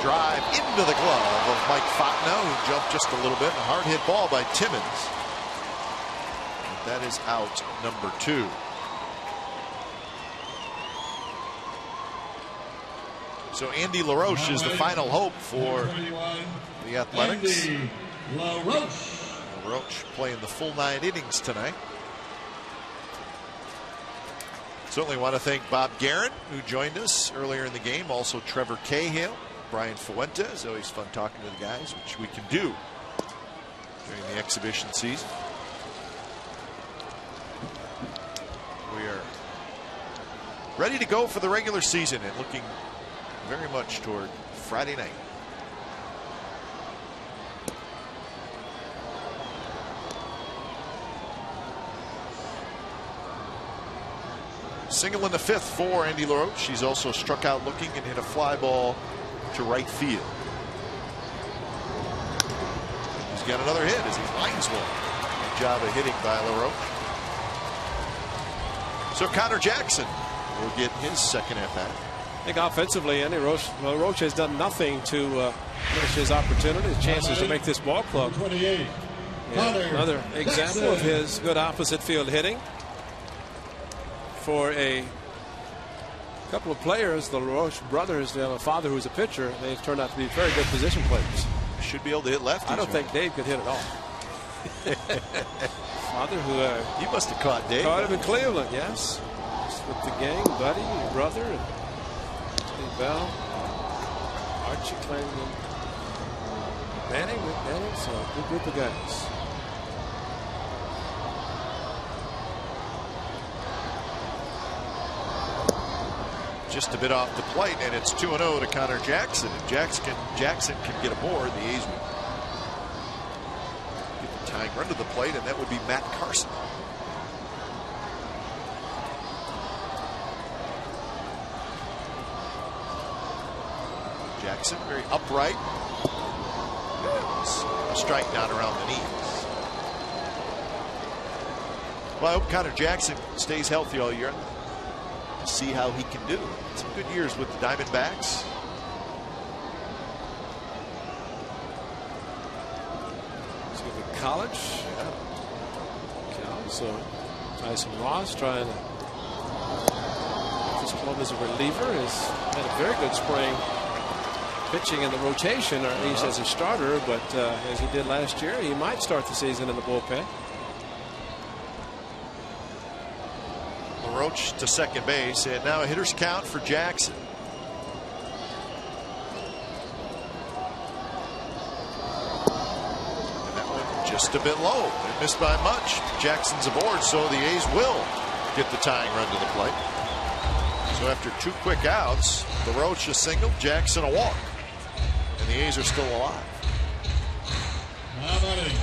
Drive into the glove of Mike Fontenot, who jumped just a little bit. A hard hit ball by Timmons. And that is out number 2. So Andy LaRoche is the final hope for the Athletics. Andy LaRoche. LaRoche playing the full 9 innings tonight. Certainly want to thank Bob Geren, who joined us earlier in the game. Also Trevor Cahill, Brian Fuentes. Always fun talking to the guys, which we can do during the exhibition season. We are ready to go for the regular season and looking very much toward Friday night. Single in the 5th for Andy LaRoche. He's also struck out looking and hit a fly ball to right field. He's got another hit as he lines one. Good job of hitting by LaRoche. So Connor Jackson will get his second at bat. think offensively, Andy Roach has done nothing to finish his opportunities, chances to make this ball club. 28. Another example of his good opposite field hitting. For a couple of players, the Roach brothers, they have a father who's a pitcher. They've turned out to be very good position players. Should be able to hit lefties. I don't think Dave could hit at all. Father who you must have caught Dave. Caught him in Cleveland, yes. Just with the gang, buddy, your brother, and Steve Bell, Archie Clayton, Manning, Rick Manning, so a good group of guys. Just a bit off the plate, and it's 2-0 to Connor Jackson. If Jackson can get aboard, the A's would get the tying run to the plate, and that would be Matt Carson. Jackson, very upright. A strike down around the knees. Well, I hope Connor Jackson stays healthy all year. See how he can do. Some good years with the Diamondbacks. He's going to college. So Tyson Ross trying to this club as a reliever has had a very good spring pitching in the rotation, or at least as a starter, but as he did last year, he might start the season in the bullpen. Roach to second base, and now a hitter's count for Jackson. And that one just a bit low. It missed by much. Jackson's aboard, so the A's will get the tying run to the plate. So after 2 quick outs, the Roach a single, Jackson a walk, and the A's are still alive. Now batting,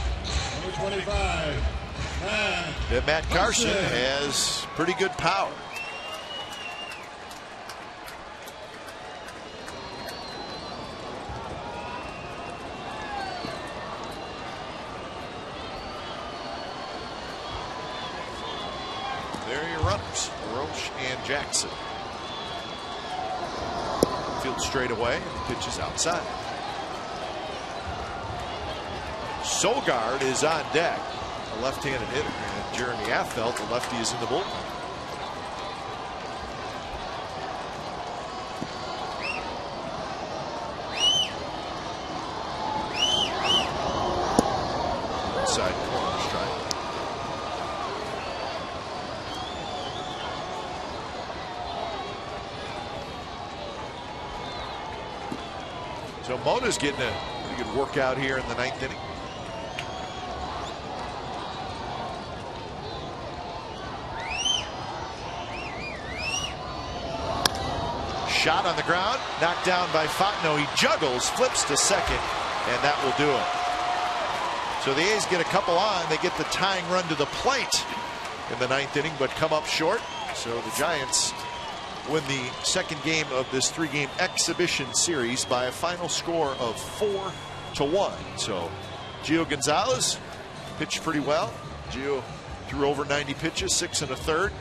number 25. And Matt Carson has pretty good power. There are your runners, Roach and Jackson. Field straight away, and the pitch is outside. Sogard is on deck. A left-handed hitter, and Jeremy Affeldt, the lefty, is in the bullpen. Inside corner strike. So Mona's getting a pretty good workout here in the 9th inning. Shot on the ground, knocked down by Fontenot. He juggles, flips to second, and that will do it. So the A's get a couple on. They get the tying run to the plate in the 9th inning, but come up short. So the Giants win the second game of this 3-game exhibition series by a final score of 4-1. So Gio Gonzalez pitched pretty well. Gio threw over 90 pitches, 6 1/3.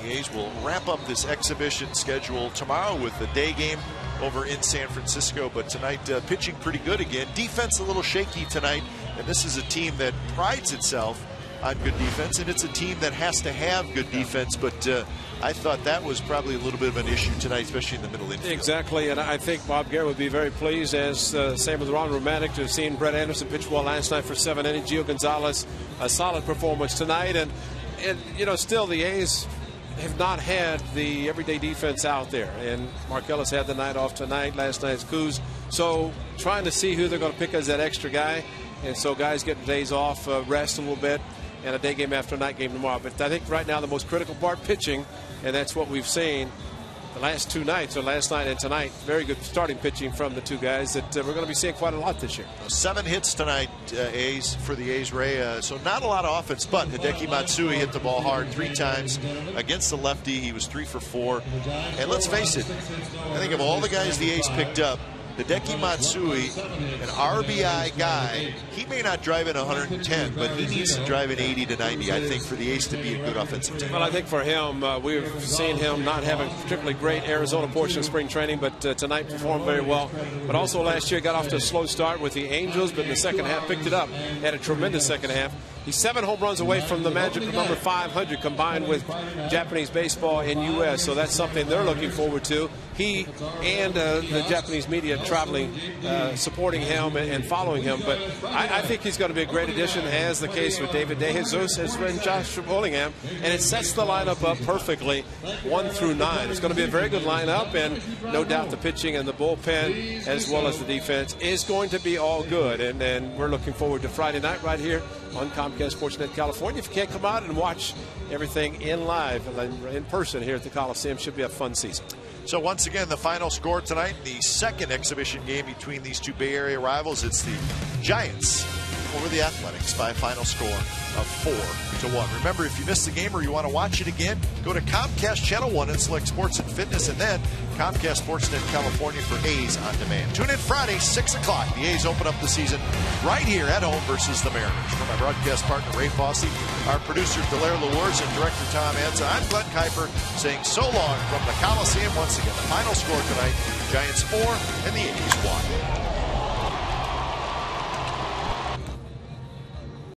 The A's will wrap up this exhibition schedule tomorrow with the day game over in San Francisco. But tonight, pitching pretty good again. Defense a little shaky tonight. And this is a team that prides itself on good defense. And it's a team that has to have good defense. But I thought that was probably a little bit of an issue tonight, especially in the middle infield. Exactly. And I think Bob Geren would be very pleased, as same with Ron Romantic, to have seen Brett Anderson pitch well last night for 7 innings. Gio Gonzalez, a solid performance tonight. And you know, still the A's have not had the everyday defense out there, and Mark Ellis had the night off tonight. Last night's Coos, so trying to see who they're going to pick as that extra guy, and so guys getting days off, rest a little bit, and a day game after a night game tomorrow. But I think right now the most critical part, pitching, and that's what we've seen the last 2 nights, or last night and tonight. Very good starting pitching from the 2 guys that we're going to be seeing quite a lot this year. 7 hits tonight, A's, for the A's, Ray. So not a lot of offense, but Hideki Matsui hit the ball hard 3 times against the lefty. He was 3 for 4. And let's face it, I think of all the guys the A's picked up, Hideki Matsui, an RBI guy, he may not drive in 110, but he needs to drive in 80 to 90, I think, for the A's to be a good offensive team. Well, I think for him, we've seen him not have a particularly great Arizona portion of spring training, but tonight performed very well. But also last year got off to a slow start with the Angels, but in the second half picked it up. Had a tremendous second half. He's 7 home runs away from the magical number 500 combined with Japanese baseball in U.S., so that's something they're looking forward to. He and the Japanese media traveling, supporting him and following him. But I think he's going to be a great addition, as the case with David DeJesus and Josh Bullingham. And it sets the lineup up perfectly, 1 through 9. It's going to be a very good lineup, and no doubt the pitching and the bullpen, as well as the defense, is going to be all good. And we're looking forward to Friday night right here on Comcast Sportsnet California. If you can't come out and watch everything in live, in person here at the Coliseum, should be a fun season. So once again, the final score tonight, the second exhibition game between these two Bay Area rivals. It's the Giants over the Athletics by a final score of 4-1. Remember, if you missed the game or you want to watch it again, go to Comcast Channel 1 and select Sports and Fitness, and then Comcast Sportsnet California for A's on demand. Tune in Friday, 6 o'clock. The A's open up the season right here at home versus the Mariners. For my broadcast partner, Ray Fossey, our producer, Delaire Lewars, and director, Tom Anza, I'm Glenn Kuiper saying so long from the Coliseum. Once again, the final score tonight, Giants 4 and the A's 1.